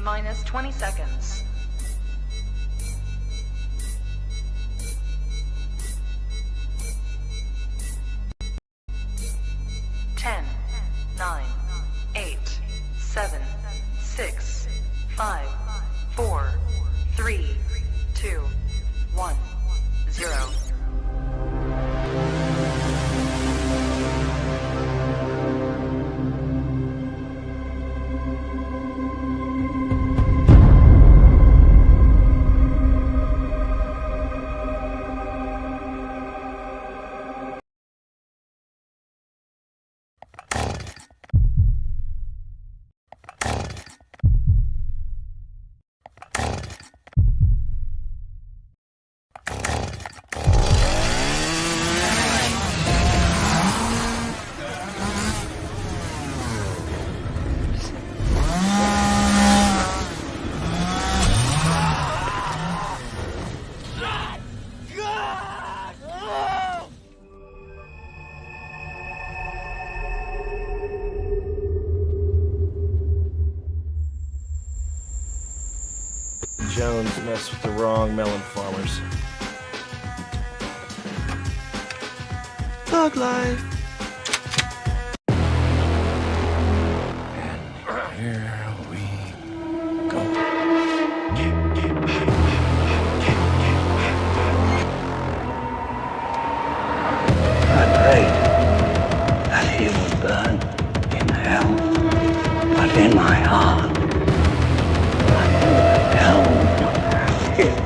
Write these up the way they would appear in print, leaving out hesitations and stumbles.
T-minus 20 seconds. 10, 9, 8, 7, 6, 5, 4, 3, 2, 1, 0. Jones messed with the wrong melon farmers. Thug life. And here we go. I prayed that he would burn in hell, but in my heart, hell would have him.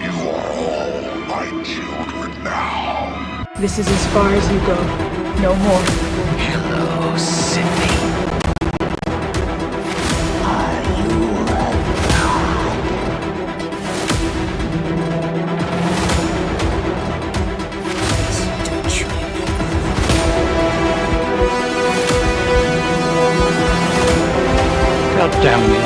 You are all my children now. This is as far as you go. No more. Hello, Sydney. Are you God damn me.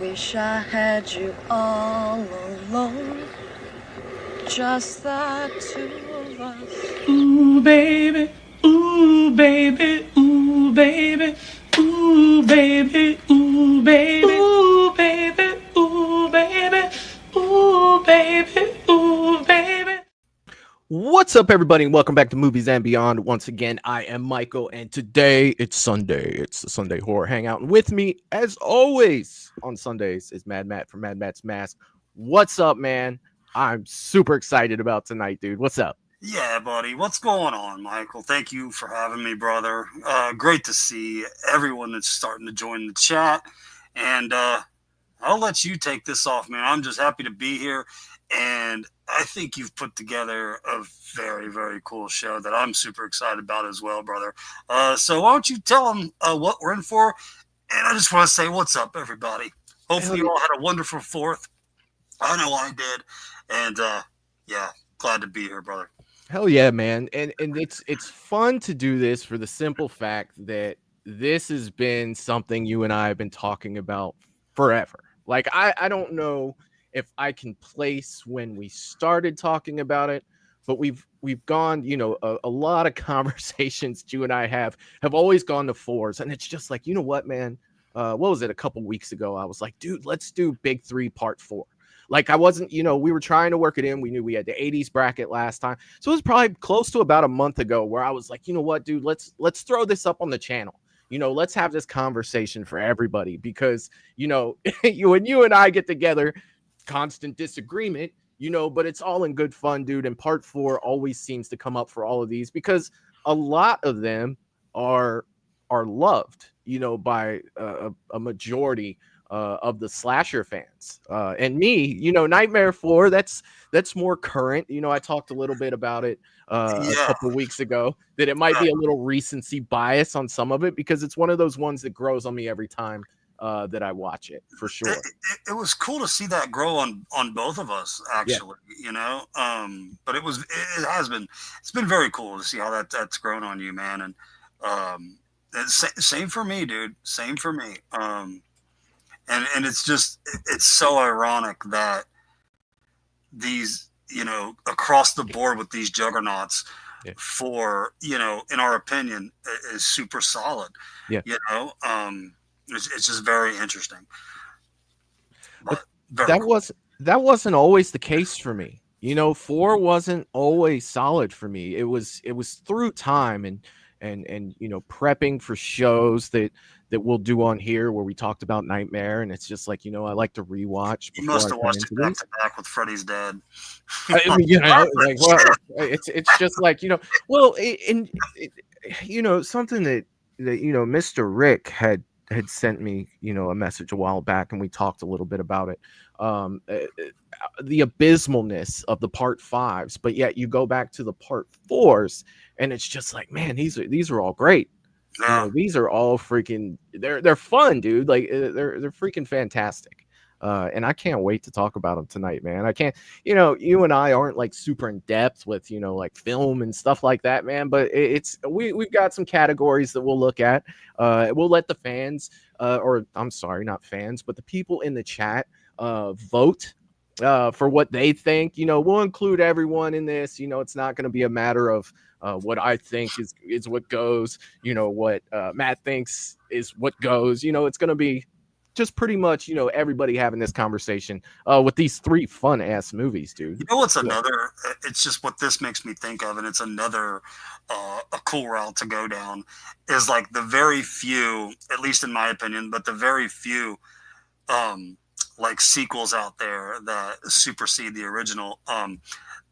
Wish I had you all alone, just the two of us. Ooh, baby, ooh, baby, ooh, baby, ooh, baby, ooh, baby, ooh, baby, ooh, baby, ooh, baby, ooh, baby. What's up, everybody, and welcome back to Movies and Beyond. Once again, I am Michael, and today it's Sunday. It's the Sunday Horror Hangout. And with me, as always, on Sundays is Mad Matt from Mad Matt's Mask. What's up, man? I'm super excited about tonight, dude. What's up? Yeah, buddy. What's going on, Michael? Thank you for having me, brother. Great to see everyone that's starting to join the chat. And I'll let you take this off, man. I'm just happy to be here. And I think you've put together a very, very cool show that I'm super excited about as well, brother. So why don't you tell them what we're in for? And I just want to say what's up, everybody. Hopefully you all had a wonderful 4th. I know I did. And yeah, glad to be here, brother. Hell yeah, man. And it's fun to do this for the simple fact that this has been something you and I have been talking about forever. Like, I don't know if I can place when we started talking about it, but we've gone, a lot of conversations you and I have always gone to fours, and it's just like, you know what, man, what was it, a couple weeks ago, I was like, dude, let's do Big Three Part 4. Like, I wasn't, we were trying to work it in. We knew we had the 80s bracket last time, so it was probably close to about a month ago where I was like, you know what, dude, let's throw this up on the channel. Let's have this conversation for everybody, because when you and I get together, constant disagreement, but it's all in good fun, dude. And Part 4 always seems to come up for all of these, because a lot of them are loved, by a majority of the slasher fans. And me, Nightmare 4, that's more current. I talked a little bit about it a couple weeks ago, that it might be a little recency bias on some of it, because it's one of those ones that grows on me every time that I watch it, for sure. It was cool to see that grow on both of us, actually. But it's been very cool to see how that's grown on you, man. And same for me, dude. Same for me. And it's so ironic that these, across the board with these juggernauts, for, in our opinion, is super solid. Yeah. It's just very interesting. But that wasn't always the case for me. 4 wasn't always solid for me. It was through time and prepping for shows that we'll do on here, where we talked about Nightmare, and it's just like, I like to rewatch. You must have watched it back to back with Freddy's Dead. It's just like, something that Mr. Rick had sent me, a message a while back, and we talked a little bit about it. The abysmalness of the Part 5s, but yet you go back to the Part 4s, and it's just like, man, these are all great. These are all freaking, they're fun, dude. Like, they're freaking fantastic. And I can't wait to talk about them tonight, man. I can't, you and I aren't like super in depth with, like film and stuff like that, man. But we've got some categories that we'll look at. We'll let the fans, or I'm sorry, not fans, but the people in the chat vote for what they think. We'll include everyone in this. It's not going to be a matter of what I think is what goes, what Matt thinks is what goes. It's going to be just pretty much, everybody having this conversation with these 3 fun ass movies, dude. What's another, it's just what this makes me think of, and it's another a cool route to go down, is like the very few, at least in my opinion, but the very few like sequels out there that supersede the original.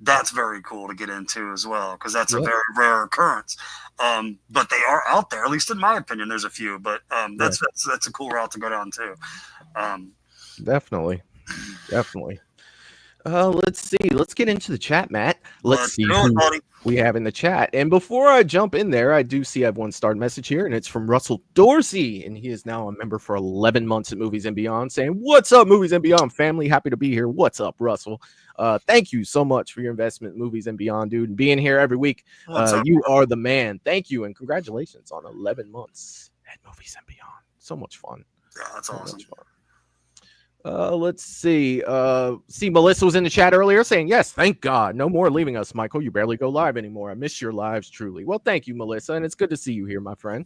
That's very cool to get into as well, because that's a very rare occurrence. But they are out there, at least in my opinion. There's a few, but that's a cool route to go down too. Definitely. Let's see. Let's get into the chat, Matt. Let's see who we have in the chat. And before I jump in there, I do see I have one starred message here, and it's from Russell Dorsey, and he is now a member for 11 months at Movies and Beyond, saying, "What's up, Movies and Beyond family? Happy to be here. What's up, Russell? Thank you so much for your investment in Movies and Beyond, dude, and being here every week. You are the man. Thank you, and congratulations on 11 months at Movies and Beyond. So much fun. Yeah, that's awesome. Let's see. Melissa was in the chat earlier saying, yes, thank God. No more leaving us, Michael. You barely go live anymore. I miss your lives truly. Well, thank you, Melissa, and it's good to see you here, my friend.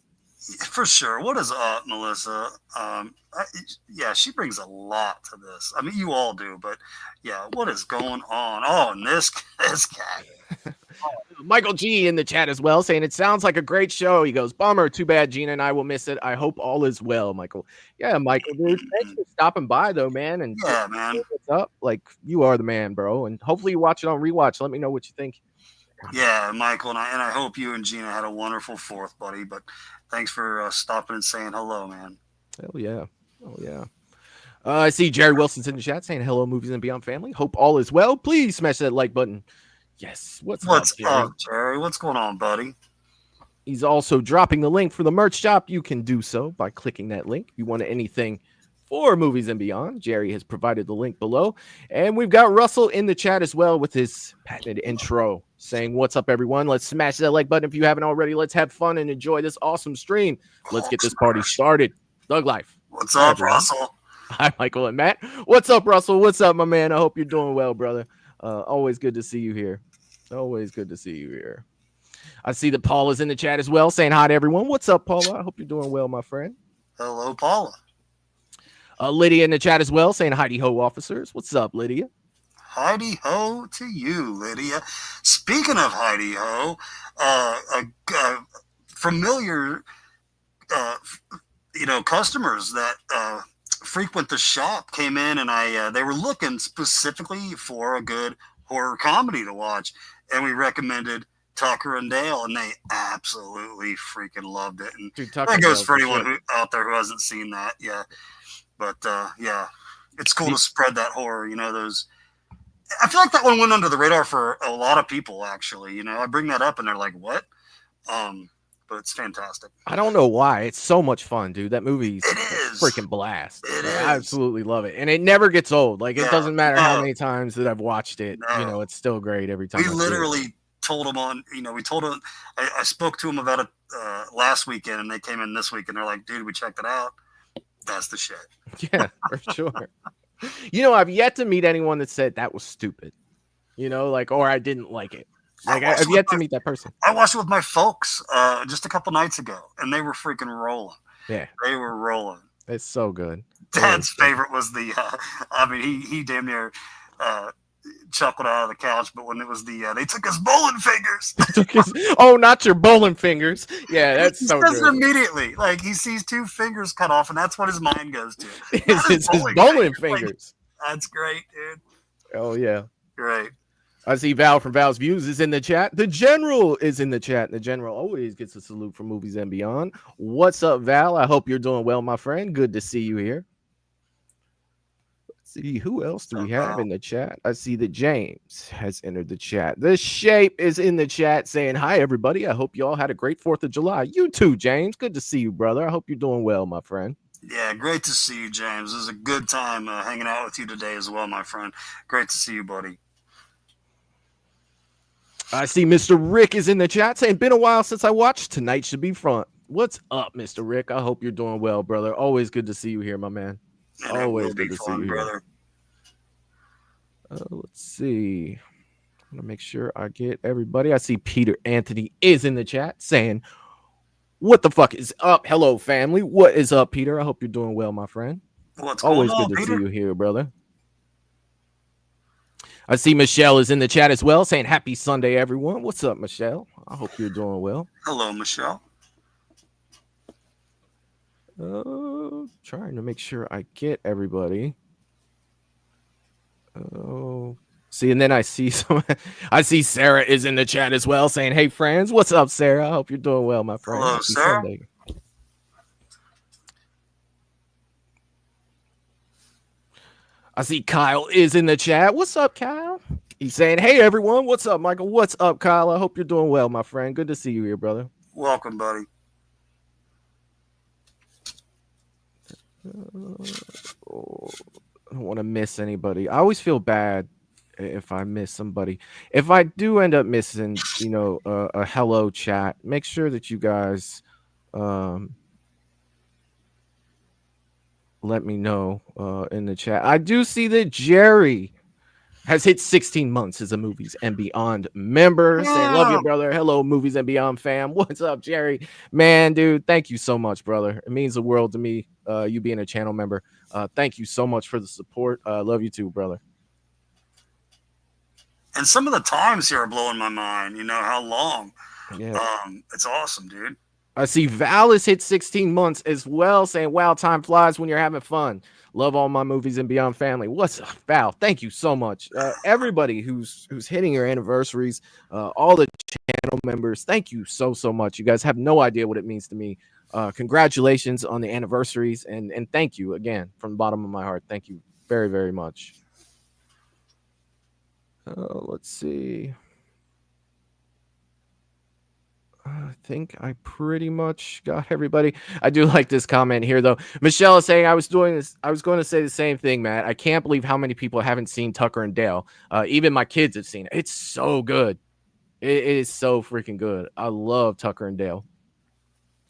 For sure. What is up, Melissa? She brings a lot to this. I mean, you all do, but yeah, what is going on? Oh, and this guy. Michael G in the chat as well, saying it sounds like a great show. He goes, bummer, too bad Gina and I will miss it. I hope all is well, Michael. Yeah, Michael, dude, thanks for stopping by though, man. And yeah, man, what's up? Like, you are the man, bro. And hopefully you watch it on rewatch. Let me know what you think. Yeah, Michael, and I hope you and Gina had a wonderful 4th, buddy. But thanks for stopping and saying hello, man. Hell yeah. Oh yeah. I see Jerry Wilson's in the chat saying hello, Movies and Beyond family. Hope all is well. Please smash that like button. Yes. What's up, Jerry? What's going on, buddy? He's also dropping the link for the merch shop. You can do so by clicking that link. If you want anything for Movies and Beyond, Jerry has provided the link below. And we've got Russell in the chat as well with his patented intro saying, what's up, everyone? Let's smash that like button if you haven't already. Let's have fun and enjoy this awesome stream. Let's get this party started. Thug Life. What's up, Russell? Hi, Michael and Matt. What's up, Russell? What's up, my man? I hope you're doing well, brother. Always good to see you here. Always good to see you here. I see that Paula's in the chat as well, saying hi to everyone. What's up, Paula? I hope you're doing well, my friend. Hello, Paula. Lydia in the chat as well, saying hi ho, officers. What's up, Lydia? Heidi ho to you, Lydia. Speaking of Heidi ho, a familiar, customers that frequent the shop came in, and they were looking specifically for a good horror comedy to watch, and we recommended Tucker and Dale, and they absolutely freaking loved it. And Dude, that goes for anyone out there who hasn't seen that. Yeah, but yeah, it's cool to spread that horror. Those. I feel like that one went under the radar for a lot of people. Actually, I bring that up, and they're like, "What?" But it's fantastic. I don't know why. It's so much fun, dude. That movie's freaking blast. It is. I absolutely love it. And it never gets old. Like, it doesn't matter how many times that I've watched it. No. It's still great every time. We literally told them I spoke to them about it last weekend, and they came in this week, and they're like, dude, we checked it out. That's the shit. Yeah, for sure. I've yet to meet anyone that said that was stupid, or I didn't like it. Like, I've yet to meet that person. I watched it with my folks just a couple nights ago, and they were freaking rolling. Yeah. They were rolling. It's so good. Dad's favorite was the, he damn near chuckled out of the couch, but when it was they took his bowling fingers. Oh, not your bowling fingers. Yeah, that's he so says good. It immediately. Like, he sees 2 fingers cut off, and that's what his mind goes to. It's his bowling fingers. Like, that's great, dude. Oh, yeah. Great. I see Val from Val's Views is in the chat. The General is in the chat. The General always gets a salute from Movies and Beyond. What's up, Val? I hope you're doing well, my friend. Good to see you here. Let's see, who else do we have in the chat? I see that James has entered the chat. The Shape is in the chat saying, hi, everybody. I hope you all had a great 4th of July. You too, James. Good to see you, brother. I hope you're doing well, my friend. Yeah, great to see you, James. It was a good time hanging out with you today as well, my friend. Great to see you, buddy. I see Mr. Rick is in the chat saying, been a while since I watched Tonight Should Be Fun. What's up, Mr. Rick? I hope you're doing well, brother. Always good to see you here, my man. And always good to see you, brother. Let's see. I'm gonna make sure I get everybody. I see Peter Anthony is in the chat saying, what the fuck is up? Hello, family. What is up, Peter? I hope you're doing well, my friend. What's always going on, good to Peter? see you here, brother. I see Michelle is in the chat as well, saying happy Sunday, everyone. What's up, Michelle? I hope you're doing well. Hello, Michelle. Trying to make sure I get everybody. Oh, see, and then I see Sarah is in the chat as well, saying, hey, friends. What's up, Sarah? I hope you're doing well, my friend. Hello, happy Sarah. Sunday. I see Kyle is in the chat. What's up, Kyle? He's saying, hey, everyone. What's up, Michael? What's up, Kyle? I hope you're doing well, my friend. Good to see you here, brother. Welcome, buddy. I don't want to miss anybody. I always feel bad if I miss somebody. If I do end up missing, a hello chat, make sure that you guys let me know in the chat. I do see that Jerry has hit 16 months as a Movies and Beyond member. Saying, love you, brother. Hello, Movies and Beyond fam. What's up, Jerry? Man, dude, thank you so much, brother. It means the world to me, you being a channel member. Thank you so much for the support. Love you too, brother. And some of the times here are blowing my mind. How long. Yeah. It's awesome, dude. I see Val has hit 16 months as well, saying, wow, time flies when you're having fun. Love all my Movies and Beyond family. What's up, Val? Thank you so much. Everybody who's hitting your anniversaries, all the channel members, thank you so much. You guys have no idea what it means to me. Congratulations on the anniversaries, and thank you again from the bottom of my heart. Thank you very, very much. Let's see. I think I pretty much got everybody. I do like this comment here, though. Michelle is saying, I was going to say the same thing, Matt. I can't believe how many people haven't seen Tucker and Dale. Even my kids have seen it. It's so good. It is so freaking good. I love Tucker and Dale.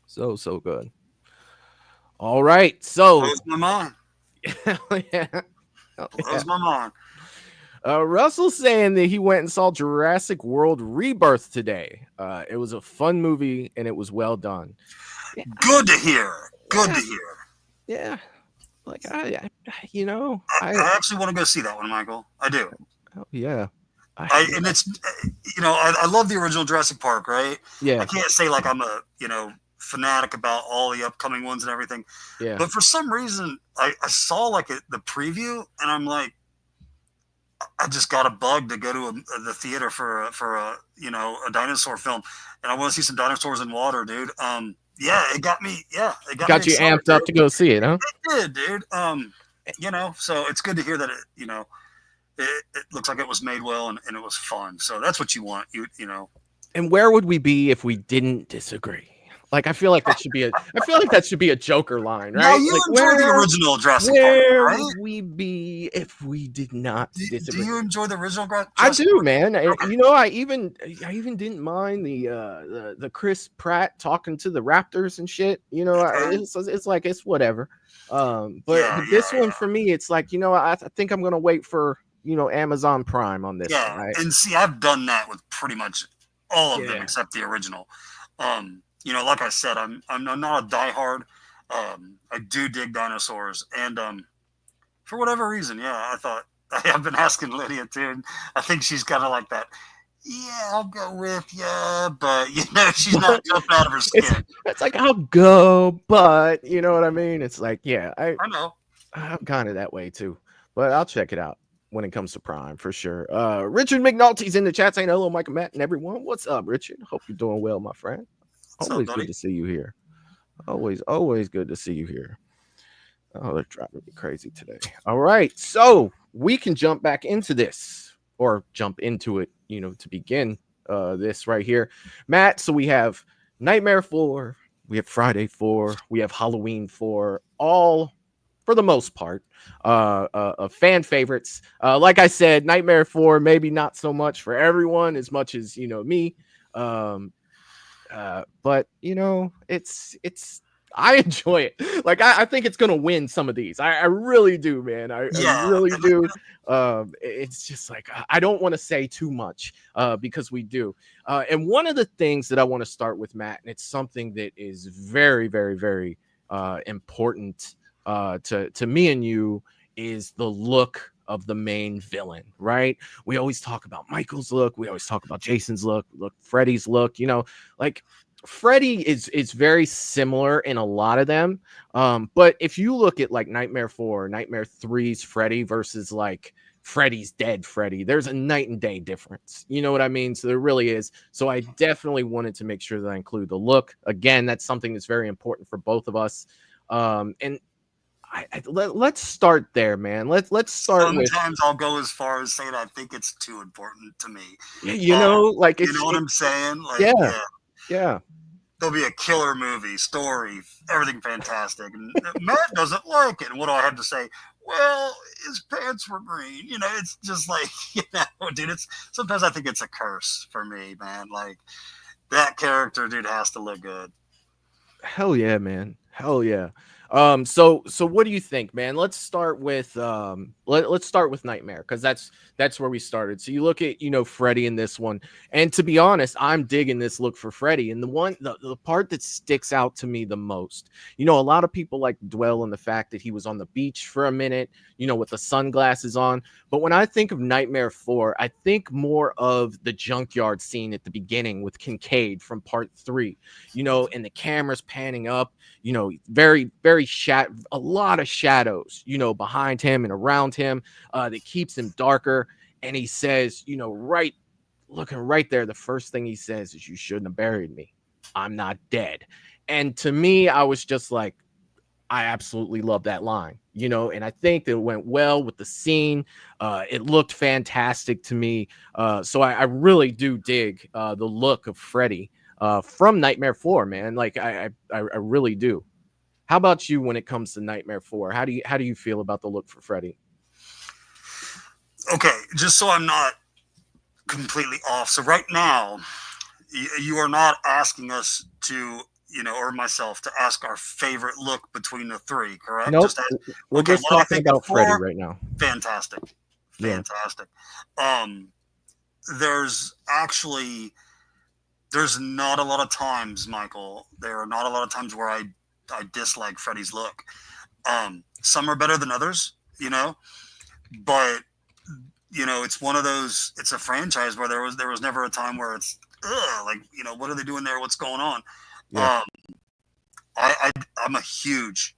So good. All right. So blows my mind. Hell yeah. Hell yeah. Blows my mind. Russell's saying that he went and saw Jurassic World Rebirth today. It was a fun movie and it was well done. Yeah, Good to hear. Good Yeah. to hear. yeah. Like I I actually want to go see that one, Michael. I do. oh, yeah. And it's, I love the original Jurassic Park, right? Yeah. I can't say like I'm a, fanatic about all the upcoming ones and everything. Yeah. But for some reason, I saw like the preview and I'm like, I just got a bug to go to the theater for a dinosaur film, and I want to see some dinosaurs in water, dude. Yeah, it got me. Yeah, it got Got me you excited, amped up dude. to go see it, huh? It did, dude. So it's good to hear that it looks like it was made well and it was fun. So that's what you want, And where would we be if we didn't disagree? Like I feel like that should be a Joker line, right? Now you like, enjoy the original Jurassic Park, where right? would we be if we did not Do disagree? you enjoy the original Jurassic I do, Park? man. Okay. I even didn't mind the Chris Pratt talking to the Raptors and shit. Okay. It's like it's whatever. But Yeah, this yeah, one for me, it's like I think I'm gonna wait for Amazon Prime on this one, Yeah, right? and see, I've done that with pretty much all of them Yeah. except the original. Like I said, I'm not a diehard. I do dig dinosaurs, and for whatever reason, yeah, I thought I've been asking Lydia too, and I think she's kind of like that. Yeah, I'll go with you, but she's not jumping out of her skin. It's like I'll go, but you know what I mean? It's like, yeah, I know. I'm kind of that way too, but I'll check it out when it comes to Prime for sure. Richard McNulty's in the chat saying hello, Mike and Matt and everyone. What's up, Richard? Hope you're doing well, my friend. What's up, Always buddy? good to see you here. Always good to see you here. Oh, they're driving me crazy today. All right, so we can jump back into this or jump into it, to begin this right here, Matt. So we have Nightmare 4, we have Friday 4, we have Halloween 4, all for the most part fan favorites. Like I said, Nightmare 4 maybe not so much for everyone as much as me. But it's I enjoy it. Like I think it's gonna win some of these. I really do, man. I really do. It's just like I don't want to say too much because we do. And one of the things that I want to start with, Matt, and it's something that is very, very, very important to me and you, is the look of the main villain, right? We always talk about Michael's look, we always talk about Jason's look, Freddy's look, like Freddy is very similar in a lot of them. But if you look at like Nightmare 4, Nightmare 3's Freddy versus like Freddy's Dead Freddy, there's a night and day difference. You know what I mean? So there really is. So I definitely wanted to make sure that I include the look. Again, that's something that's very important for both of us. And let's start there, man. Let's start. Sometimes I'll go as far as saying I think it's too important to me. Like you know what I'm saying? Like, yeah. There'll be a killer movie, story, everything fantastic, and Matt doesn't like it. And what do I have to say? Well, his pants were green. It's just like dude. It's sometimes I think it's a curse for me, man. Like that character, dude, has to look good. Hell yeah, man. Hell yeah. So what do you think, man? Let's start with let's start with Nightmare, because that's where we started. So you look at Freddy in this one, and to be honest, I'm digging this look for Freddy. And the part that sticks out to me the most, a lot of people like to dwell on the fact that he was on the beach for a minute, with the sunglasses on. But when I think of Nightmare 4, I think more of the junkyard scene at the beginning with Kincaid from part 3, and the camera's panning up, very, very a lot of shadows, behind him and around him, that keeps him darker. And he says, looking right there, the first thing he says is, "You shouldn't have buried me. I'm not dead." And to me, I was just like, I absolutely love that line, and I think that it went well with the scene. It looked fantastic to me. So I really do dig the look of Freddy from Nightmare 4, man. Like I really do. How about you when it comes to Nightmare 4? How do you feel about the look for Freddy? Okay, just so I'm not completely off. So right now, you are not asking us to, or myself to ask our favorite look between the three, correct? Nope. Just ask, We're okay, just what do I talking think about of four? Freddy right now. Fantastic. Yeah. Fantastic. There's not a lot of times, Michael. There are not a lot of times where I dislike Freddy's look. Some are better than others, but it's one of those. It's a franchise where there was never a time where it's like, what are they doing there? What's going on? Yeah. I'm a huge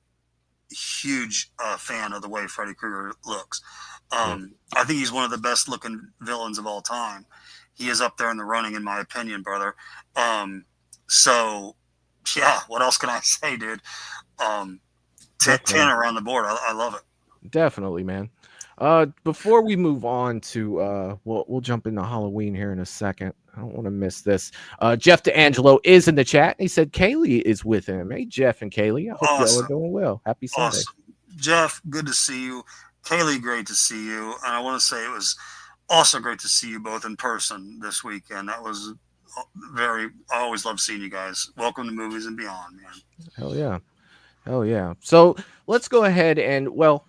fan of the way Freddy Krueger looks. I think he's one of the best looking villains of all time. He is up there in the running, in my opinion, brother. So yeah, what else can I say, dude? 10 around the board. I love it. Definitely, man. Before we move on to we'll jump into Halloween here in a second. I don't want to miss this. Jeff D'Angelo is in the chat. He said Kaylee is with him. Hey, Jeff and Kaylee. I hope y'all are doing well. Happy Sunday. Awesome. Jeff, good to see you. Kaylee, great to see you. And I want to say it was also great to see you both in person this weekend. That was I always love seeing you guys. Welcome to Movies and Beyond, man. Hell yeah. Hell yeah. So let's go ahead and, I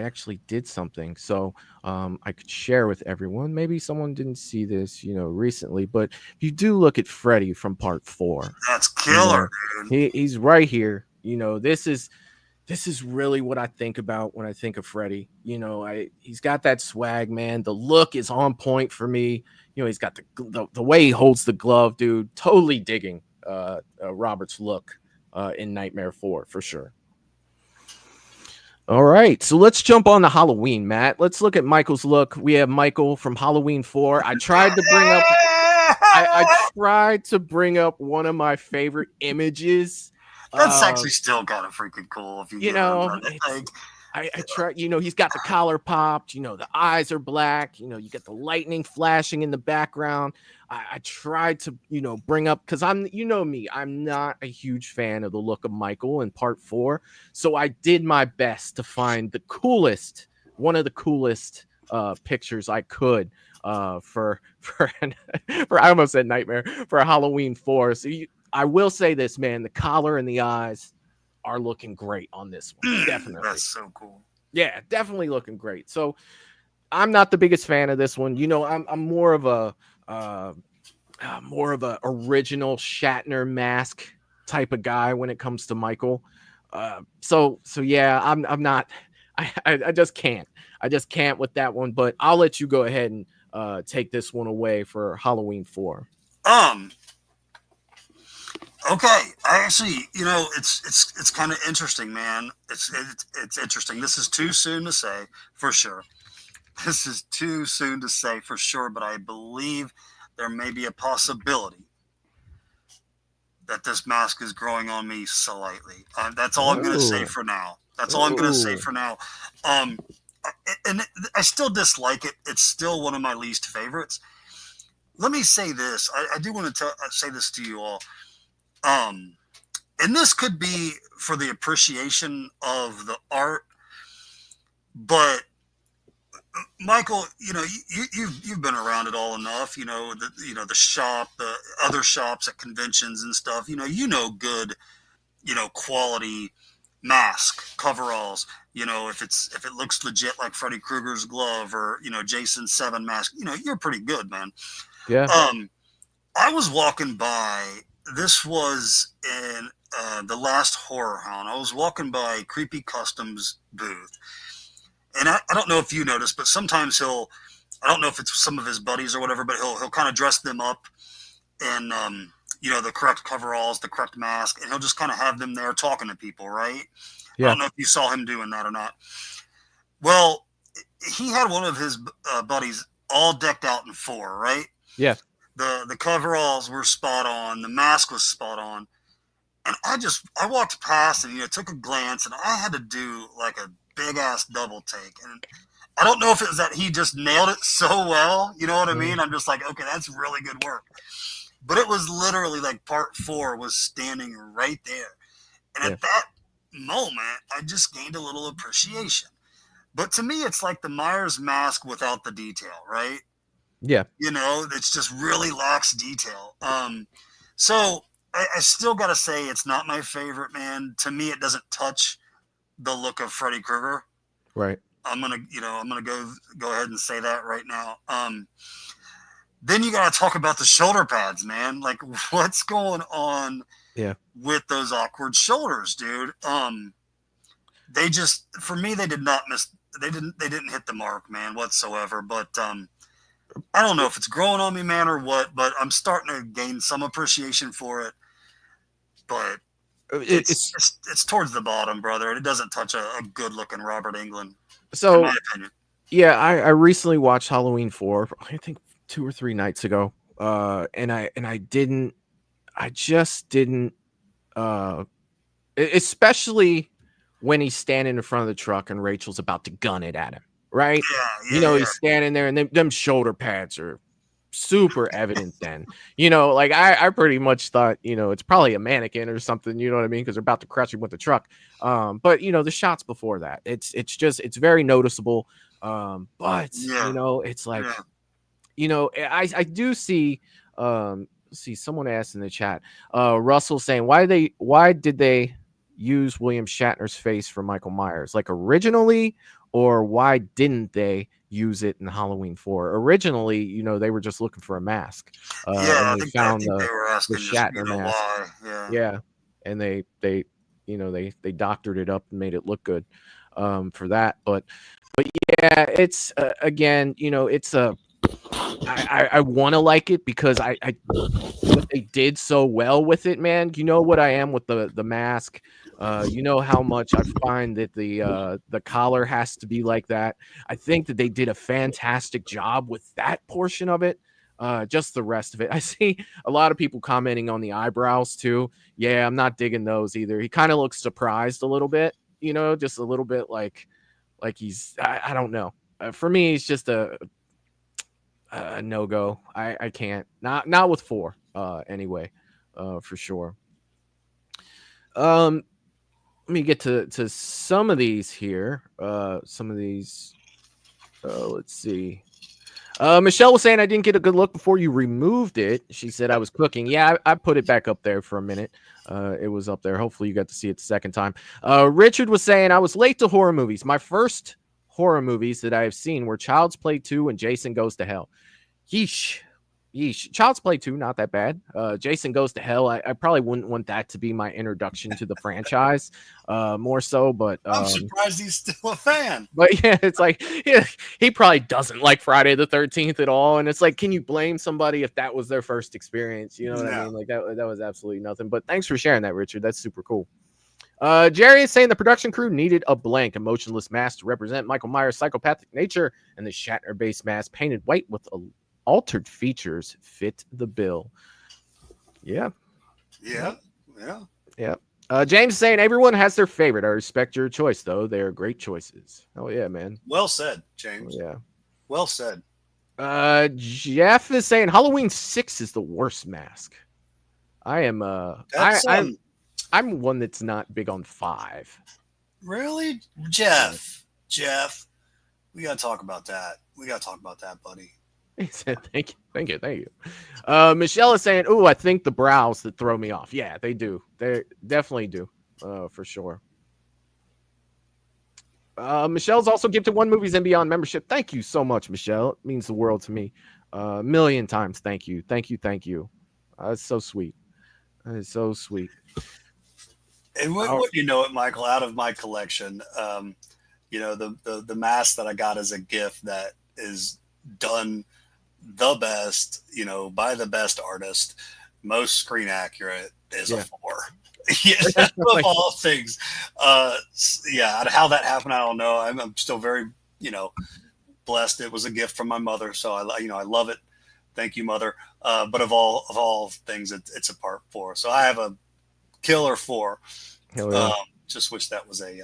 actually did something. So I could share with everyone. Maybe someone didn't see this, recently, but if you do look at Freddy from part 4. That's killer, dude. He's right here. This is really what I think about when I think of Freddy. He's got that swag, man. The look is on point for me. He's got the way he holds the glove, dude. Totally digging Robert's look in Nightmare 4 for sure. All right, so let's jump on to Halloween, Matt. Let's look at Michael's look. We have Michael from Halloween 4. I tried to bring up one of my favorite images. That's actually still kind of freaking cool. If I try, he's got the collar popped, the eyes are black, you get the lightning flashing in the background. I tried to, bring up, because I'm not a huge fan of the look of Michael in part 4. So I did my best to find one of the coolest pictures I could for I almost said Nightmare, for Halloween 4. So I will say this, man, the collar and the eyes are looking great on this one. Definitely. That's so cool. Yeah, definitely looking great. So I'm not the biggest fan of this one. I'm more of a original Shatner mask type of guy when it comes to Michael. So yeah, I'm not. I just can't. I just can't with that one. But I'll let you go ahead and take this one away for Halloween 4. Okay, I actually, it's kind of interesting, man. It's interesting. This is too soon to say for sure. But I believe there may be a possibility that this mask is growing on me slightly. That's all I'm going to say for now. And I still dislike it. It's still one of my least favorites. Let me say this. I do want to say this to you all. And this could be for the appreciation of the art, but Michael, you've been around it all enough. The shop, the other shops at conventions and stuff. Good, quality mask coveralls. If it looks legit like Freddy Krueger's glove or Jason's 7 mask, you're pretty good, man. Yeah. I was walking by. This was in the last Horror Hound. I was walking by Creepy Customs booth. And I don't know if you noticed, but sometimes I don't know if it's some of his buddies or whatever, but he'll kind of dress them up in, the correct coveralls, the correct mask, and he'll just kind of have them there talking to people, right? Yeah. I don't know if you saw him doing that or not. Well, he had one of his buddies all decked out in 4, right? Yeah. The coveralls were spot on. The mask was spot on. And I walked past and, took a glance, and I had to do like a big ass double take. And I don't know if it was that he just nailed it so well. You know what I mean? I'm just like, okay, that's really good work. But it was literally like part 4 was standing right there. And at that moment, I just gained a little appreciation. But to me, it's like the Myers mask without the detail, right? Yeah. It's just really lacks detail. So I still got to say it's not my favorite, man. To me, it doesn't touch the look of Freddy Krueger. Right. I'm gonna go ahead and say that right now. Then you got to talk about the shoulder pads, man. Like, what's going on? Yeah. With those awkward shoulders, dude. They just, for me, they did not miss. They didn't hit the mark, man, whatsoever. But I don't know if it's growing on me, man, or what. But I'm starting to gain some appreciation for it. But it's towards the bottom, brother. It doesn't touch a good looking Robert Englund. So, in my opinion. Yeah, I recently watched Halloween 4, I think 2 or 3 nights ago. And I just didn't especially when he's standing in front of the truck and Rachel's about to gun it at him, right? Yeah. He's standing there and them shoulder pads are super evident then. Like I pretty much thought, it's probably a mannequin or something, you know what I mean? Because they're about to crush him with the truck. But the shots before that, it's very noticeable. But it's like, I do see someone asked in the chat, Russell saying why did they use William Shatner's face for Michael Myers, like originally, or why didn't they use it in Halloween 4? Originally, they were just looking for a mask. And they found they were asking the Shatner mask. Why. Yeah. And they doctored it up and made it look good for that. But yeah, it's again, it's I want to like it because I what they did so well with it, man. You know what I am with the mask. You know how much I find that the collar has to be like that. I think that they did a fantastic job with that portion of it. Just the rest of it. I see a lot of people commenting on the eyebrows too. Yeah, I'm not digging those either. He kind of looks surprised a little bit, just a little bit like he's I don't know. For me, it's just a no go. I can't. Not with 4. Anyway, for sure. Let me get to some of these here. Some of these. Let's see. Michelle was saying I didn't get a good look before you removed it. She said I was cooking. Yeah, I put it back up there for a minute. It was up there. Hopefully you got to see it the second time. Richard was saying I was late to horror movies. My first horror movies that I have seen were Child's Play 2 and Jason Goes to Hell. Yeesh. Child's Play 2, not that bad. Jason Goes to Hell. I probably wouldn't want that to be my introduction to the franchise, more so. But I'm surprised he's still a fan. But yeah, it's like he probably doesn't like Friday the 13th at all. And it's like, can you blame somebody if that was their first experience? You know what I mean? Like that was absolutely nothing. But thanks for sharing that, Richard. That's super cool. Jerry is saying the production crew needed a blank, emotionless mask to represent Michael Myers' psychopathic nature, and the Shatner-based mask painted white with altered features fit the bill. Yeah. James is saying everyone has their favorite. I respect your choice, though. They are great choices. Oh yeah, man. Well said, James. Yeah. Well said. Jeff is saying Halloween 6 is the worst mask. I am I'm one that's not big on 5. Really? Jeff, we gotta talk about that. Buddy. He said, thank you. Michelle is saying, I think the brows that throw me off. Yeah, they do. They definitely do, for sure. Michelle's also gifted 1 Movies and Beyond membership. Thank you so much, Michelle. It means the world to me. A million times. Thank you. It's so sweet. It's so sweet. And what you know it, Michael, out of my collection, the mask that I got as a gift that is done the best, by the best artist, most screen accurate is a 4. Yeah, of all things. How that happened, I don't know. I'm still very, blessed. It was a gift from my mother, so I love it. Thank you, Mother. But of all things, it's a part 4. So I have a killer 4. Hell yeah. Just wish that was a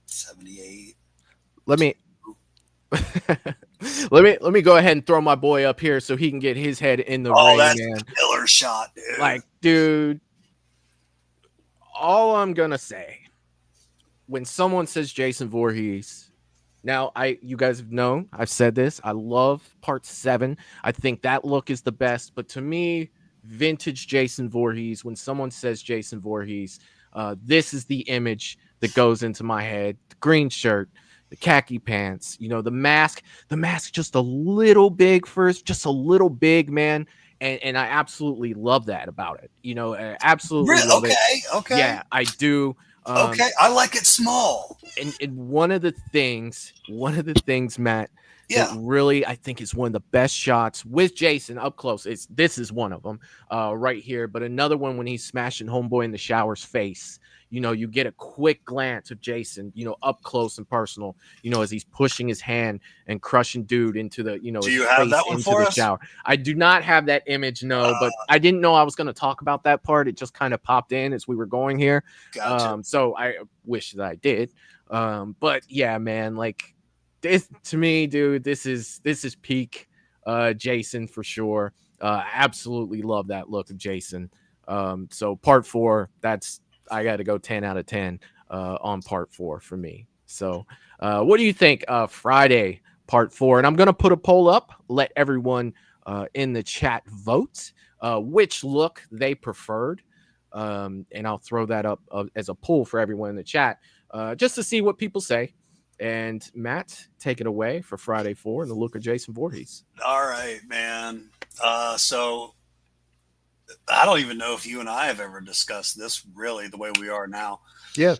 78. Let me go ahead and throw my boy up here so he can get his head in the ring, that's man. A killer shot, dude. Like, dude, all I'm gonna say when someone says Jason Voorhees, now you guys have known I've said this. I love part 7. I think that look is the best, but to me, vintage Jason Voorhees. When someone says Jason Voorhees, this is the image that goes into my head. The green shirt, the khaki pants, the mask just a little big first, just a little big, man. And I absolutely love that about it. I absolutely love it. Okay. Yeah, I do. Okay, I like it small. And one of the things, Matt, that really I think is one of the best shots with Jason up close. This is one of them right here, but another one when he's smashing homeboy in the shower's face. You get a quick glance of Jason, up close and personal, as he's pushing his hand and crushing dude into the, do you have that one for us? Shower. I do not have that image, no, but I didn't know I was going to talk about that part. It just kind of popped in as we were going here. Gotcha. So I wish that I did. But yeah, man, like this to me, dude, this is peak Jason for sure. Absolutely love that look of Jason. So part 4, I got to go 10 out of 10 on part 4 for me. So what do you think? Friday part 4, and I'm going to put a poll up, let everyone in the chat vote which look they preferred. And I'll throw that up as a poll for everyone in the chat just to see what people say. And Matt, take it away for Friday 4 and the look of Jason Voorhees. All right, man. So I don't even know if you and I have ever discussed this really the way we are now. Yeah.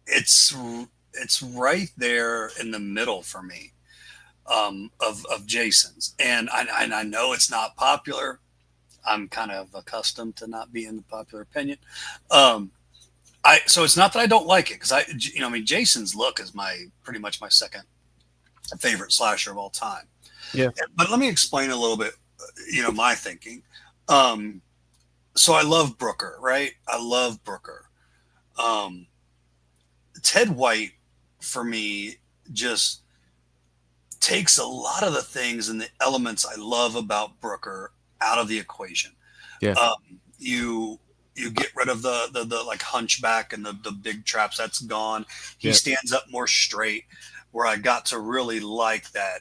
It's right there in the middle for me of Jason's. And I know it's not popular. I'm kind of accustomed to not being the popular opinion. So it's not that I don't like it, because Jason's look is pretty much my second favorite slasher of all time. Yeah. But let me explain a little bit, my thinking. So I love Brooker, right? I love Brooker. Ted White, for me, just takes a lot of the things and the elements I love about Brooker out of the equation. Yeah. You get rid of the like hunchback and the big traps. That's gone. He stands up more straight, where I got to really like that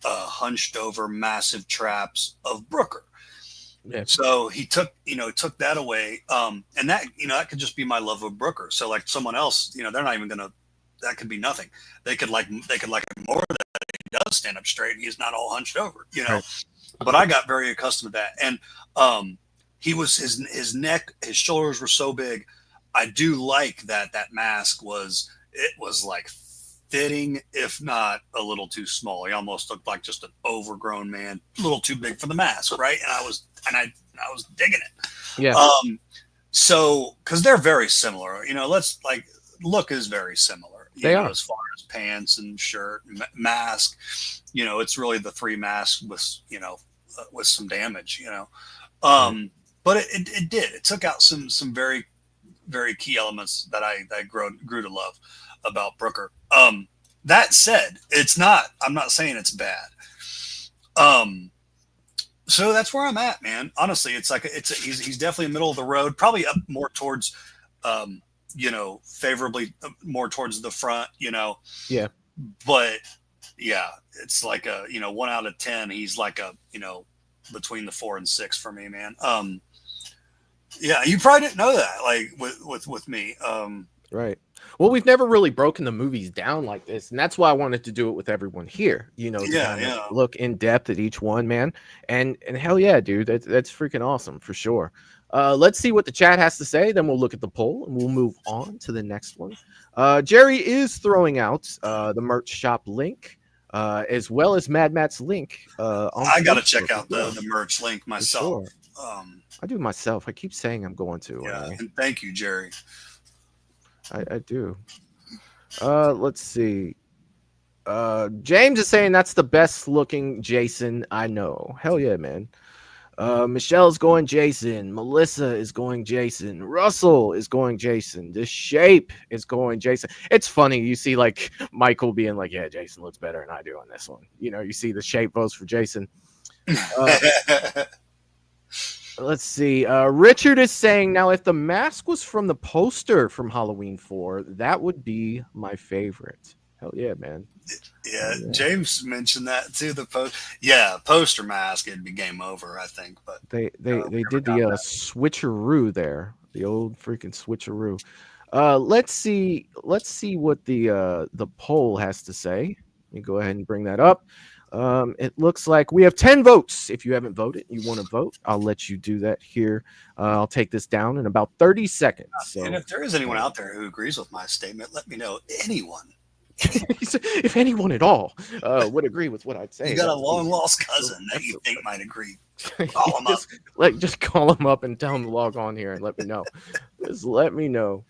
hunched over massive traps of Brooker. Yeah. So he took that away. And that, that could just be my love of Brooker. So like someone else, they're not even gonna, that could be nothing. They could like more that he does stand up straight. He's not all hunched over, Right. But I got very accustomed to that. And he was his neck, his shoulders were so big. I do like that mask was like fitting, if not a little too small. He almost looked like just an overgrown man, a little too big for the mask, right? And I was digging it. Yeah. So because they're very similar, look is very similar. They are, as far as pants and shirt, mask. It's really the 3 masks with some damage. But it did. It took out some very, very key elements that I grew to love about Brooker. That said, I'm not saying it's bad. So that's where I'm at, man. Honestly, he's definitely middle of the road, probably up more towards, favorably more towards the front, Yeah. But yeah, it's like a, 1 out of 10. He's like a, between the 4 and 6 for me, man. Yeah, you probably didn't know that, like with me. Right. Well, we've never really broken the movies down like this, and that's why I wanted to do it with everyone here. To look in depth at each one, man. And hell yeah, dude, that's freaking awesome for sure. Let's see what the chat has to say. Then we'll look at the poll and we'll move on to the next one. Jerry is throwing out the merch shop link. As well as Mad Matt's link. I got to check out the merch link myself. Sure. I do myself. I keep saying I'm going to. Yeah, and thank you, Jerry. I do. Let's see. James is saying that's the best looking Jason I know. Hell yeah, man. Michelle's going Jason. Melissa is going Jason. Russell is going Jason. The Shape is going Jason. It's funny. You see like Michael being like, yeah, Jason looks better than I do on this one. You see the Shape votes for Jason. Let's see. Richard is saying, now if the mask was from the poster from Halloween 4, that would be my favorite. Hell yeah, man. Yeah, James mentioned that too. Poster mask, it'd be game over, I think. But They we did never the got that. switcheroo there, the old freaking switcheroo. Let's see what the poll has to say. Let me go ahead and bring that up. It looks like we have 10 votes. If you haven't voted, you want to vote, I'll let you do that here. I'll take this down in about 30 seconds. So, And if there is anyone out there who agrees with my statement, let me know. Anyone. if anyone at all would agree with what I'd say, You got a long lost cousin that you think might agree. Call him up. Just call him up and tell him to log on here and let me know. Just let me know.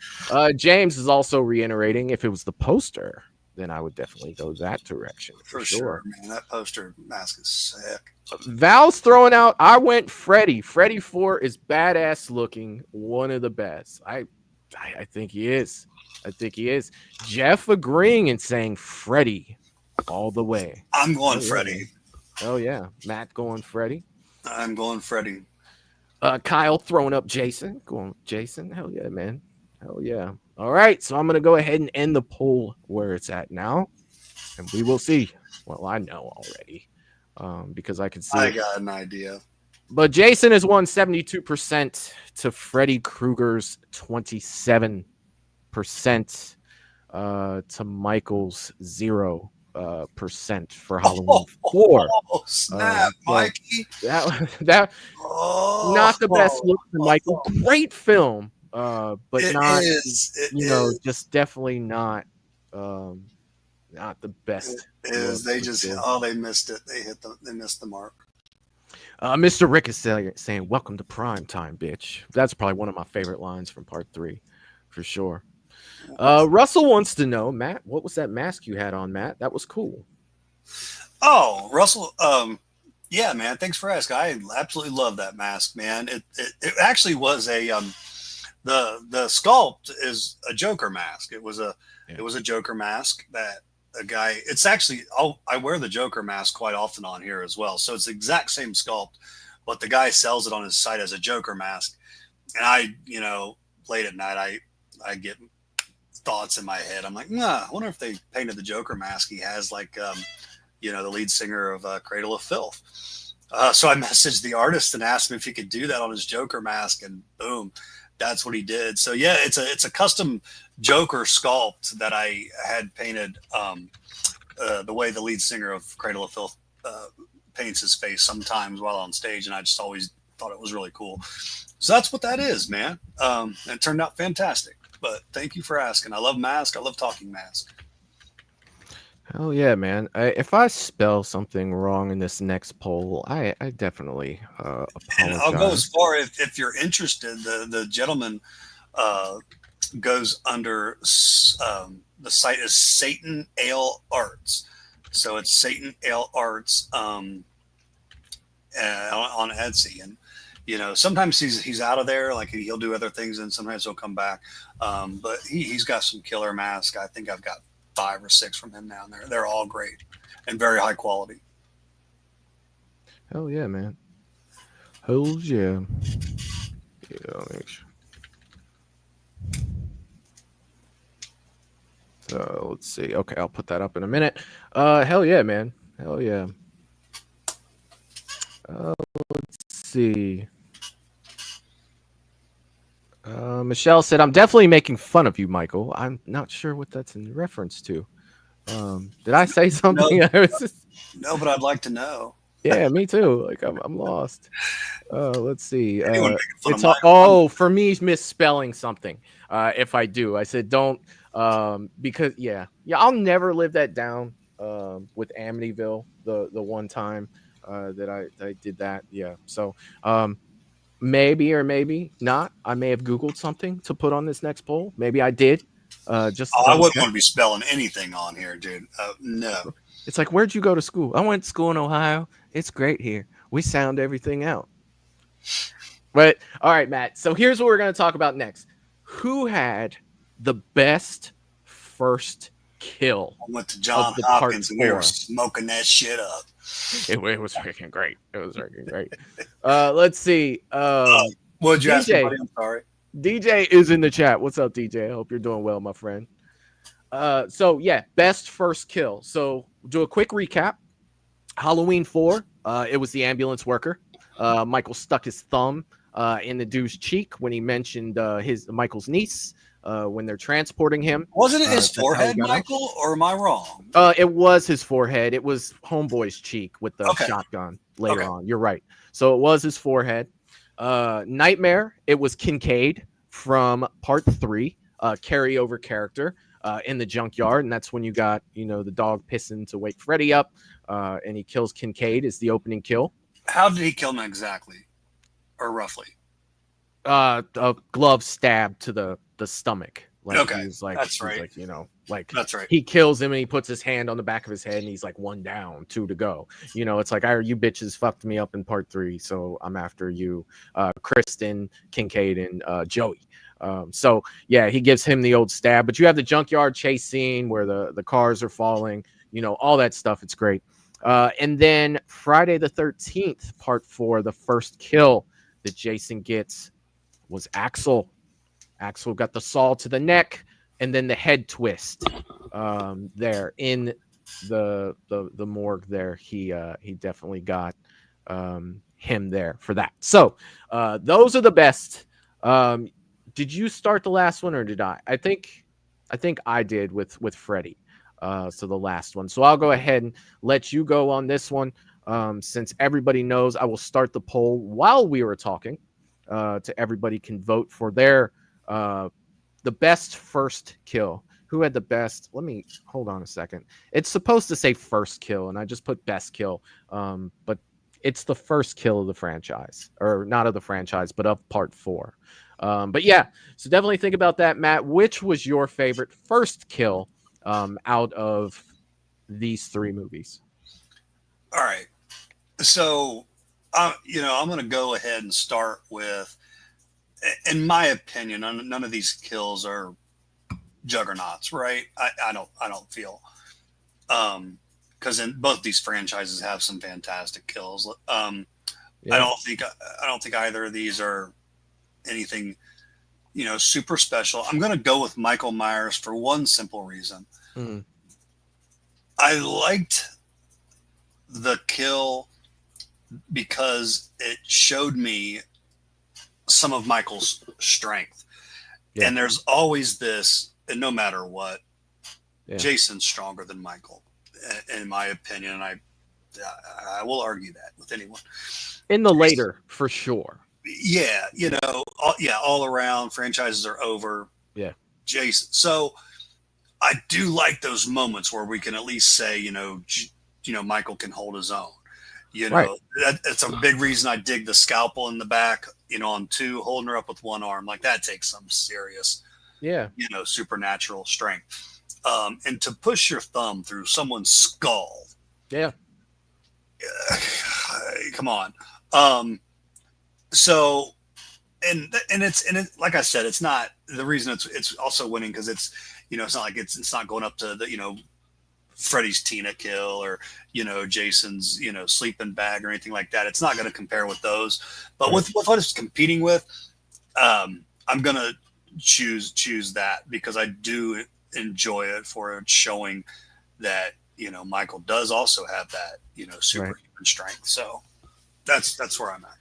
James is also reiterating, if it was the poster, then I would definitely go that direction For sure, man. That poster mask is sick. Val's throwing out, I went Freddy. Freddy 4 is badass looking, one of the best. I think he is. I think he is. Jeff agreeing and saying Freddy all the way. I'm going Freddy. Oh yeah. Matt going Freddy. I'm going Freddy. Kyle throwing up Jason. Going Jason. Hell yeah, man. Hell yeah. All right. So I'm going to go ahead and end the poll where it's at now. And we will see. Well, I know already. Because I can see. I got an idea. But Jason has won 72% to Freddy Krueger's 27%, to Michael's 0% for Halloween 4. Oh, snap, Mikey. That not the best look for Michael. Great film, but it not is. just definitely not the best. It is. They just they missed it. They missed the mark. Mr. Rick is saying, "Welcome to prime time, bitch." That's probably one of my favorite lines from part 3, for sure. Russell wants to know, Matt, what was that mask you had on, Matt? That was cool. Oh, Russell. Yeah, man. Thanks for asking. I absolutely love that mask, man. It actually was a the sculpt is a Joker mask. It was a Joker mask that a guy. It's actually I wear the Joker mask quite often on here as well. So it's the exact same sculpt, but the guy sells it on his site as a Joker mask. And I, late at night, I get thoughts in my head. I'm like, I wonder if they painted the Joker mask he has, like, the lead singer of Cradle of Filth. So I messaged the artist and asked him if he could do that on his Joker mask, and boom, that's what he did. So yeah, it's a custom Joker sculpt that I had painted the way the lead singer of Cradle of Filth paints his face sometimes while on stage, and I just always thought it was really cool. So that's what that is, man. And it turned out fantastic. But thank you for asking. I love mask. I love talking mask. Hell yeah, man. If I spell something wrong in this next poll, I definitely apologize. And I'll go as far, if you're interested, the gentleman goes under, the site is Satan Ale Arts. So it's Satan Ale Arts on Etsy. And, sometimes he's out of there, like he'll do other things, and sometimes he'll come back. But he's got some killer masks. I think I've got 5 or 6 from him now, and they're all great and very high quality. Hell yeah, man. Hell yeah. Make sure. So let's see. Okay, I'll put that up in a minute. Hell yeah, man. Hell yeah. Let's see. Michelle said, "I'm definitely making fun of you, Michael. I'm not sure what that's in reference to. Did I say something?" No, but I'd like to know. Yeah, me too. Like I'm lost. Let's see. It's for me misspelling something. If I do, I said don't. Because I'll never live that down. With Amityville, the one time that I did that. Yeah. So maybe or maybe not. I may have Googled something to put on this next poll. Maybe I did. I wouldn't want to be spelling anything on here, dude. No. It's like, where'd you go to school? I went to school in Ohio. It's great here. We sound everything out. But all right, Matt. So here's what we're going to talk about next. Who had the best first kill? I went to John Hopkins and we were smoking that shit up. It was freaking great. It was freaking great. Let's see. What'd you ask somebody? I'm sorry. DJ is in the chat. What's up, DJ? I hope you're doing well, my friend. So yeah, best first kill. So do a quick recap. Halloween 4, it was the ambulance worker. Michael stuck his thumb in the dude's cheek when he mentioned Michael's niece when they're transporting him. Wasn't it his That's how he forehead, got out. Michael, or am I wrong? It was his forehead. It was Homeboy's cheek with the Okay. shotgun later Okay. on. You're right. So it was his forehead. Nightmare, it was Kincaid from part 3, carryover character in the junkyard. And that's when you got, the dog pissing to wake Freddy up. And he kills Kincaid is the opening kill. How did he kill him exactly, or roughly? A glove stab to the stomach. Like, Okay, he's like, that's right. Like, That's right. He kills him and he puts his hand on the back of his head and he's like, 1 down, 2 to go. It's like, you bitches fucked me up in part 3, so I'm after you, Kristen, Kincaid, and Joey. So yeah, he gives him the old stab. But you have the junkyard chase scene where the cars are falling. All that stuff. It's great. And then Friday the 13th, part 4, the first kill that Jason gets was Axel. Axel got the saw to the neck and then the head twist there in the morgue there. He definitely got him there for that. So those are the best. Did you start the last one or did I? I think I did with Freddy. So the last one. So I'll go ahead and let you go on this one. Since everybody knows, I will start the poll while we were talking. To everybody can vote for their the best first kill. Who had the best? Let me hold on a second. It's supposed to say first kill, and I just put best kill. But it's the first kill of the franchise, or not of the franchise, but of part 4. But yeah, so definitely think about that, Matt. Which was your favorite first kill out of these 3 movies? All right. So, I'm going to go ahead and start with, in my opinion, none of these kills are juggernauts, right? I don't feel, because in both these franchises have some fantastic kills. Yeah. I don't think either of these are anything, super special. I'm going to go with Michael Myers for one simple reason. Mm-hmm. I liked the kill because it showed me some of Michael's strength. Yeah. And there's always this, and no matter what, Jason's stronger than Michael, in my opinion. And I will argue that with anyone. In the later, for sure. Yeah, all around, franchises are over. Yeah. Jason. So I do like those moments where we can at least say, Michael can hold his own. Right. That's a big reason I dig the scalpel in the back, on 2, holding her up with one arm. Like, that takes some serious, supernatural strength. And to push your thumb through someone's skull. Yeah. Come on. So, and it's like I said, it's not the reason it's also winning because it's, it's not like it's not going up to the, Freddy's Tina kill or, Jason's, sleeping bag or anything like that. It's not going to compare with those, but right. with what it's competing with, I'm going to choose that because I do enjoy it for it showing that, Michael does also have that, superhuman strength. So that's where I'm at.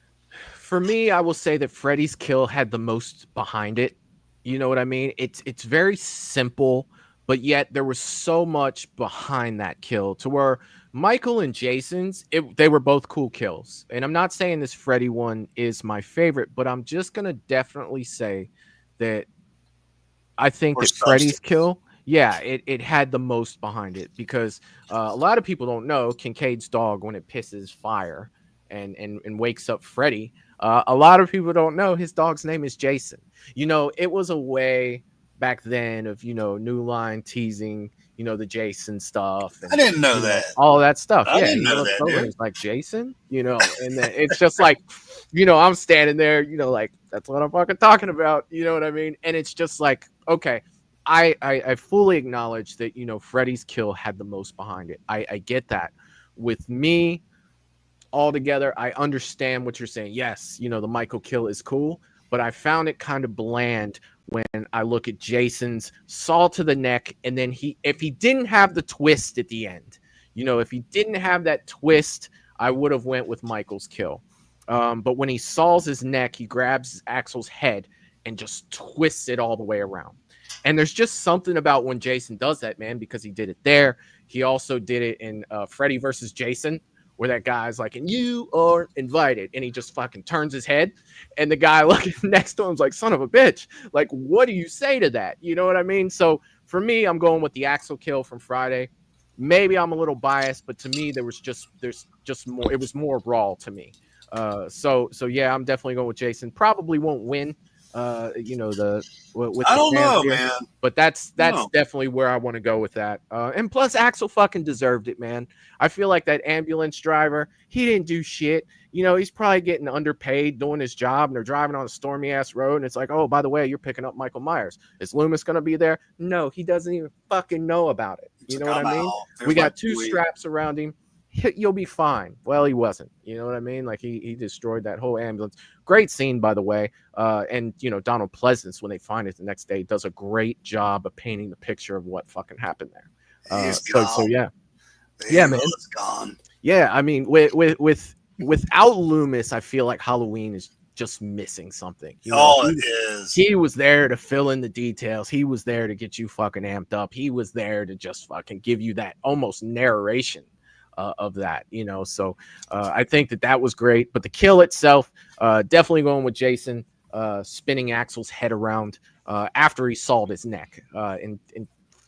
For me, I will say that Freddy's kill had the most behind it. You know what I mean? It's very simple, but yet there was so much behind that kill to where Michael and Jason's, they were both cool kills. And I'm not saying this Freddy one is my favorite, but I'm just going to definitely say that I think that Freddy's kill, it had the most behind it because a lot of people don't know Kincaid's dog, when it pisses fire and wakes up Freddy, a lot of people don't know his dog's name is Jason. It was a way back then of, New Line teasing, the Jason stuff. And, I didn't know that. All that stuff. I didn't know that, dude. It's like, Jason, and then it's just like, I'm standing there, like, that's what I'm fucking talking about. You know what I mean? And it's just like, okay, I fully acknowledge that, Freddy's kill had the most behind it. I get that. With me, altogether, I understand what you're saying. Yes, the Michael kill is cool, but I found it kind of bland when I look at Jason's saw to the neck, and then if he didn't have the twist at the end, if he didn't have that twist, I would have went with Michael's kill. But when he saws his neck, he grabs Axel's head and just twists it all the way around. And there's just something about when Jason does that, man, because he did it there. He also did it in Freddy versus Jason, where that guy's like, and you are invited. And he just fucking turns his head. And the guy looking next to him's like, son of a bitch. Like, what do you say to that? You know what I mean? So for me, I'm going with the Axel kill from Friday. Maybe I'm a little biased, but to me, there's just more. It was more raw to me. So yeah, I'm definitely going with Jason. Probably won't win. I don't know, man. But that's definitely where I want to go with that. And plus, Axel fucking deserved it, man. I feel like that ambulance driver, he didn't do shit. He's probably getting underpaid doing his job, and they're driving on a stormy ass road, and it's like, oh, by the way, you're picking up Michael Myers. Is Loomis gonna be there? No, he doesn't even fucking know about it. You know what I mean? We got two straps around him. You'll be fine. Well, he wasn't. You know what I mean? Like he destroyed that whole ambulance. Great scene, by the way. And Donald Pleasance, when they find it the next day, does a great job of painting the picture of what fucking happened there. So yeah, man, it's gone. Yeah, I mean, without Loomis, I feel like Halloween is just missing something. It is. He was there to fill in the details. He was there to get you fucking amped up. He was there to just fucking give you that almost narration of that, so I think that was great. But the kill itself, definitely going with Jason, spinning Axel's head around after he sawed his neck in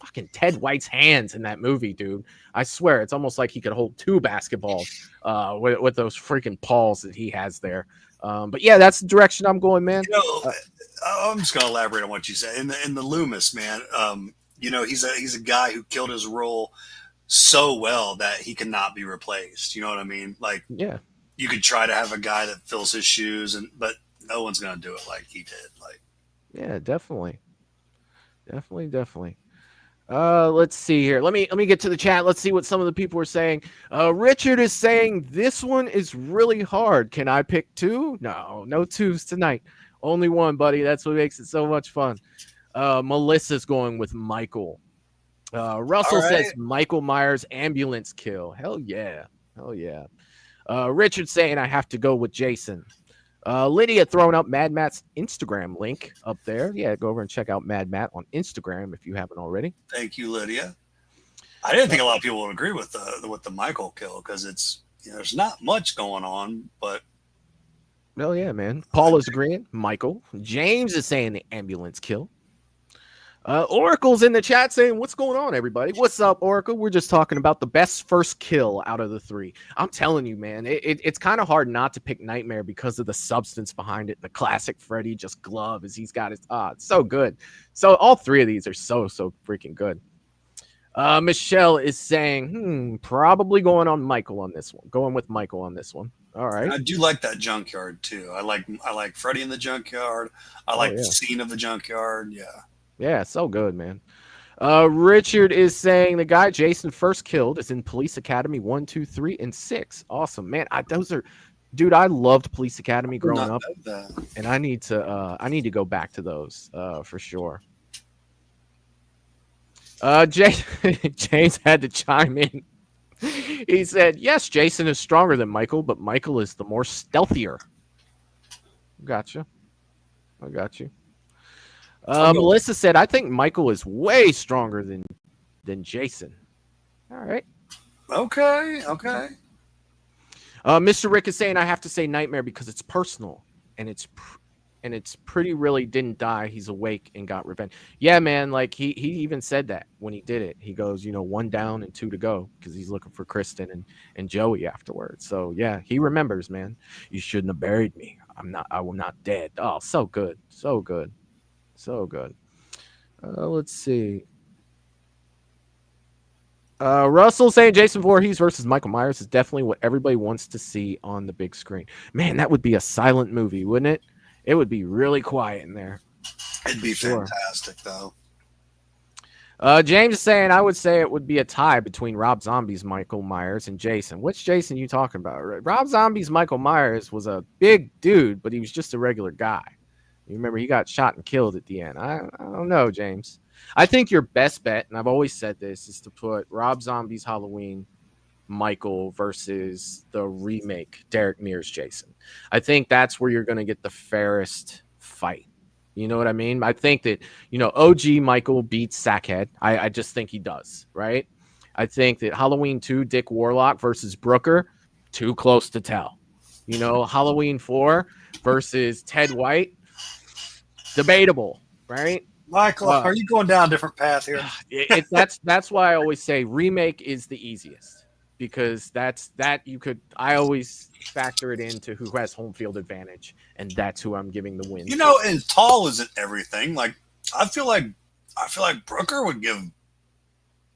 fucking Ted White's hands in that movie, dude. I swear it's almost like he could hold two basketballs with those freaking paws that he has there. But yeah, that's the direction I'm going, man. I'm just gonna elaborate on what you said in the Loomis, man. He's a guy who killed his role so well that he cannot be replaced. You know what I mean? Like, yeah, you could try to have a guy that fills his shoes, but no one's gonna do it like he did. Like, yeah, definitely. Let's see here. Let me get to the chat. Let's see what some of the people are saying. Richard is saying this one is really hard. Can I pick two? No twos tonight. Only one, buddy. That's what makes it so much fun. Melissa's going with Michael. Russell says Michael Myers ambulance kill. Hell yeah. Richard saying I have to go with Jason. Lydia throwing up Mad Matt's Instagram link up there. Yeah, go over and check out Mad Matt on Instagram if you haven't already. Thank you, Lydia. I didn't think a lot of people would agree with the Michael kill because it's there's not much going on, but oh yeah, man. Paul is agreeing. Michael. James is saying the ambulance kill. Oracle's in the chat saying, what's going on, everybody? What's up, Oracle? We're just talking about the best first kill out of the three. I'm telling you, man, it's kind of hard not to pick Nightmare because of the substance behind it. The classic Freddy just glove as he's got his it's so good. So all three of these are so freaking good. Michelle is saying, probably going on Michael on this one. Going with Michael on this one. All right. I do like that junkyard too. I like Freddy in the junkyard. I like the scene of the junkyard. Yeah. Yeah, so good, man. Richard is saying the guy Jason first killed is in Police Academy 1, 2, 3, and 6. Awesome, man. Dude, I loved Police Academy growing up, and I need to go back to those for sure. James had to chime in. He said, yes, Jason is stronger than Michael, but Michael is the more stealthier. Gotcha. I got you. Melissa said, I think Michael is way stronger than Jason. All right. Okay. Mr. Rick is saying, I have to say Nightmare because it's personal and it's pretty really didn't die. He's awake and got revenge. Yeah, man. Like he even said that when he did it. He goes, 1 down and 2 to go because he's looking for Kristen and Joey afterwards. So yeah, he remembers, man. You shouldn't have buried me. I will not dead. Oh, so good. Let's see. Russell saying Jason Voorhees versus Michael Myers is definitely what everybody wants to see on the big screen. Man, that would be a silent movie, wouldn't it? It would be really quiet in there. It'd be fantastic, though. James is saying I would say it would be a tie between Rob Zombie's Michael Myers and Jason. Which Jason you talking about? Rob Zombie's Michael Myers was a big dude, but he was just a regular guy. You remember he got shot and killed at the end. I don't know, James. I think your best bet, and I've always said this, is to put Rob Zombie's Halloween Michael versus the remake Derek Mears Jason. I think that's where you're going to get the fairest fight. You know what I mean? I think that, OG Michael beats Sackhead. I just think he does, right? I think that Halloween 2, Dick Warlock versus Brooker, too close to tell. Halloween 4 versus Ted White, debatable, right? Michael, are you going down a different path here? That's why I always say remake is the easiest, because I always factor it into who has home field advantage, and that's who I'm giving the win. And tall isn't everything. Like I feel like Brooker would give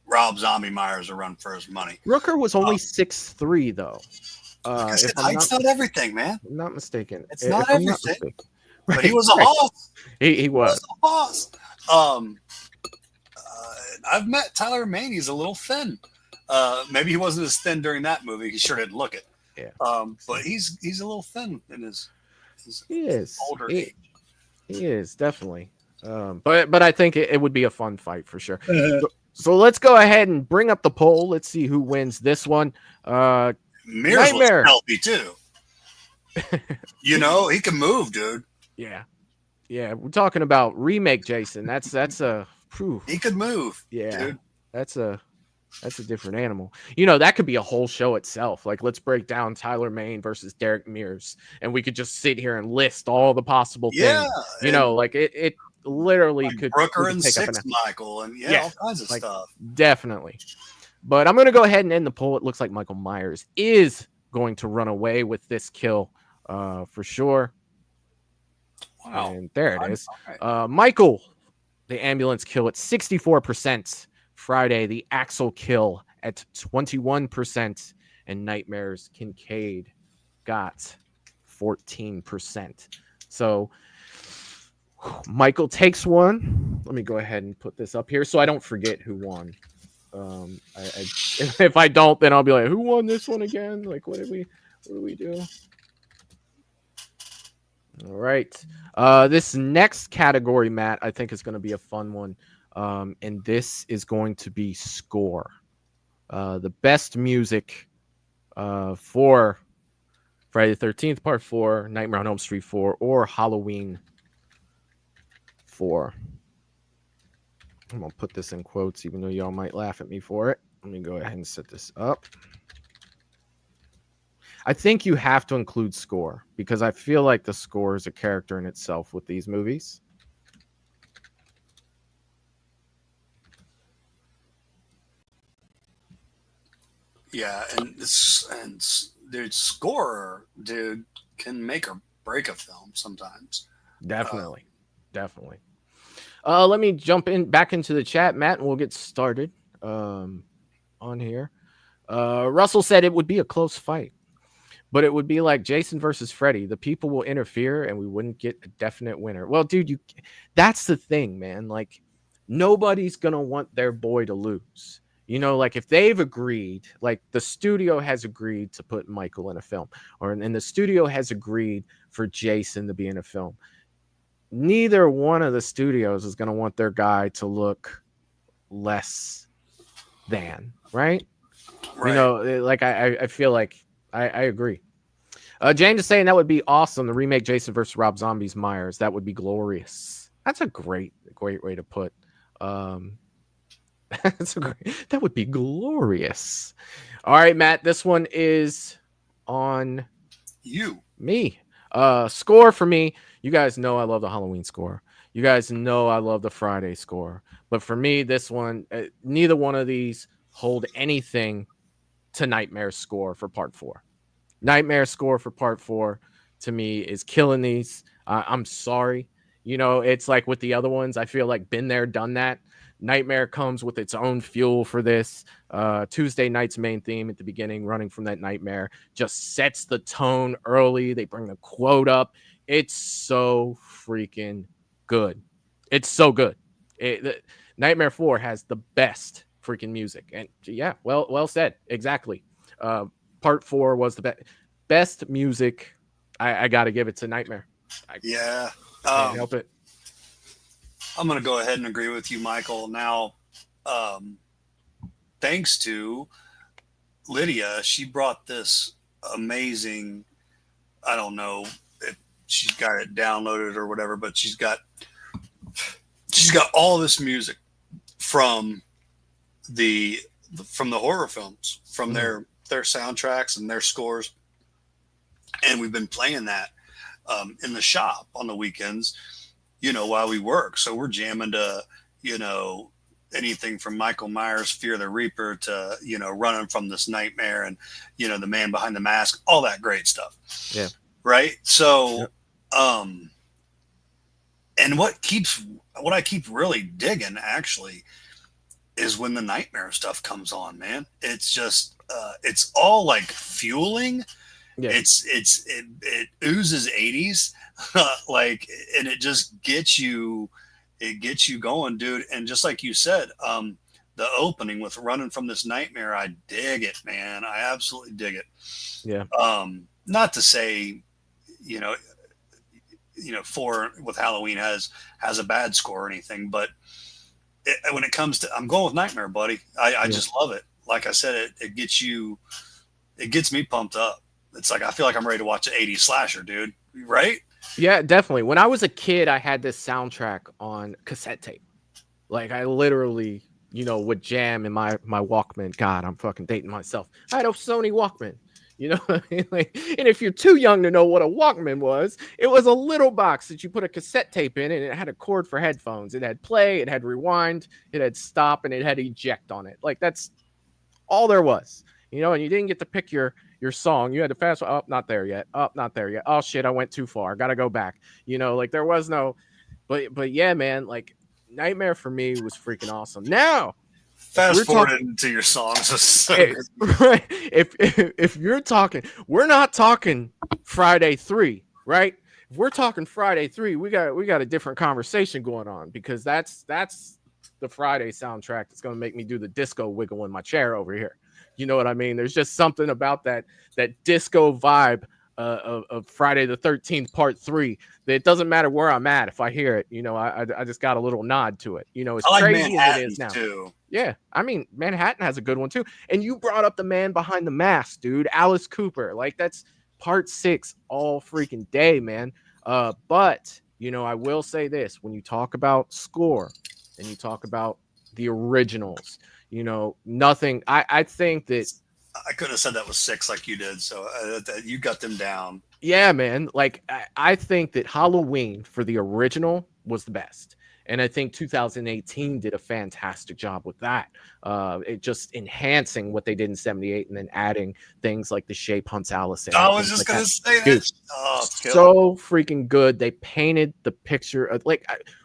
Rob Zombie Myers a run for his money. Brooker was only 6'3", though. Height's not everything, man. I'm not mistaken. It's not everything. Right, but he was a hoss. He was a hoss. I've met Tyler Mane. He's a little thin. Maybe he wasn't as thin during that movie. He sure didn't look it. Yeah. But he's a little thin in his older age. He is definitely. But I think it would be a fun fight for sure. So let's go ahead and bring up the poll. Let's see who wins this one. Mears Nightmare. was healthy too. He can move, dude. Yeah. We're talking about remake Jason. That's a. Whew. He could move. Yeah, dude. That's a different animal. That could be a whole show itself. Like, let's break down Tyler Mane versus Derek Mears, and we could just sit here and list all the possible things. Like it literally like could. Brooker and Six Michael and all kinds of stuff. Definitely. But I'm going to go ahead and end the poll. It looks like Michael Myers is going to run away with this kill for sure. Wow. And there it is. Right. Michael, the ambulance kill at 64%. Friday, the Axel kill at 21%. And Nightmares Kincaid got 14%. So Michael takes one. Let me go ahead and put this up here so I don't forget who won. If I don't, then I'll be like, who won this one again? Like, what do we do? All right. This next category, Matt, I think is going to be a fun one. And this is going to be score. The best music for Friday the 13th, Part 4, Nightmare on Elm Street 4, or Halloween 4. I'm going to put this in quotes, even though y'all might laugh at me for it. Let me go ahead and set this up. I think you have to include score, because I feel like the score is a character in itself with these movies. Yeah, and dude, score, dude, can make or break a film sometimes. Definitely. Let me jump back into the chat, Matt, and we'll get started on here. Russell said it would be a close fight, but it would be like Jason versus Freddy. The people will interfere and we wouldn't get a definite winner. Well, dude, that's the thing, man. Like, nobody's going to want their boy to lose. Like, if they've agreed, like the studio has agreed to put Michael in a film, and the studio has agreed for Jason to be in a film, neither one of the studios is going to want their guy to look less than, right? Like I feel like I agree. James is saying that would be awesome. The remake Jason versus Rob Zombie's Myers. That would be glorious. That's a great way to put. That would be glorious. All right, Matt, this one is on me. Score for me. You guys know I love the Halloween score. You guys know I love the Friday score. But for me, this one, neither one of these hold anything to Nightmare's score for Part 4. Nightmare's score for Part 4 to me is killing these. I'm sorry. It's like with the other ones, I feel like been there, done that. Nightmare comes with its own fuel for this. Tuesday Night's main theme at the beginning, running from that nightmare, just sets the tone early. They bring the quote up. It's so freaking good. It's so good. Nightmare 4 has the best freaking music. And yeah, well said. Exactly. Part 4 was the best music. I got to give it to Nightmare. Yeah. Can't help it. I'm going to go ahead and agree with you, Michael. Now, thanks to Lydia, she brought this amazing, I don't know if she's got it downloaded or whatever, but she's got all this music from the horror films, from their soundtracks and their scores. And we've been playing that in the shop on the weekends, while we work. So we're jamming to, anything from Michael Myers' Fear the Reaper to, Running from This Nightmare and, The Man Behind the Mask, all that great stuff. Yeah. Right. So, and what I keep really digging actually is when the Nightmare stuff comes on, man. It's just, it's all like fueling. Yeah. It oozes 80s, and it just gets you going, dude. And just like you said, the opening with Running from This Nightmare, I dig it, man. I absolutely dig it. Yeah. Not to say, 4 with Halloween has a bad score or anything, but when it comes to, I'm going with Nightmare, buddy. I just love it. Like I said, it gets me pumped up. It's like I feel like I'm ready to watch an 80s slasher, dude. Right? Yeah, definitely. When I was a kid, I had this soundtrack on cassette tape. Like I literally, would jam in my Walkman. God, I'm fucking dating myself. I had a Sony Walkman. And if you're too young to know what a Walkman was, it was a little box that you put a cassette tape in, and it had a cord for headphones. It had play, it had rewind, it had stop, and it had eject on it. Like that's all there was. And you didn't get to pick your song. You had to fast. Oh, not there yet. Oh, not there yet. Oh shit, I went too far. Gotta go back. Like there was no. But yeah, man. Like Nightmare for me was freaking awesome. Now, fast forward into your songs. So right. If you're talking, we're not talking Friday 3, right? If we're talking Friday 3, we got a different conversation going on, because that's the Friday soundtrack that's gonna make me do the disco wiggle in my chair over here. You know what I mean? There's just something about that disco vibe of Friday the 13th Part 3 that it doesn't matter where I'm at. If I hear it, I just got a little nod to it. As I like crazy as it Manhattan is now. too. Yeah, I mean Manhattan has a good one too. And you brought up The Man Behind the Mask, dude. Alice Cooper, like that's Part 6 all freaking day, man. But I will say this: when you talk about score and you talk about the originals, nothing. I think that I couldn't have said that was 6 like you did. So you got them down. Yeah, man. Like I think that Halloween for the original was the best. And I think 2018 did a fantastic job with that. It just enhancing what they did in 78 and then adding things like The Shape Hunts Alice. I was just going to say that. Dude, so freaking good. They painted the picture of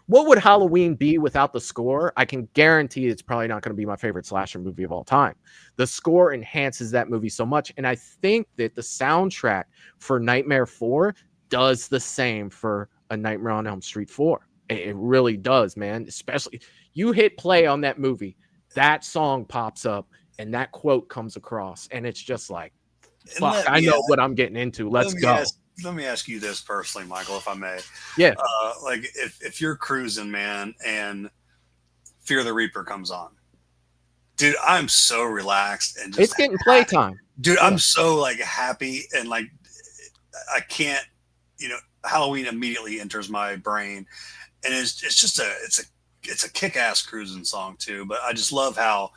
what would Halloween be without the score? I can guarantee it's probably not going to be my favorite slasher movie of all time. The score enhances that movie so much. And I think that the soundtrack for Nightmare 4 does the same for A Nightmare on Elm Street 4. It really does, man. Especially you hit play on that movie, that song pops up and that quote comes across, and it's just like, fuck, I know what I'm getting into. Let's go. Let me ask you this personally, Michael, if I may. Yeah. Like if you're cruising, man, and Fear the Reaper comes on, dude, I'm so relaxed and just it's getting playtime. Dude, yeah. I'm so like happy and like I can't, Halloween immediately enters my brain. And it's just it's a kick-ass cruising song too. But I just love how,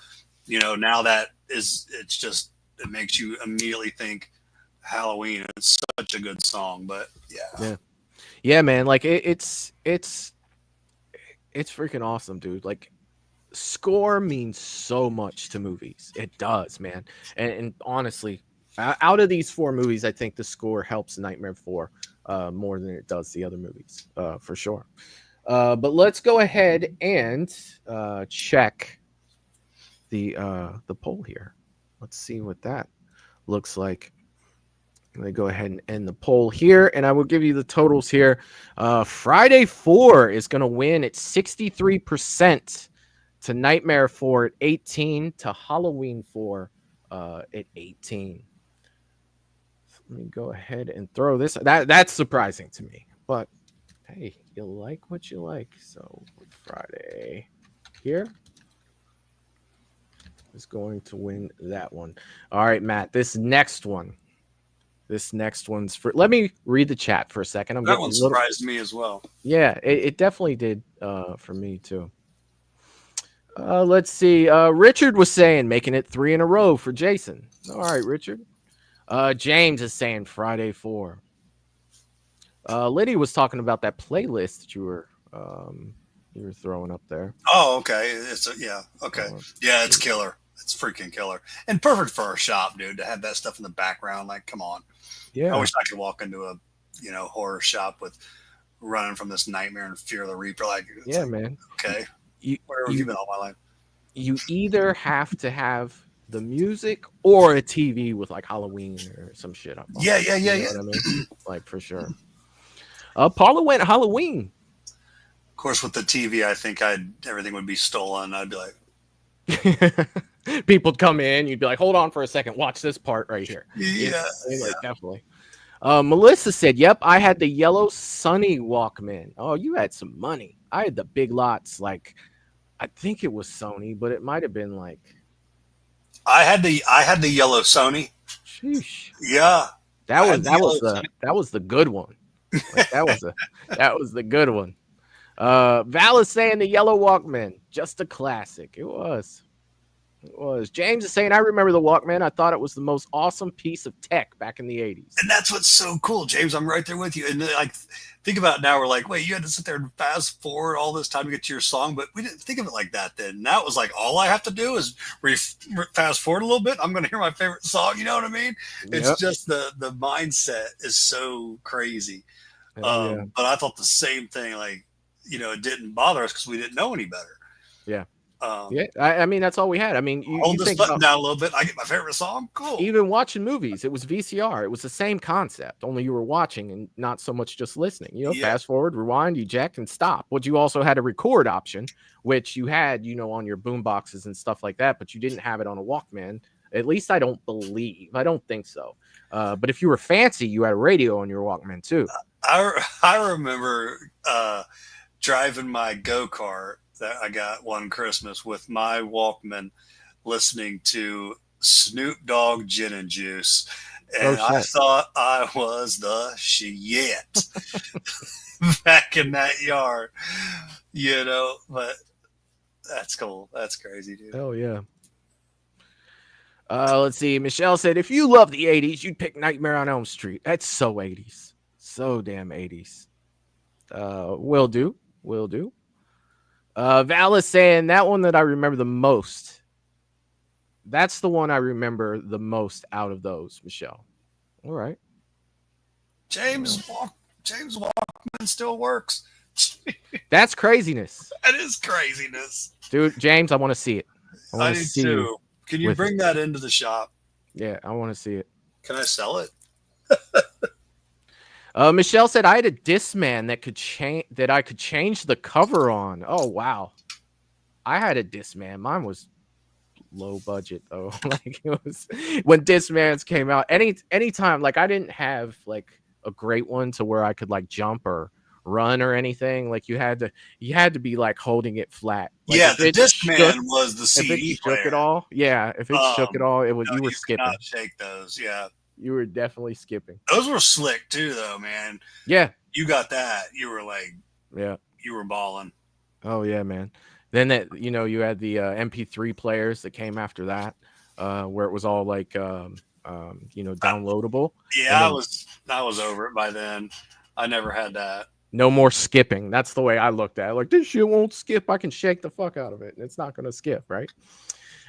now that it makes you immediately think Halloween. It's such a good song. But yeah, man. Like it's freaking awesome, dude. Like score means so much to movies. It does, man. And honestly, out of these 4 movies, I think the score helps Nightmare 4 more than it does the other movies, for sure. But let's go ahead and check the poll here. Let's see what that looks like. I'm going to go ahead and end the poll here, and I will give you the totals here. Friday 4 is going to win at 63%, to Nightmare 4 at 18%, to Halloween 4 at 18%. So let me go ahead and throw this. That's surprising to me, but Hey, you like what you like. So Friday here is going to win that one. All right, Matt. This next one. This next one's for. Let me read the chat for a second. I'm That getting one a little. surprised me as well. Yeah, it definitely did for me too. Let's see. Richard was saying making it 3 in a row for Jason. All right, Richard. James is saying Friday 4. Liddy was talking about that playlist that you were throwing up there. Oh, okay. Okay. Yeah, it's killer. It's freaking killer. And perfect for a shop, dude, to have that stuff in the background. Like, come on. Yeah. I wish I could walk into a, horror shop with running from this nightmare and fear of the Reaper. Like, yeah, man. Okay. Where have you been all my life? You either have to have the music or a TV with like Halloween or some shit up. Yeah. What I mean? Like for sure. Paula went Halloween. Of course, with the TV, I think everything would be stolen. I'd be like, people'd come in, you'd be like, hold on for a second, watch this part right here. Yeah. Like, definitely. Melissa said, yep, I had the yellow Sunny Walkman. Oh, you had some money. I had the big lots, like I think it was Sony, but it might have been like I had the yellow Sony. Sheesh. Yeah. That was the good one. Like, that was the good one. Val is saying the yellow Walkman, just a classic. It was. James is saying, I remember the Walkman. I thought it was the most awesome piece of tech back in the 80s. And that's what's so cool, James. I'm right there with you. And like, think about it now. We're like, wait, you had to sit there and fast forward all this time to get to your song, but we didn't think of it like that then. Now it was like, all I have to do is fast forward a little bit. I'm going to hear my favorite song. You know what I mean? It's just the mindset is so crazy. But I thought the same thing. Like, it didn't bother us because we didn't know any better. Yeah. I mean, that's all we had. I mean, hold this button down a little bit. I get my favorite song. Cool. Even watching movies, it was VCR. It was the same concept, only you were watching and not so much just listening. Fast forward, rewind, eject, and stop. But you also had a record option, which you had, on your boom boxes and stuff like that, but you didn't have it on a Walkman. At least I don't believe. I don't think so. But if you were fancy, you had a radio on your Walkman too. I remember driving my go-kart that I got one Christmas with my Walkman, listening to Snoop Dogg Gin and Juice, and I thought I was the shit back in that yard, But that's cool. That's crazy, dude. Oh yeah. Let's see. Michelle said, if you love the 80s, you'd pick Nightmare on Elm Street. That's so 80s. So damn 80s. Will do. Val is saying that one that I remember the most. That's the one I remember the most out of those, Michelle. All right. James Walkman still works. That's craziness. That is craziness. Dude, James, I want to see it. I do too. Can you bring that into the shop? Yeah, I want to see it. Can I sell it? Michelle said I had a Discman that I could change the cover on. Oh wow, I had a Discman. Mine was low budget though. Like it was when Discmans came out. Anytime, like I didn't have like a great one to where I could like jump or run or anything. Like you had to be like holding it flat. Like, the Discman was the CD if it player. shook it all. Yeah, if it shook it all, it was you were skipping. Cannot shake those. Yeah. You were definitely skipping. Those were slick too, though, man. Yeah. You got that. You were like, yeah, you were balling. Oh yeah, man. Then that you had the MP3 players that came after that, where it was all like downloadable. Yeah, I was over it by then. I never had that. No more skipping. That's the way I looked at it. Like this shit won't skip. I can shake the fuck out of it, and it's not gonna skip, right?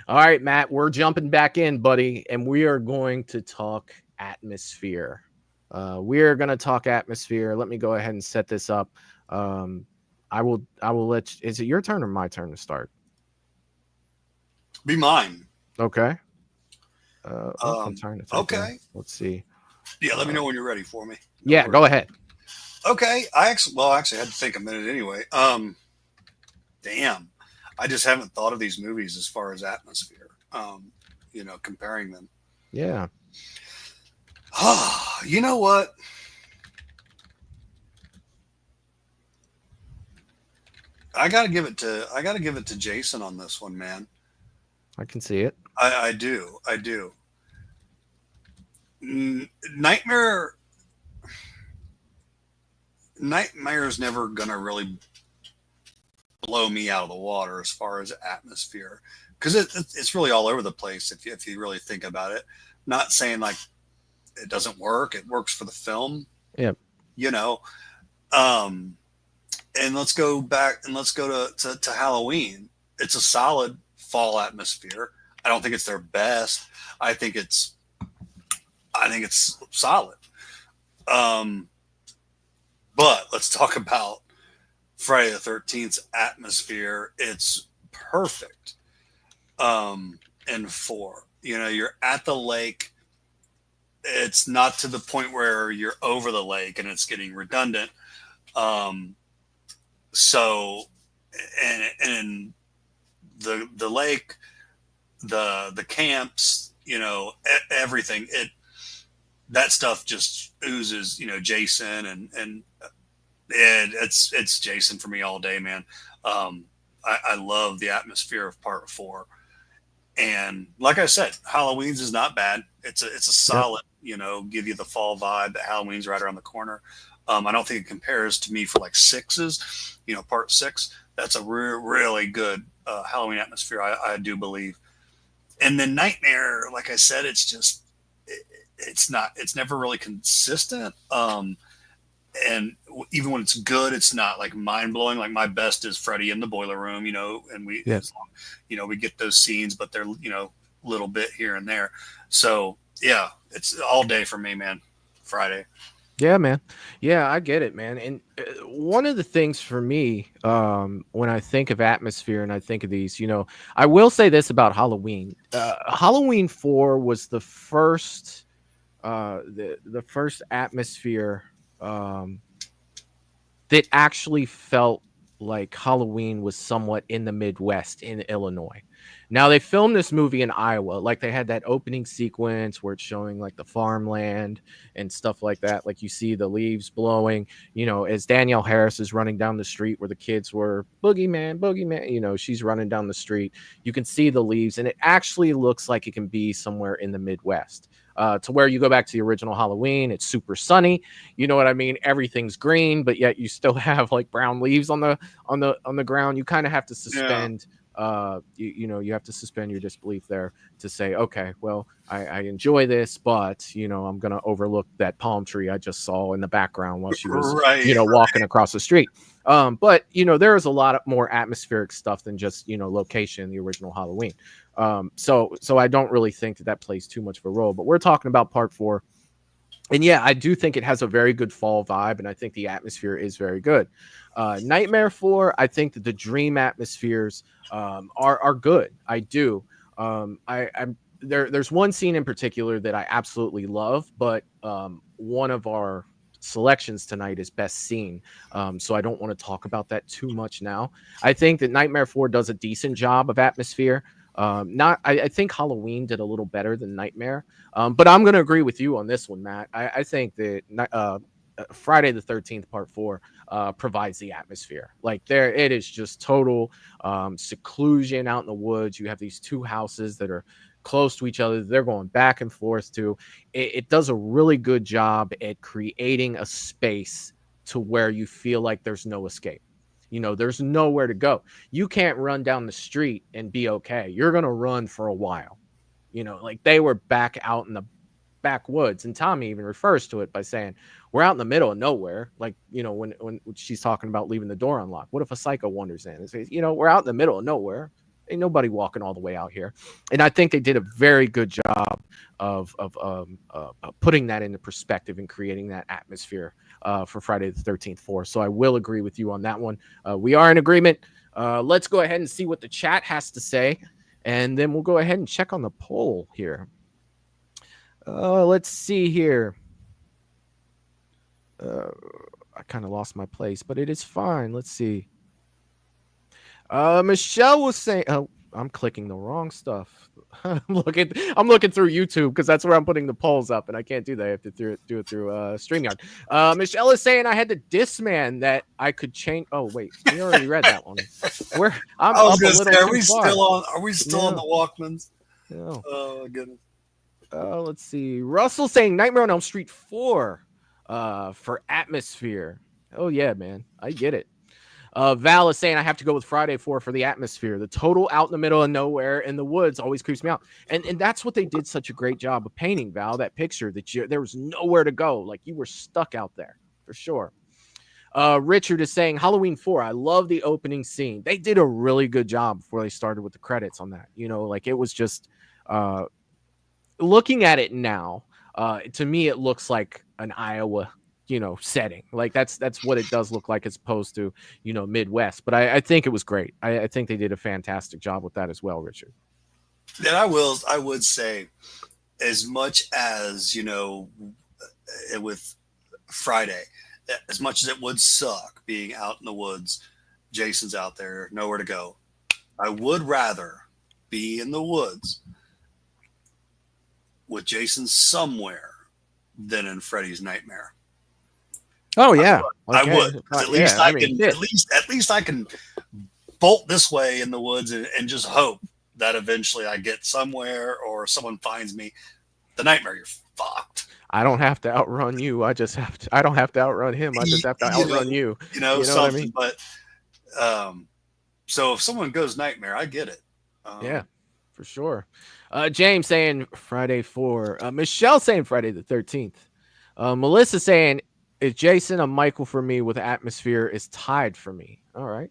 All right, Matt, we're jumping back in, buddy, and we are going to talk atmosphere. We're going to talk atmosphere. Let me go ahead and set this up. I will let you, is it your turn or my turn to start? Be mine. Okay. I'm trying to okay. Let's see. Yeah, let me know when you're ready for me. Yeah, go ahead. Okay. I actually had to think a minute anyway. Damn. I just haven't thought of these movies as far as atmosphere, comparing them. Yeah. You know what? I gotta give it to Jason on this one, man. I can see it. I do. Nightmare is never gonna really blow me out of the water as far as atmosphere, because it's really all over the place if you really think about it. Not saying like it doesn't work; it works for the film. Yeah. You know. And let's go back and let's go to Halloween. It's a solid fall atmosphere. I don't think it's their best. I think it's solid. But let's talk about Friday the 13th's atmosphere. It's perfect. And 4, you're at the lake. It's not to the point where you're over the lake and it's getting redundant. So, and the lake, the camps, everything, that stuff just oozes, Jason and it's Jason for me all day, man. I love the atmosphere of part 4. And like I said, Halloween's is not bad. It's a solid, give you the fall vibe that Halloween's right around the corner. I don't think it compares to me for like 6's, part 6. That's a really good Halloween atmosphere, I do believe. And then Nightmare, like I said, it's just, it's never really consistent. And even when it's good, it's not like mind blowing. Like my best is Freddy in the boiler room, and we, we get those scenes, but they're, little bit here and there. So yeah, it's all day for me, man. Friday. Yeah, man. Yeah, I get it, man. And one of the things for me, when I think of atmosphere and I think of these, I will say this about Halloween. Halloween 4 was the first, the first atmosphere that actually felt like Halloween was somewhat in the Midwest in Illinois. Now they filmed this movie in Iowa. Like they had that opening sequence where it's showing like the farmland and stuff like that. Like you see the leaves blowing, as Danielle Harris is running down the street where the kids were boogeyman, she's running down the street. You can see the leaves and it actually looks like it can be somewhere in the Midwest. To where you go back to the original Halloween, it's super sunny. You know what I mean? Everything's green, but yet you still have like brown leaves on the ground. You kind of have to suspend. Yeah. You have to suspend your disbelief there to say, okay, well, I enjoy this, but I'm gonna overlook that palm tree I just saw in the background while she was walking across the street. But there is a lot more atmospheric stuff than just location in the original Halloween. So I don't really think that plays too much of a role, but we're talking about part 4. And yeah, I do think it has a very good fall vibe, and I think the atmosphere is very good. Nightmare 4, I think that the dream atmospheres are good. I do. There's one scene in particular that I absolutely love, but one of our selections tonight is best scene. So I don't want to talk about that too much now. I think that Nightmare 4 does a decent job of atmosphere. I think Halloween did a little better than Nightmare. But I'm going to agree with you on this one, Matt. I think that Friday the 13th part 4 provides the atmosphere. Like it is just total seclusion out in the woods. You have these two houses that are close to each other. They're going back and forth to it does a really good job at creating a space to where you feel like there's no escape. There's nowhere to go. You can't run down the street and be okay. You're going to run for a while. Like they were back out in the backwoods. And Tommy even refers to it by saying, we're out in the middle of nowhere. Like, when she's talking about leaving the door unlocked. What if a psycho wanders in and says, we're out in the middle of nowhere. Ain't nobody walking all the way out here. And I think they did a very good job of putting that into perspective and creating that atmosphere for Friday the 13th 4. So I will agree with you on that one. We are in agreement. Let's go ahead and see what the chat has to say. And then we'll go ahead and check on the poll here. Let's see here. I kind of lost my place, but it is fine. Let's see. Michelle was saying, I'm clicking the wrong stuff. I'm looking through YouTube because that's where I'm putting the polls up, and I can't do that. I have to do it through StreamYard. Michelle is saying I had the Discman that I could change. Oh wait, we already read that one. I'm I was up a gonna little say, too far. Are we still on the Walkmans? No. Oh my goodness. Let's see. Russell saying Nightmare on Elm Street 4 for atmosphere. Oh yeah, man, I get it. Val is saying I have to go with Friday 4 for the atmosphere. The total out in the middle of nowhere in the woods always creeps me out. And that's what they did such a great job of painting, Val, that picture that there was nowhere to go. Like you were stuck out there for sure. Richard is saying Halloween 4. I love the opening scene. They did a really good job before they started with the credits on that. You know, like it was just looking at it now, to me, it looks like an Iowa setting. Like that's what it does look like as opposed to Midwest. But I think it was great. I think they did a fantastic job with that as well, Richard. And I would say, as much as with Friday, as much as it would suck being out in the woods, Jason's out there, nowhere to go. I would rather be in the woods with Jason somewhere than in Freddy's Nightmare. Oh yeah, I would. At least I can bolt this way in the woods and just hope that eventually I get somewhere or someone finds me. The Nightmare, you're fucked. I don't have to outrun you. I don't have to outrun him. I just have to outrun you. You know what I mean? But so if someone goes Nightmare, I get it. Yeah, for sure. James saying Friday 4. Michelle saying Friday the 13th. Melissa saying it's Jason, a Michael for me with atmosphere is tied for me. All right.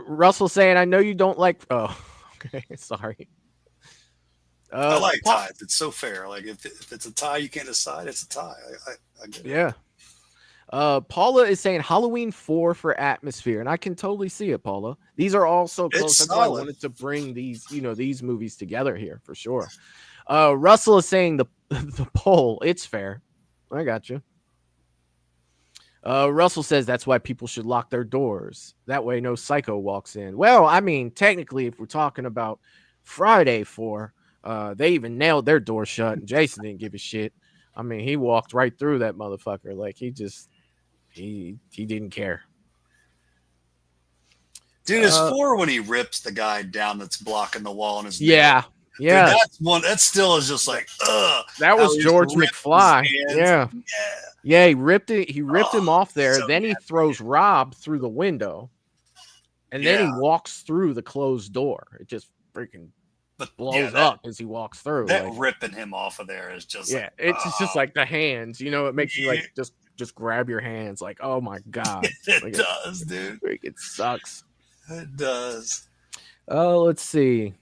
Russell saying I know you don't like. Oh, okay. Sorry. I like ties. It's so fair. Like if it's a tie, you can't decide. It's a tie. I get it. Yeah. Paula is saying Halloween 4 for atmosphere, and I can totally see it, Paula. These are all so close. That's why I wanted to bring these movies together here for sure. Russell is saying the poll. It's fair. I got you. Russell says that's why people should lock their doors. That way no psycho walks in. Well, I mean, technically, if we're talking about Friday 4, they even nailed their door shut, and Jason didn't give a shit. I mean, he walked right through that motherfucker. Like he didn't care. Dude, it's 4 when he rips the guy down that's blocking the wall in his yeah. Dude, Yeah, that's one. That still is just like, ugh. That was George McFly. Yeah. He ripped it. He ripped him off there. So then he throws Rob through the window, and then he walks through the closed door. It just freaking blows up as he walks through. That ripping him off of there is just it's just like the hands. It makes you like just grab your hands. Like, oh my god, it does, dude. It sucks. It does. Oh, let's see.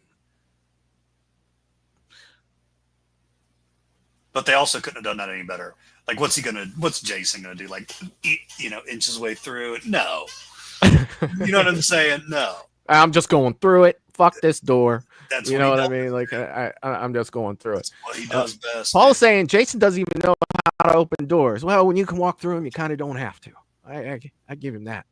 But they also couldn't have done that any better. Like, what's Jason gonna do? Like, inch his way through it? No. You know what I'm saying? No. I'm just going through it. Fuck this door. That's what I mean. Like, I'm just going through it. That's what he does best. Paul's saying Jason doesn't even know how to open doors. Well, when you can walk through them, you kind of don't have to. I give him that.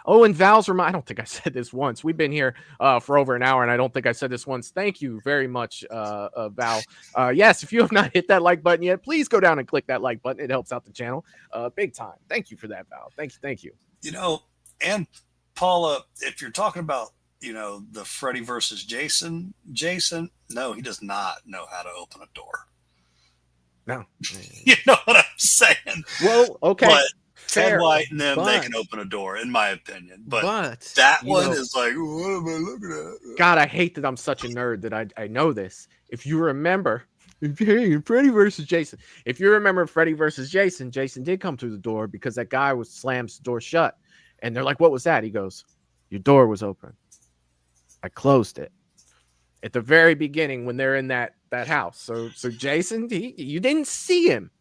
Oh, and Val's I don't think I said this once. We've been here for over an hour, and I don't think I said this once. Thank you very much, Val. Yes, if you have not hit that like button yet, please go down and click that like button. It helps out the channel big time. Thank you for that, Val. Thank you. And Paula, if you're talking about, the Freddy versus Jason, no, he does not know how to open a door. No. You know what I'm saying? Well, okay. But Ted White and them, they can open a door, in my opinion. But that one is like, what am I looking at? God, I hate that I'm such a nerd that I know this. If you remember, Freddy versus Jason. If you remember Freddy versus Jason, Jason did come through the door because that guy slams the door shut. And they're like, what was that? He goes, your door was open. I closed it. At the very beginning when they're in that house. So Jason, you didn't see him.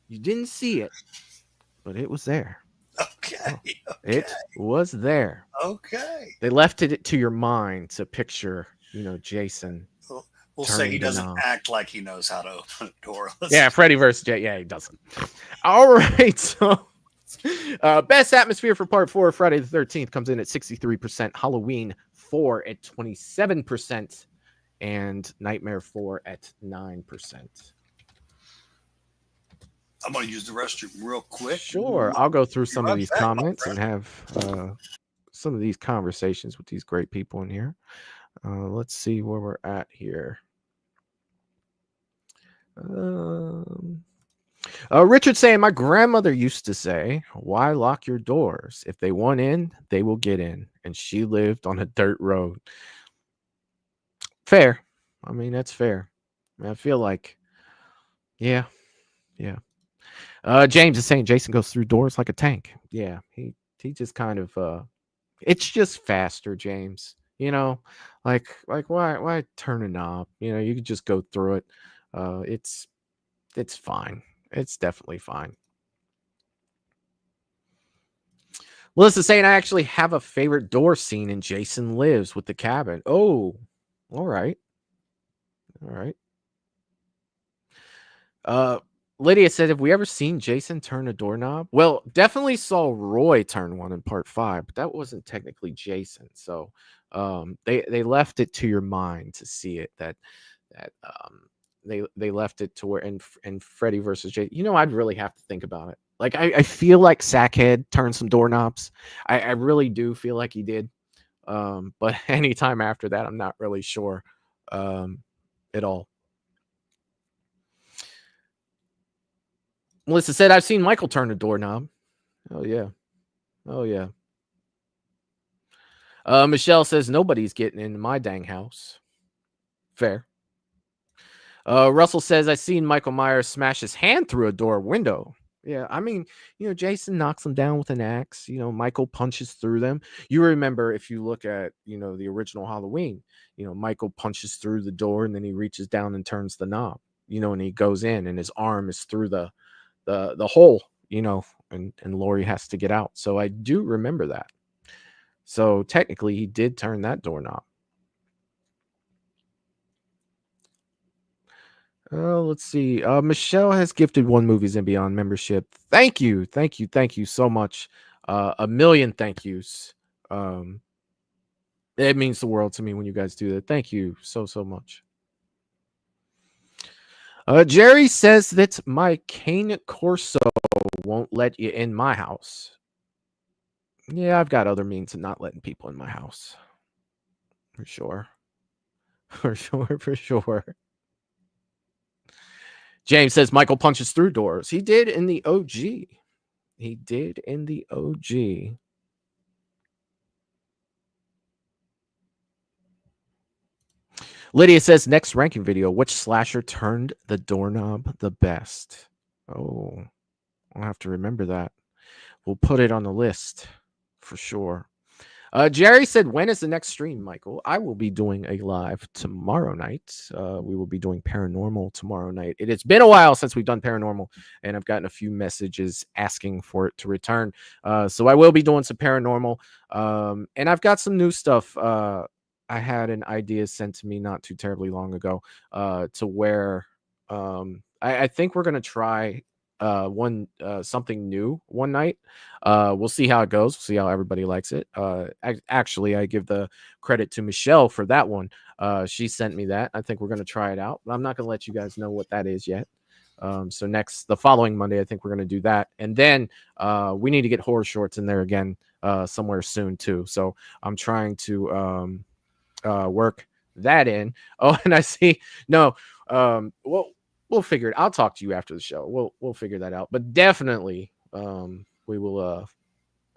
You didn't see it. But it was there. Okay. It was there. Okay. They left it to your mind to picture, Jason. We'll say he doesn't act like he knows how to open a door. Freddy versus Jay. Yeah, he doesn't. All right. So Best atmosphere for part 4 of Friday the 13th comes in at 63%, Halloween 4 at 27%, and Nightmare 4 at 9%. I'm going to use the restroom real quick. Sure. I'll go through some of these comments and have some of these conversations with these great people in here. Let's see where we're at here. Richard saying, my grandmother used to say, why lock your doors? If they want in, they will get in. And she lived on a dirt road. Fair. I mean, that's fair. I feel like, yeah. James is saying Jason goes through doors like a tank. Yeah, he just kind of it's just faster, James. You know, like why turn a knob? You know, you could just go through it. It's fine. It's definitely fine. Melissa saying I actually have a favorite door scene in Jason Lives with the cabin. Oh, all right. Lydia said, have we ever seen Jason turn a doorknob? Well, definitely saw Roy turn one in part 5, but that wasn't technically Jason. So they left it to your mind to see it, that they left it to where in Freddy versus Jason. You know, I'd really have to think about it. Like I feel like Sackhead turned some doorknobs. I really do feel like he did. But anytime after that, I'm not really sure at all. Melissa said, I've seen Michael turn a doorknob. Oh, yeah. Michelle says, nobody's getting into my dang house. Fair. Russell says, I've seen Michael Myers smash his hand through a door window. Yeah, I mean, you know, Jason knocks them down with an axe. You know, Michael punches through them. You remember, if you look at, you know, the original Halloween, you know, Michael punches through the door and then he reaches down and turns the knob, you know, and he goes in and his arm is through the hole, you know, and Laurie has to get out. So I do remember that. So technically he did turn that doorknob. Let's see. Michelle has gifted one Movies and Beyond membership. Thank you so much. A million thank yous. It means the world to me when you guys do that. Thank you so much. Jerry says that my Cane Corso won't let you in my house. Yeah, I've got other means of not letting people in my house. For sure. James says Michael punches through doors. He did in the OG. Lydia says, next ranking video, which slasher turned the doorknob the best? Oh, I'll have to remember that. We'll put it on the list for sure. Jerry said, when is the next stream, Michael? I will be doing a live tomorrow night. We will be doing paranormal tomorrow night. It has been a while since we've done paranormal, and I've gotten a few messages asking for it to return. So I will be doing some paranormal. And I've got some new stuff. I had an idea sent to me not too terribly long ago to where I think we're going to try something new one night. We'll see how it goes. We'll see how everybody likes it. Actually, I give the credit to Michelle for that one. She sent me that. I think we're going to try it out, but I'm not going to let you guys know what that is yet. So the following Monday, I think we're going to do that. And then we need to get horror shorts in there again somewhere soon too. So I'm trying to work that in. Oh, and I see. No, we'll figure it. I'll talk to you after the show. We'll figure that out. But definitely, we will.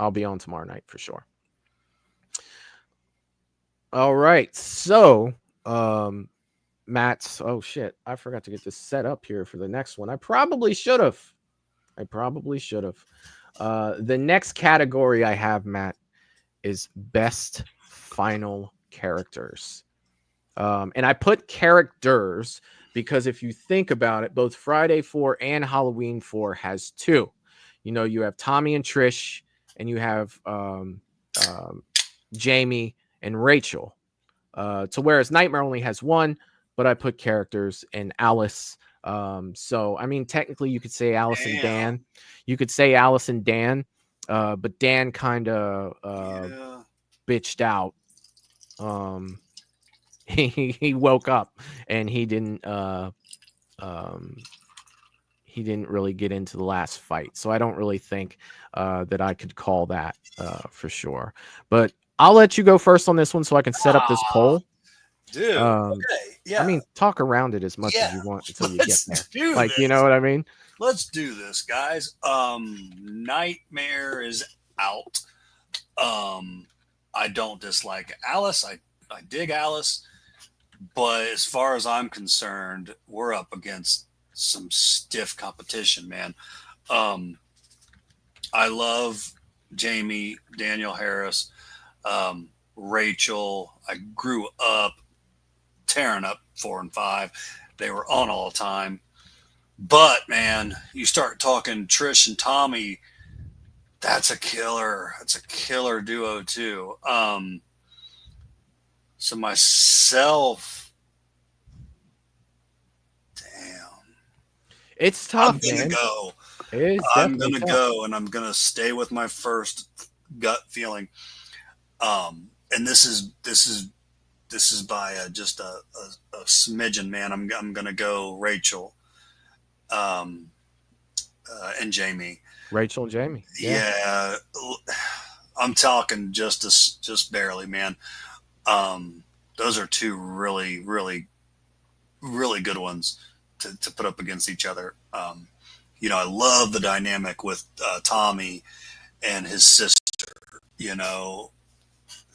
I'll be on tomorrow night for sure. All right. So, Matt's. Oh shit! I forgot to get this set up here for the next one. I probably should have. The next category I have, Matt, is best final characters. And I put characters because if you think about it, both Friday 4 and Halloween 4 has 2. You know, you have Tommy and Trish, and you have Jamie and Rachel. To whereas Nightmare only has 1, but I put characters, and Alice So I mean, technically, you could say Alice and Damn. Dan. You could say Alice and Dan, but Dan kind of Yeah. bitched out. He woke up and he didn't really get into the last fight. So I don't really think that I could call that for sure. But I'll let you go first on this one so I can set up this poll. Dude. Okay. Yeah. I mean, talk around it as much as you want until you get Let's there. do Like, this. you know what I mean? Let's do this, guys. Nightmare is out. I don't dislike Alice. I dig Alice. But as far as I'm concerned, we're up against some stiff competition, man. I love Jamie, Daniel Harris, Rachel. I grew up tearing up 4 and 5. They were on all the time. But man, you start talking Trish and Tommy, that's a killer. That's a killer duo too. So myself, damn, It's tough, I'm man. gonna go. I'm gonna go, and I'm gonna stay with my first gut feeling. And this is by just a smidgen, man. I'm gonna go Rachel, and Jamie. Rachel and Jamie. Yeah, I'm talking just barely, man. Those are two really, really, really good ones to put up against each other. You know, I love the dynamic with Tommy and his sister. You know,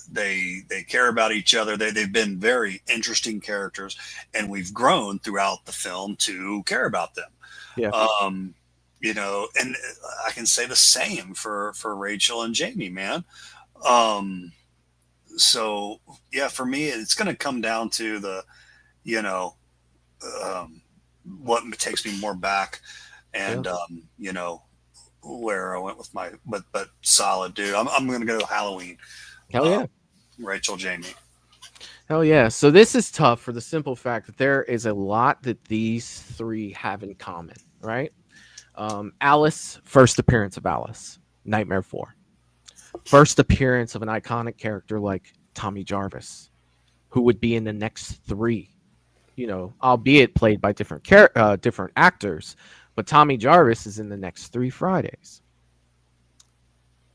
they care about each other. They've been very interesting characters, and we've grown throughout the film to care about them. Yeah. You know, and I can say the same for Rachel and Jamie, man. So yeah, for me, it's going to come down to the, you know, what takes me more back, and you know, where I went with my, but solid, dude. I'm going to go Halloween. Hell yeah. Rachel, Jamie. Hell yeah. So this is tough for the simple fact that there is a lot that these three have in common, right? Alice, first appearance of Alice, Nightmare 4. First appearance of an iconic character like Tommy Jarvis, who would be in the next 3, you know, albeit played by different actors, but Tommy Jarvis is in the next 3 Fridays.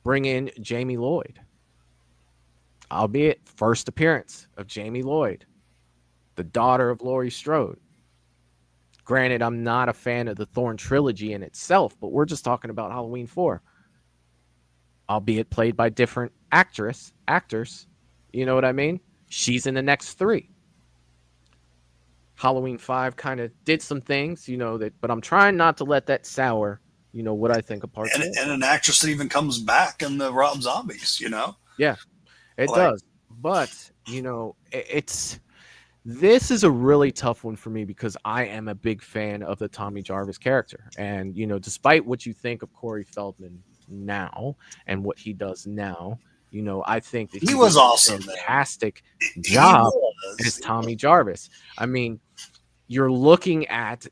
Bring in Jamie Lloyd, albeit first appearance of Jamie Lloyd, the daughter of Laurie Strode. Granted, I'm not a fan of the Thorne trilogy in itself, but we're just talking about Halloween 4. Albeit played by different actors. You know what I mean? She's in the next 3. Halloween 5 kind of did some things, you know, but I'm trying not to let that sour, you know, what I think of part 4. And an actress that even comes back in the Rob Zombies, you know? Yeah, it does. But, you know, this is a really tough one for me because I am a big fan of the Tommy Jarvis character. And, you know, despite what you think of Corey Feldman now and what he does now, you know, I think that he was awesome. Fantastic job as Tommy Jarvis. I mean, you're looking at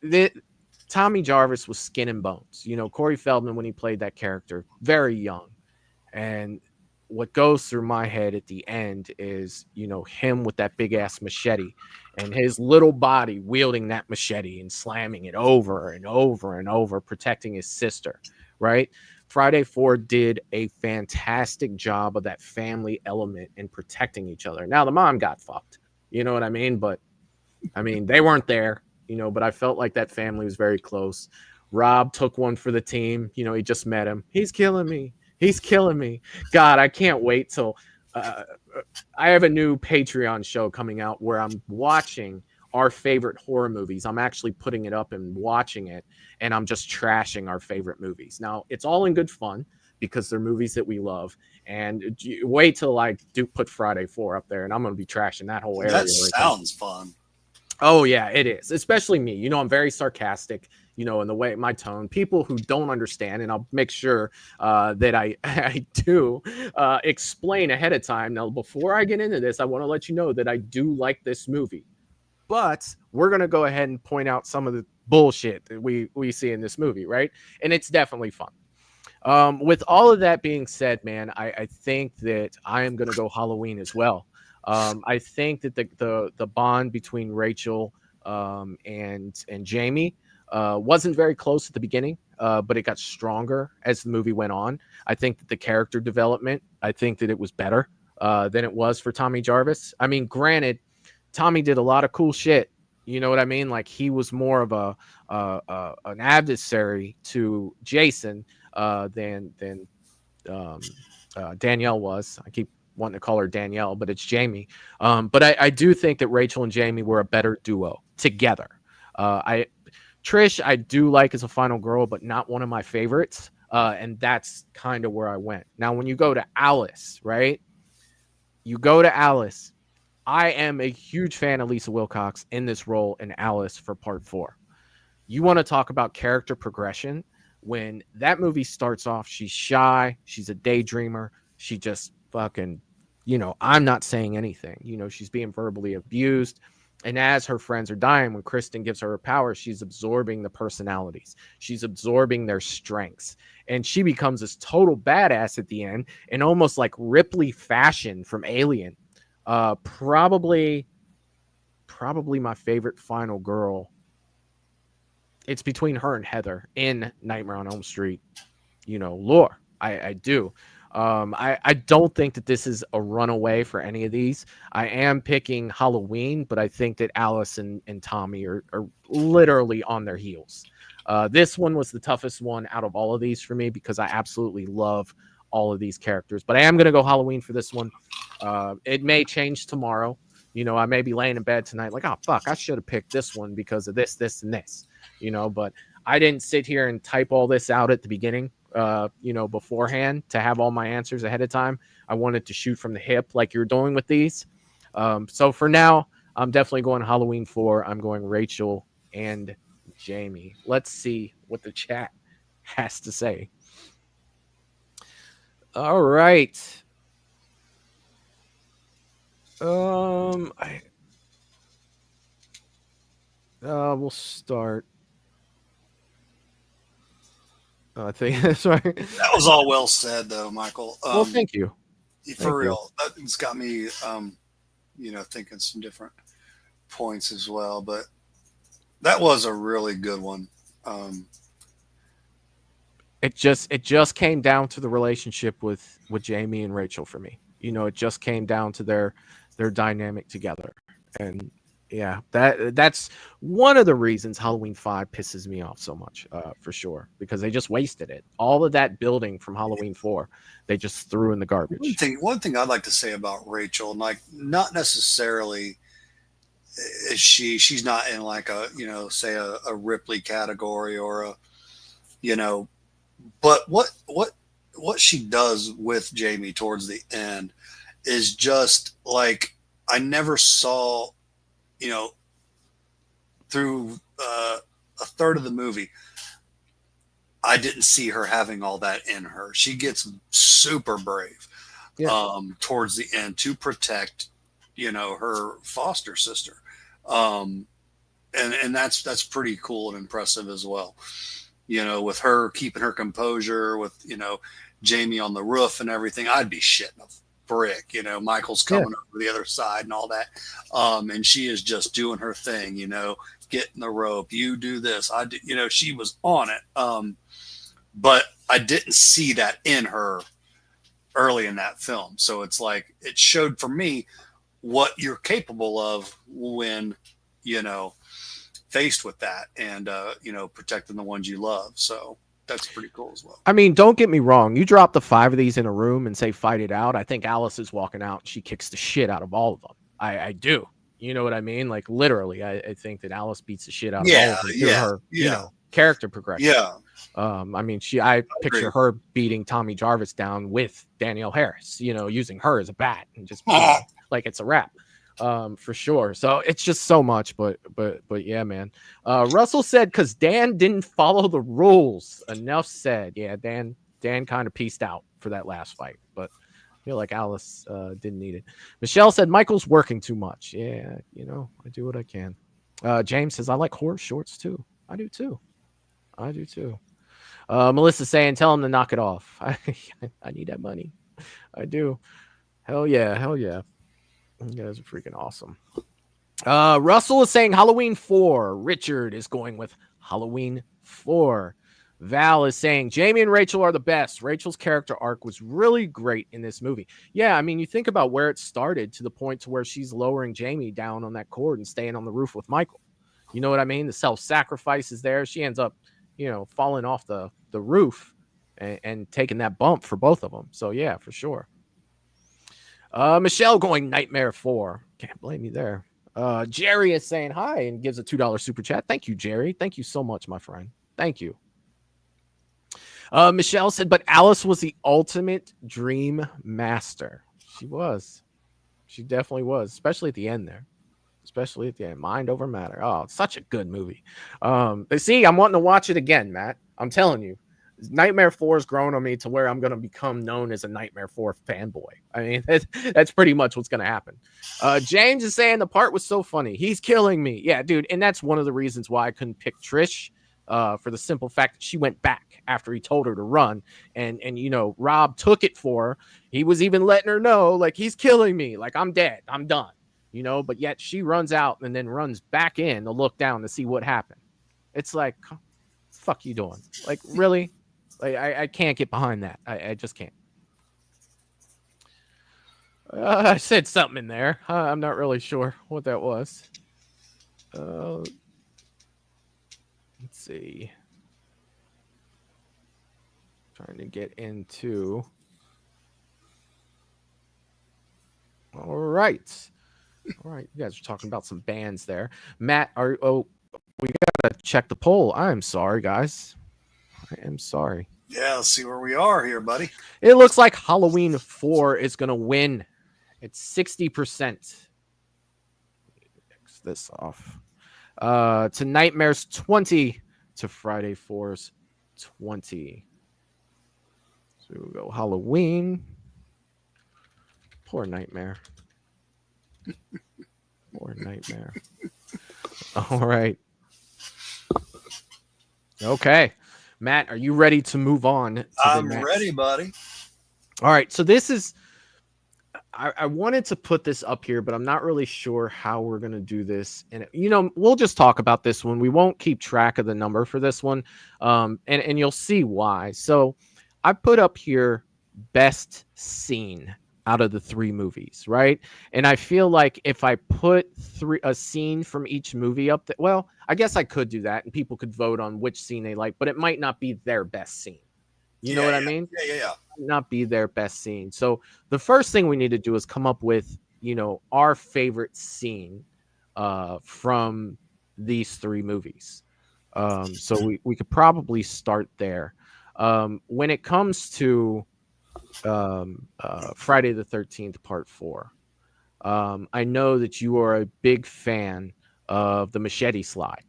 Tommy Jarvis was skin and bones. You know, Corey Feldman, when he played that character, very young. And what goes through my head at the end is, you know, him with that big ass machete and his little body wielding that machete and slamming it over and over and over, protecting his sister, right? Friday 4 did a fantastic job of that family element and protecting each other. Now, the mom got fucked, you know what I mean? But, I mean, they weren't there, you know, but I felt like that family was very close. Rob took one for the team. You know, he just met him. He's killing me. He's killing me. God, I can't wait till I have a new Patreon show coming out where I'm watching our favorite horror movies. I'm actually putting it up and watching it, and I'm just trashing our favorite movies. Now, it's all in good fun because they're movies that we love. And wait till I do put Friday 4 up there, and I'm going to be trashing that whole area. That sounds fun. Oh, yeah, it is. Especially me. You know, I'm very sarcastic, you know, in the way, my tone. People who don't understand, and I'll make sure that I do explain ahead of time. Now, before I get into this, I want to let you know that I do like this movie. but we're going to go ahead and point out some of the bullshit that we see in this movie, right? And it's definitely fun. With all of that being said, man, I think that I am going to go Halloween as well. I think that the bond between Rachel and Jamie wasn't very close at the beginning, but it got stronger as the movie went on. I think that the character development, I think that it was better than it was for Tommy Jarvis. I mean, granted, Tommy did a lot of cool shit. You know what I mean? Like he was more of an adversary to Jason than Danielle was. I keep wanting to call her Danielle, but it's Jamie. But I do think that Rachel and Jamie were a better duo together. Trish, I do like as a final girl, but not one of my favorites. And that's kind of where I went. Now, when you go to Alice, right? You go to Alice. I am a huge fan of Lisa Wilcox in this role in Alice for part 4. You want to talk about character progression? When that movie starts off, she's shy. She's a daydreamer. She just fucking, I'm not saying anything. She's being verbally abused. And as her friends are dying, when Kristen gives her power, she's absorbing the personalities. She's absorbing their strengths. And she becomes this total badass at the end, and almost like Ripley fashion from Alien. Probably my favorite final girl. It's between her and Heather in Nightmare on Elm Street, lore. I do. I don't think that this is a runaway for any of these. I am picking Halloween, but I think that Alice and Tommy are literally on their heels. This one was the toughest one out of all of these for me because I absolutely love all of these characters. But I am going to go Halloween for this one. It may change tomorrow. I may be laying in bed tonight like, oh, fuck, I should have picked this one because of this, and this. But I didn't sit here and type all this out at the beginning. Beforehand to have all my answers ahead of time. I wanted to shoot from the hip like you're doing with these. So for now, I'm definitely going Halloween 4. I'm going Rachel and Jamie. Let's see what the chat has to say. All right. We'll start. I think that's right. That was all well said, though, Michael. Well, thank you. For real. It's got me, thinking some different points as well. But that was a really good one. It just came down to the relationship with Jamie and Rachel for me. It just came down to their dynamic together. And yeah, that's one of the reasons Halloween 5 pisses me off so much, for sure, because they just wasted it. All of that building from Halloween 4, they just threw in the garbage. One thing I'd like to say about Rachel, like not necessarily is she's not in like a, say a Ripley category or a, but what she does with Jamie towards the end is just like, I never saw, through a third of the movie, I didn't see her having all that in her. She gets super brave towards the end to protect, her foster sister. And that's pretty cool and impressive as well. With her keeping her composure, with, Jamie on the roof and everything, I'd be shitting a brick, Michael's coming over the other side and all that. And she is just doing her thing, getting the rope. You do this. I do, she was on it. But I didn't see that in her early in that film. So it's like, it showed for me what you're capable of when, faced with that and, protecting the ones you love. So that's pretty cool as well. I mean, don't get me wrong. You drop the 5 of these in a room and say, fight it out. I think Alice is walking out and she kicks the shit out of all of them. I do. You know what I mean? Like literally, I think that Alice beats the shit out of all of them. Her, character progression. Yeah. I mean, I picture her beating Tommy Jarvis down with Danielle Harris, using her as a bat and just like it's a wrap. For sure. So it's just so much, but yeah, man. Russell said, because Dan didn't follow the rules. Enough said. Yeah, Dan kind of pieced out for that last fight, but feel like Alice didn't need it. Michelle said Michael's working too much. Yeah, I do what I can. James says I like horror shorts too. I do too. Melissa saying tell him to knock it off. I need that money. I do. Hell yeah. You guys are freaking awesome. Russell is saying Halloween 4. Richard is going with Halloween 4. Val is saying Jamie and Rachel are the best. Rachel's character arc was really great in this movie. Yeah, I mean, you think about where it started to the point to where she's lowering Jamie down on that cord and staying on the roof with Michael. You know what I mean? The self-sacrifice is there. She ends up, falling off the roof and taking that bump for both of them. So yeah, for sure. Michelle going Nightmare 4. Can't blame you there. Jerry is saying hi and gives a $2 super chat. Thank you, Jerry. Thank you so much, my friend. Thank you. Michelle said, but Alice was the ultimate dream master. She was. She definitely was, especially at the end there. Especially at the end. Mind over matter. Oh, it's such a good movie. See, I'm wanting to watch it again, Matt. I'm telling you. Nightmare 4 has grown on me to where I'm going to become known as a Nightmare 4 fanboy. I mean, that's pretty much what's going to happen. James is saying the part was so funny. He's killing me. Yeah, dude. And that's one of the reasons why I couldn't pick Trish, for the simple fact that she went back after he told her to run. And Rob took it for her. He was even letting her know, like, he's killing me. Like, I'm dead. I'm done. But yet she runs out and then runs back in to look down to see what happened. It's like, fuck you doing? Like, really? Like, I can't get behind that. I just can't. I said something in there. I'm not really sure what that was. Let's see. Trying to get into. All right. You guys are talking about some bands there. Matt, we gotta check the poll. I'm sorry, guys. I am sorry. Yeah, let's see where we are here, buddy. It looks like Halloween 4 is going to win. It's 60%. X this off. To Nightmares 20 to Friday 4's 20. So we'll go Halloween. Poor Nightmare. Poor Nightmare. All right. Okay. Matt, are you ready to move on? I'm ready, buddy. All right. So this is, I wanted to put this up here, but I'm not really sure how we're going to do this. And, we'll just talk about this one. We won't keep track of the number for this one. And you'll see why. So I put up here best scene out of the 3 movies, right? And I feel like if I put a scene from each movie up, well, I guess I could do that and people could vote on which scene they like, but it might not be their best scene. You know what I mean? Yeah. Not be their best scene. So the first thing we need to do is come up with, our favorite scene from these 3 movies. So we could probably start there. When it comes to Friday the 13th part 4, I know that you are a big fan of the machete slide.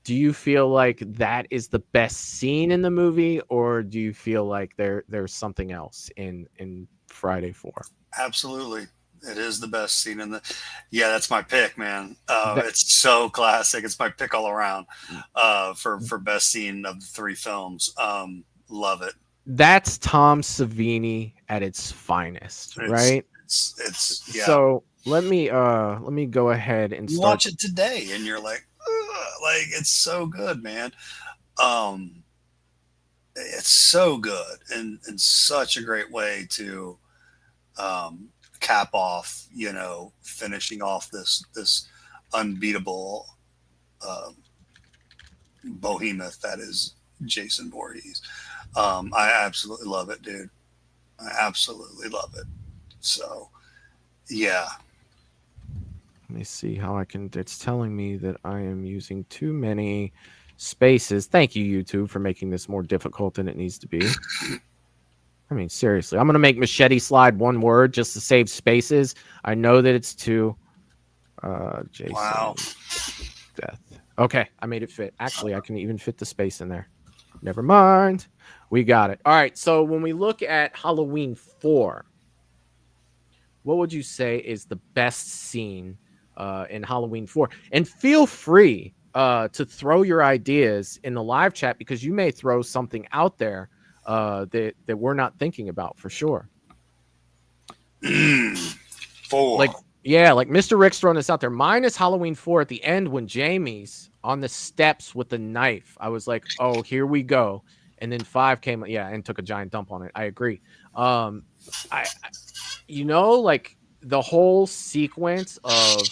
Do you feel like that is the best scene in the movie, or do you feel like there's something else in Friday 4? Absolutely, it is the best scene in the. Yeah, that's my pick, man. It's so classic. It's my pick all around for best scene of the 3 films. Love it. That's Tom Savini at its finest, right? It's yeah. So let me go ahead and you watch it today, and you're like it's so good, man. It's so good, and such a great way to cap off, finishing off this unbeatable behemoth that is Jason Voorhees. I absolutely love it, dude. I absolutely love it. So, yeah. Let me see how I can. It's telling me that I am using too many spaces. Thank you, YouTube, for making this more difficult than it needs to be. I mean, seriously, I'm going to make machete slide 1 word just to save spaces. I know that it's 2. Jason. Wow. Death. Okay, I made it fit. Actually, I can even fit the space in there. Never mind. We got it. All right. So when we look at Halloween 4, what would you say is the best scene in Halloween 4? And feel free to throw your ideas in the live chat, because you may throw something out there that we're not thinking about for sure. 4. Like, yeah, like Mr. Rick's throwing this out there. Mine is Halloween 4 at the end when Jamie's on the steps with the knife. I was like, oh, here we go. And then 5 came, yeah, and took a giant dump on it. I agree. I like the whole sequence of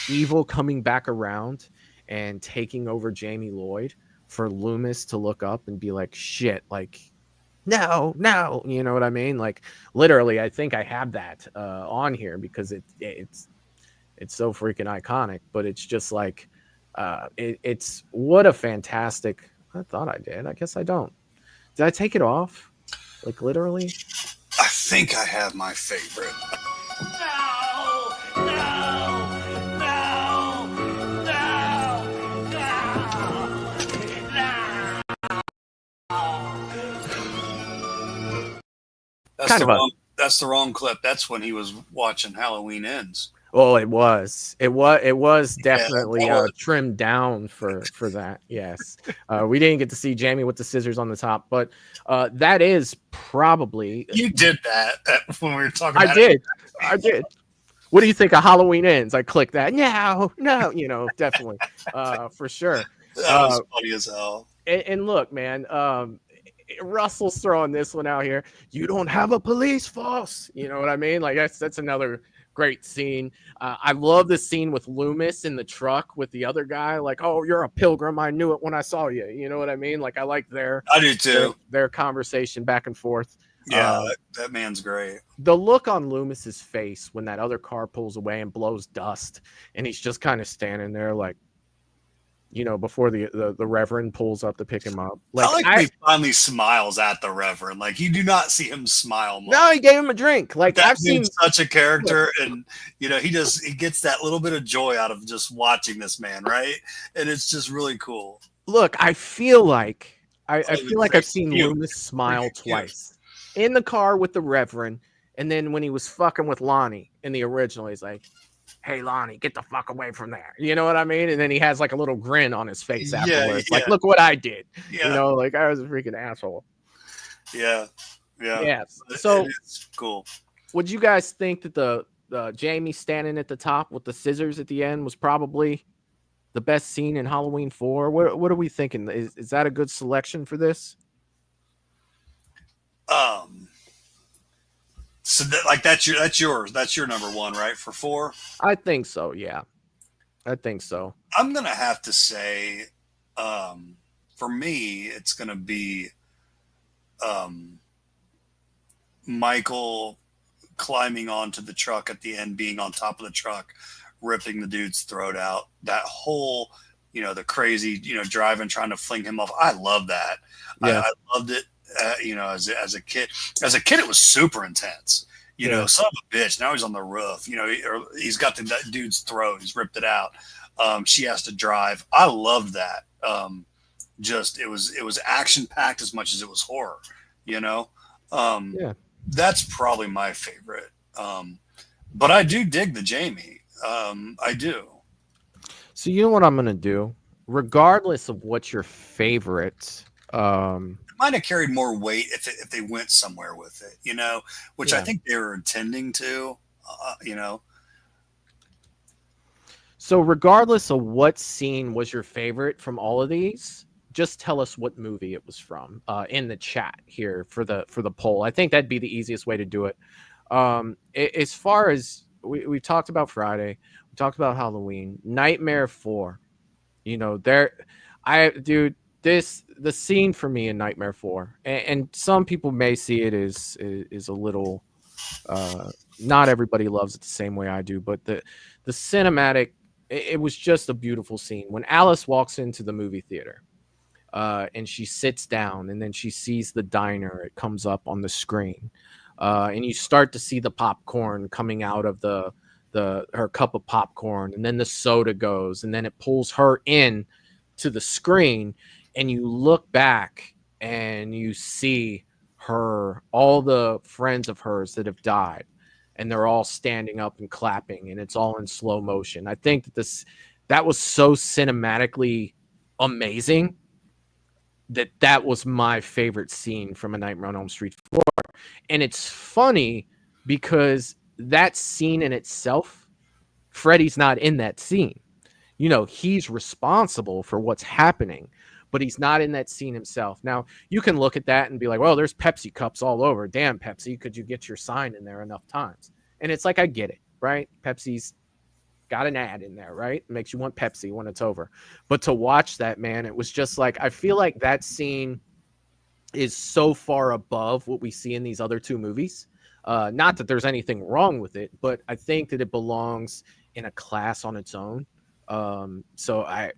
Evil coming back around and taking over Jamie Lloyd, for Loomis to look up and be like, shit, like, no, you know what I mean? Like, literally, I think I have that on here because it's so freaking iconic. But it's just like, it's what a fantastic. I thought I did. I guess I don't. Did I take it off? Like, literally? I think I have my favorite. That's the wrong clip. That's when he was watching Halloween Ends. Oh, it was definitely trimmed down for that. Yes. We didn't get to see Jamie with the scissors on the top, but that is probably. You did that when we were talking about I did. What do you think of Halloween Ends? I clicked that. No, definitely. For sure. That was funny as hell. And look, man, Russell's throwing this one out here. You don't have a police force. You know what I mean? Like, that's another great scene. I love the scene with Loomis in the truck with the other guy. Like, oh, you're a pilgrim. I knew it when I saw you. You know what I mean? Like, I like I do too. Their conversation back and forth. Yeah, that man's great. The look on Loomis's face when that other car pulls away and blows dust, and he's just kind of standing there like, before the Reverend pulls up to pick him up. Like he finally smiles at the Reverend. Like, you do not see him smile much. No, he gave him a drink. Like, I've seen such a character, and he gets that little bit of joy out of just watching this man, right? And it's just really cool. Look, I feel like I've seen Loomis smile twice. In the car with the Reverend, and then when he was fucking with Lonnie in the original, he's like, hey, Lonnie, get the fuck away from there. You know what I mean? And then he has like a little grin on his face afterwards. Like, look what I did. Yeah. Like, I was a freaking asshole. Yeah. So it's cool. Would you guys think that the Jamie standing at the top with the scissors at the end was probably the best scene in Halloween 4? What are we thinking? Is that a good selection for this? So that's yours. That's your number one, right? For 4? I think so. Yeah, I think so. I'm going to have to say, for me, it's going to be, Michael climbing onto the truck at the end, being on top of the truck, ripping the dude's throat out. That whole, the crazy, driving, trying to fling him off. I love that. Yeah. I loved it. As a kid, it was super intense. Son of a bitch. Now he's on the roof. He's got that dude's throat. He's ripped it out. She has to drive. I loved that. It was action packed as much as it was horror. That's probably my favorite. But I do dig the Jamie. I do. So you know what I'm gonna do, regardless of what's your favorite. It might have carried more weight if they went somewhere with it, which I think they were intending to, So regardless of what scene was your favorite from all of these, just tell us what movie it was from in the chat here for the poll. I think that'd be the easiest way to do it. As far as we talked about Friday, we talked about Halloween, Nightmare 4. The scene for me in Nightmare 4, and some people may see it as a little, not everybody loves it the same way I do, but the cinematic, it was just a beautiful scene. When Alice walks into the movie theater, and she sits down, and then she sees the diner, it comes up on the screen, and you start to see the popcorn coming out of her cup of popcorn, and then the soda goes, and then it pulls her in to the screen. And you look back and you see all the friends of hers that have died. and they're all standing up and clapping, and it's all in slow motion. I think that was so cinematically amazing that was my favorite scene from A Nightmare on Elm Street 4. And it's funny because that scene in itself, Freddy's not in that scene. You know, he's responsible for what's happening, but he's not in that scene himself. Now, you can look at that and be like, well, there's Pepsi cups all over. Damn, Pepsi, could you get your sign in there enough times? And it's like, I get it, right? Pepsi's got an ad in there, right? It makes you want Pepsi when it's over. But to watch that, man, it was just like, I feel like that scene is so far above what we see in these other two movies. Not that there's anything wrong with it, but I think that it belongs in a class on its own. So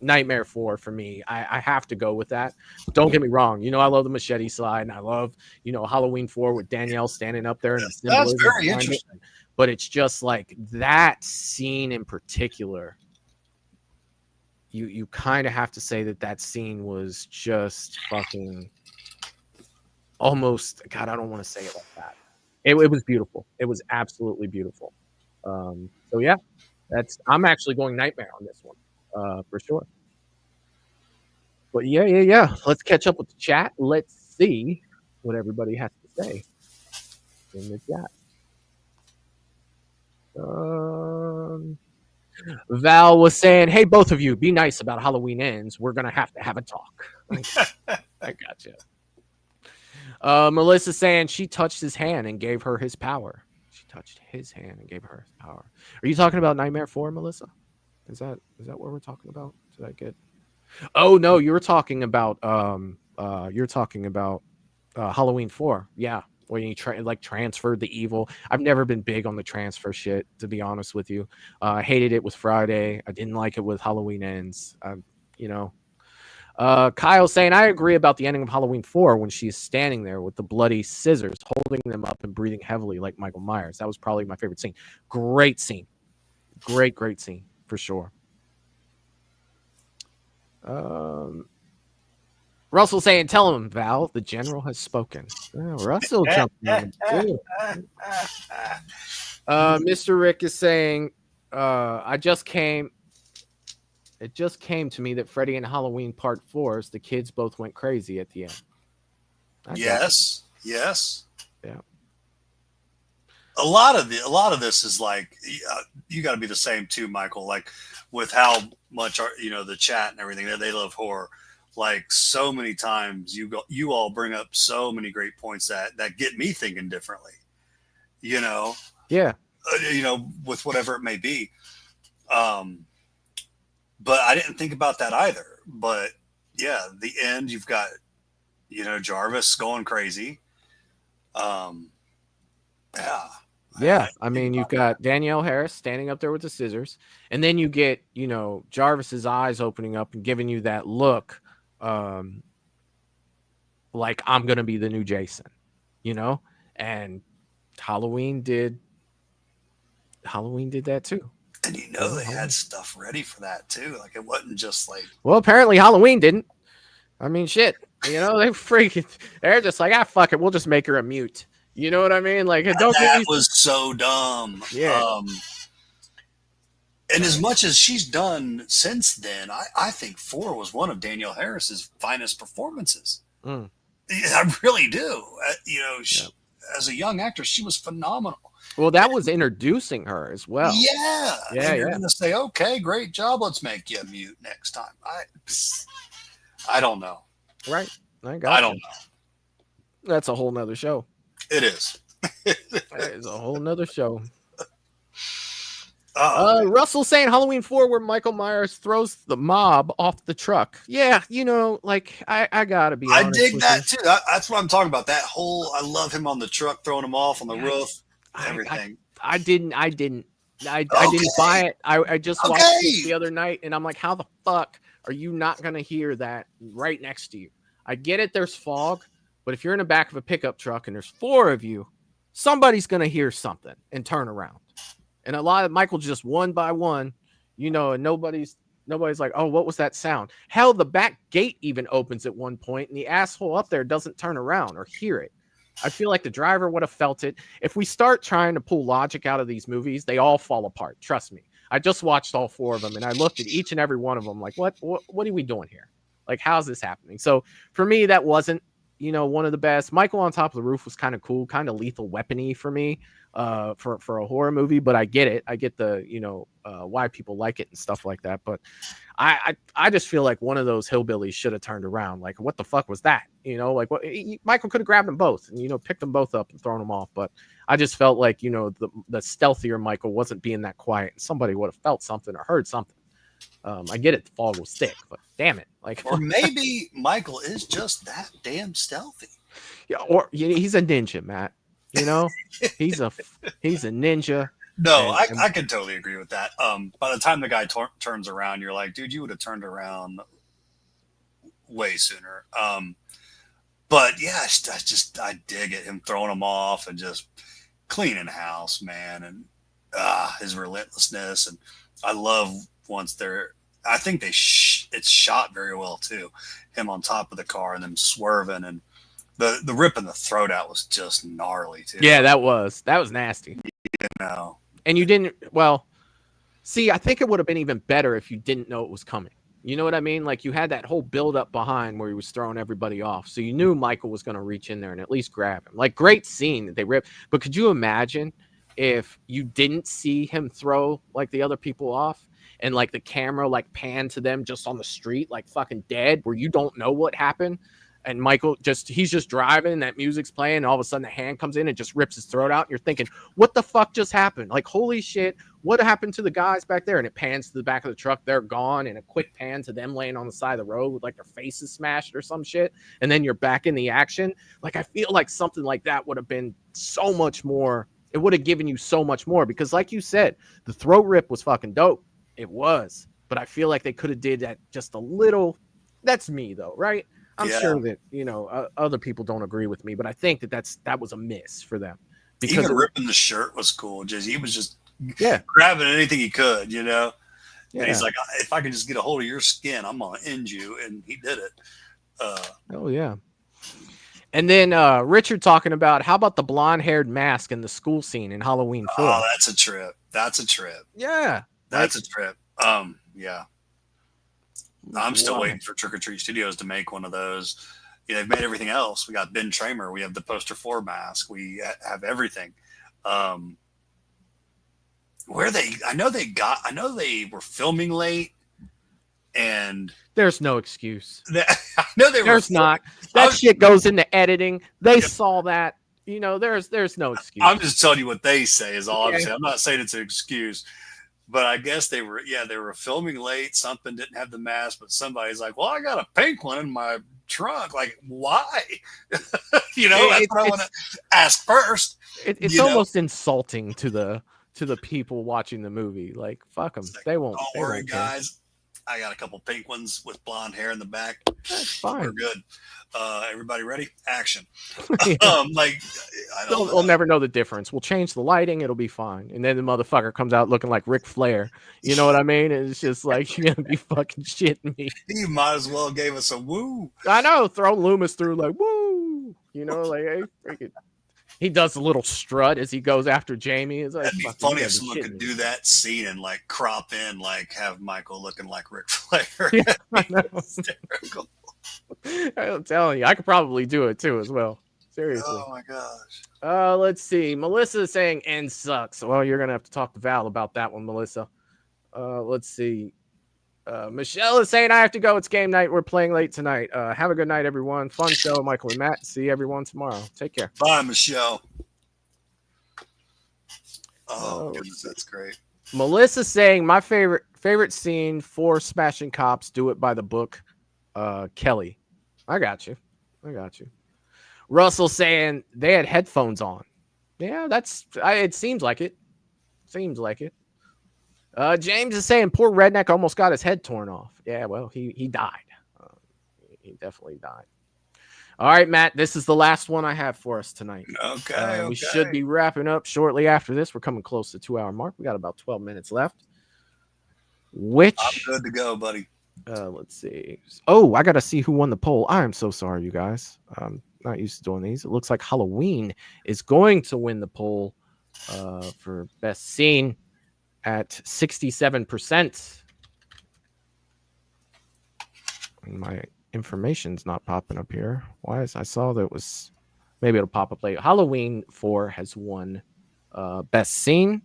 Nightmare 4 for me, I have to go with that. Don't get me wrong, you know, I love the machete slide, and I love, you know, Halloween 4 with Danielle standing up there, and that's very interesting. But it's just like that scene in particular, you kind of have to say that scene was just fucking almost, God, I don't want to say it like that. It was beautiful. It was absolutely beautiful. So yeah, I'm actually going Nightmare on this one, for sure. But yeah. Let's catch up with the chat. Let's see what everybody has to say in the chat. Val was saying, hey, both of you, be nice about Halloween Ends. We're going to have a talk. I gotcha. Melissa saying she touched his hand and gave her his power. She touched his hand and gave her his power. Are you talking about Nightmare 4, Melissa? Is that what we're talking about? Did I get? Oh no, you were talking about Halloween 4. Yeah, when you transferred the evil. I've never been big on the transfer shit, to be honest with you. I hated it with Friday. I didn't like it with Halloween Ends. You know. Kyle saying, I agree about the ending of Halloween 4 when she's standing there with the bloody scissors, holding them up and breathing heavily like Michael Myers. That was probably my favorite scene. Great scene. Great scene, for sure. Russell saying, tell him, Val, the general has spoken. Russell jumped in. Mr. Rick is saying, it just came to me that Freddy and Halloween Part 4, the kids both went crazy at the end. Yes. Yeah. A lot of this is like, you got to be the same too, Michael. Like with how much the chat and everything, they love horror. Like so many times you all bring up so many great points that get me thinking differently. You know. Yeah. With whatever it may be. But I didn't think about that either. But yeah, the end, you've got, Jarvis going crazy. Yeah. I mean, you've got Danielle Harris standing up there with the scissors, and then you get, Jarvis's eyes opening up and giving you that look, like I'm going to be the new Jason, and Halloween did that too. And they had stuff ready for that too. Like it wasn't just like. Well, apparently Halloween didn't. I mean, shit. They're just like, fuck it. We'll just make her a mute. You know what I mean? Like, that was so dumb. Yeah. And as much as she's done since then, I think 4 was one of Danielle Harris's finest performances. Mm. I really do. As a young actress, she was phenomenal. Well, that was introducing her as well. Yeah. Yeah. You're going to say, okay, great job. Let's make you a mute next time. I don't know. Right. I don't know. That's a whole nother show. It is. That is a whole nother show. Russell saying Halloween 4 where Michael Myers throws the mob off the truck. Yeah, I gotta be honest. I dig that too. That's what I'm talking about. That whole, I love him on the truck throwing him off on the roof. Everything. I didn't buy it. I just watched it the other night, and I'm like, how the fuck are you not gonna hear that right next to you? I get it, there's fog, but if you're in the back of a pickup truck and there's 4 of you, somebody's gonna hear something and turn around. And a lot of Michael's just one by one, and nobody's like, oh, what was that sound? Hell, the back gate even opens at one point, and the asshole up there doesn't turn around or hear it. I feel like the driver would have felt it. If we start trying to pull logic out of these movies, they all fall apart. Trust me. I just watched all 4 of them, and I looked at each and every one of them like, what are we doing here? Like, how's this happening? So for me, that wasn't, one of the best. Michael on Top of the Roof was kind of cool, kind of Lethal Weapon-y for me, for a horror movie. But I get it. I get the, why people like it and stuff like that. But I just feel like one of those hillbillies should have turned around. Like, what the fuck was that? Like, what Michael could have grabbed them both and picked them both up and thrown them off. But I just felt like the stealthier Michael wasn't being that quiet, and somebody would have felt something or heard something. I get it, the fog was thick, but damn it, like, or maybe Michael is just that damn stealthy. Yeah, or he's a ninja, Matt. He's a ninja. No, I can totally agree with that. By the time the guy turns around, you're like, dude, you would have turned around way sooner. But yeah, I dig it. Him throwing them off and just cleaning house, man. And his relentlessness. And I love once I think it's shot very well too. Him on top of the car and them swerving, and the ripping the throat out was just gnarly too. Yeah, that was nasty. And you didn't, see, I think it would have been even better if you didn't know it was coming. You know what I mean? Like, you had that whole build up behind where he was throwing everybody off. So you knew Michael was going to reach in there and at least grab him. Like, great scene that they ripped. But could you imagine if you didn't see him throw like the other people off, and like the camera like panned to them just on the street, like fucking dead, where you don't know what happened? And Michael he's just driving, that music's playing, and all of a sudden the hand comes in and just rips his throat out. And you're thinking, what the fuck just happened? Like, holy shit, what happened to the guys back there? And it pans to the back of the truck. They're gone. And a quick pan to them laying on the side of the road with like their faces smashed or some shit. And then you're back in the action. Like, I feel like something like that would have been so much more. It would have given you so much more, because like you said, the throat rip was fucking dope. It was. But I feel like they could have did that just a little. That's me though, right? I'm sure that, other people don't agree with me, but I think that was a miss for them. Because even ripping the shirt was cool. He was just grabbing anything he could, And he's like, if I can just get a hold of your skin, I'm going to end you. And he did it. Oh, yeah. And then Richard talking about, how about the blonde-haired mask in the school scene in Halloween 4? Oh, that's a trip. Yeah. That's a trip. Yeah. I'm still waiting for Trick or Treat Studios to make one of those. They've made everything else. We got Ben Tramer. We have the Poster 4 mask. We have everything. I know they were filming late, and there's no excuse. I know there's not. That shit goes into editing. They saw that. There's no excuse. I'm just telling you what they say is all I'm saying. I'm not saying it's an excuse. But I guess they were filming late. Something didn't have the mask, but somebody's like, well, I got a pink one in my trunk. Like, why? That's what I want to ask first. It's almost insulting to the people watching the movie. Like, fuck them. They won't. Don't worry, guys. I got a couple pink ones with blonde hair in the back. That's fine. We're good. Everybody ready? Action. We'll never know the difference. We'll change the lighting. It'll be fine. And then the motherfucker comes out looking like Ric Flair. You know what I mean? And it's just like, you're going to be fucking shitting me. He might as well gave us a woo. I know. Throw Loomis through like, woo. Like, hey, freaking. He does a little strut as he goes after Jamie. It's like, that'd be funny if someone could do that scene and like crop in, like have Michael looking like Ric Flair. Yeah, I know. Hysterical. I'm telling you, I could probably do it too as well. Seriously. Oh my gosh. Let's see. Melissa is saying N sucks. Well, you're gonna have to talk to Val about that one, Melissa. Let's see. Michelle is saying I have to go. It's game night. We're playing late tonight. Have a good night, everyone. Fun show, Michael and Matt. See everyone tomorrow. Take care. Bye, Michelle. Oh, goodness, that's great. Melissa saying my favorite scene for Smashing Cops. Do it by the book. Kelly. I got you. Russell saying they had headphones on. Yeah, it seems like it. James is saying poor redneck almost got his head torn off. Yeah, well, he died. He definitely died. All right, Matt, this is the last one I have for us tonight. Okay. We should be wrapping up shortly after this. We're coming close to the 2-hour mark. We got about 12 minutes left. I'm good to go, buddy. Let's see. Oh, I got to see who won the poll. I am so sorry, you guys. not used to doing these. It looks like Halloween is going to win the poll for best scene at 67%. My information's not popping up here. Why is I saw that it was maybe it'll pop up later. Halloween 4 has won best scene.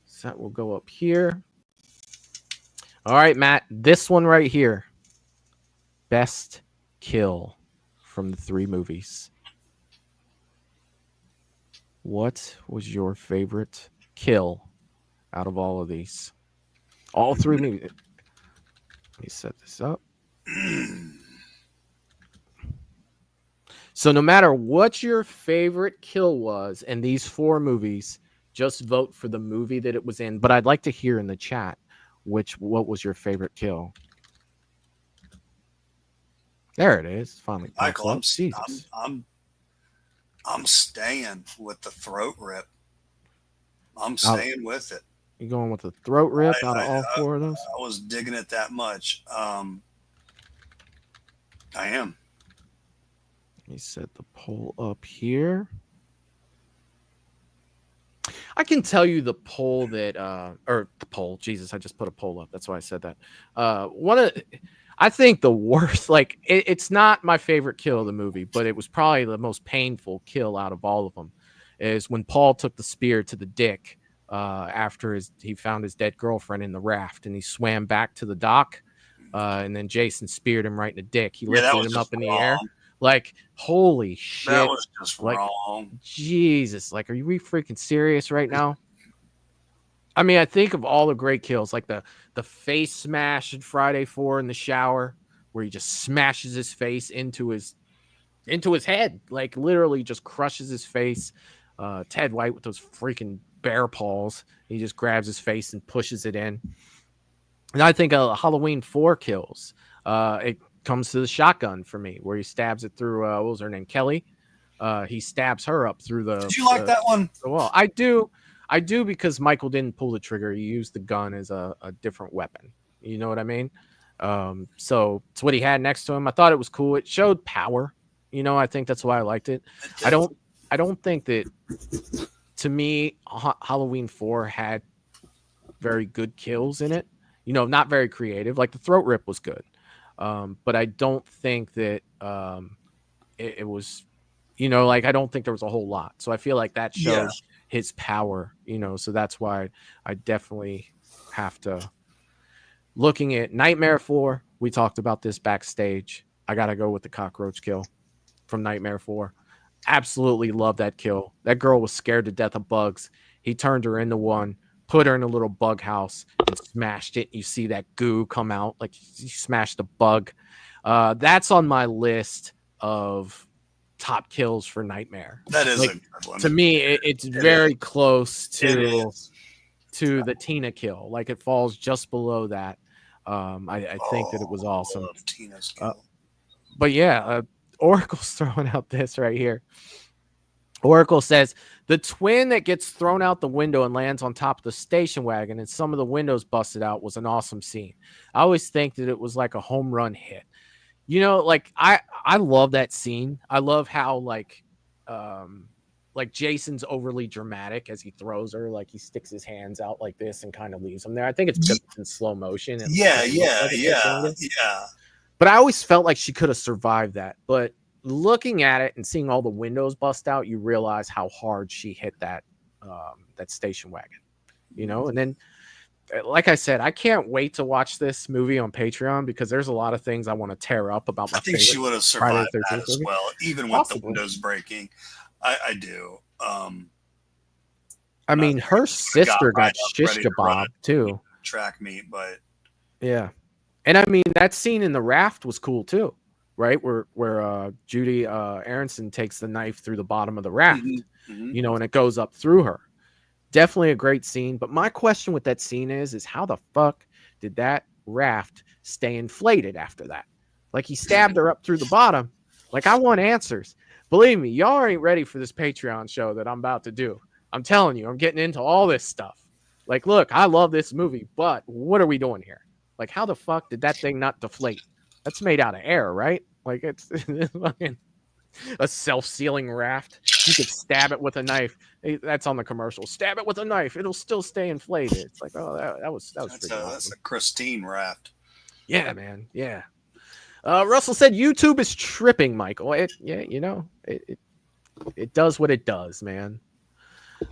So that will go up here. All right, Matt, this one right here. Best kill from the 3 movies. What was your favorite kill out of all of these? All 3 movies. Let me set this up. So no matter what your favorite kill was in these 4 movies, just vote for the movie that it was in. But I'd like to hear in the chat what was your favorite kill. There it is. Finally, Michael, I'm staying with the throat rip. I'm staying with it. You going with the throat rip out of all 4 of those? I was digging it that much. I am. Let me set the poll up here. I can tell you the poll that or the poll. Jesus, I just put a poll up. That's why I said that. I think the worst, like it's not my favorite kill of the movie, but it was probably the most painful kill out of all of them, is when Paul took the spear to the dick after he found his dead girlfriend in the raft, and he swam back to the dock, and then Jason speared him right in the dick. He lifted him up in the air. Like, holy shit. That was just like, wrong. Jesus. Like, are you freaking serious right now? I mean, I think of all the great kills, like the face smash in Friday 4 in the shower, where he just smashes his face into his head, like literally just crushes his face. Ted White with those freaking bear paws. He just grabs his face and pushes it in. And I think Halloween 4 kills. It comes to the shotgun for me, where he stabs it through what was her name, Kelly. He stabs her up through the. Did you like that one? Well, I do because Michael didn't pull the trigger. He used the gun as a different weapon. You know what I mean? So it's what he had next to him. I thought it was cool. It showed power. You know, I think that's why I liked it. I don't think that, to me, Halloween 4 had very good kills in it. You know, not very creative. Like the throat rip was good. But I don't think that it was, you know, like I don't think there was a whole lot. So I feel like that showed his power, you know, so that's why I definitely have to. Looking at Nightmare 4, we talked about this backstage. I got to go with the cockroach kill from Nightmare 4. Absolutely love that kill. That girl was scared to death of bugs. He turned her into one, put her in a little bug house and smashed it. You see that goo come out like you smashed a bug. That's on my list of top kills for Nightmare. That is like, a good one. To me, it's very close to the Tina kill. Like it falls just below that. I think that it was awesome. Tina's kill. But yeah, Oracle's throwing out this right here. Oracle says the twin that gets thrown out the window and lands on top of the station wagon and some of the windows busted out was an awesome scene. I always think that it was like a home run hit. You know, like I love that scene. I love how like Jason's overly dramatic as he throws her, like he sticks his hands out like this and kind of leaves him there. I think it's just in slow motion. Yeah. But I always felt like she could have survived that. But looking at it and seeing all the windows bust out, you realize how hard she hit that station wagon, you know? And then, like I said, I can't wait to watch this movie on Patreon because there's a lot of things I want to tear up about my I think she would have survived that as well, even with the windows breaking. I do. I mean, her sister got shish kebab too. Track meet, but yeah. And I mean, that scene in the raft was cool too. Right, where Judy Aronson takes the knife through the bottom of the raft, you know, and it goes up through her. Definitely a great scene. But my question with that scene is how the fuck did that raft stay inflated after that? Like he stabbed her up through the bottom. Like I want answers. Believe me, y'all ain't ready for this Patreon show that I'm about to do. I'm telling you, I'm getting into all this stuff. Like, look, I love this movie, but what are we doing here? Like, how the fuck did that thing not deflate? That's made out of air, right? Like it's fucking. A self-sealing raft. You could stab it with a knife. That's on the commercial. Stab it with a knife. It'll still stay inflated. It's like, oh, that was That's awesome. a Christine raft. Yeah, man. Yeah. Russell said YouTube is tripping, Michael. It does what it does, man.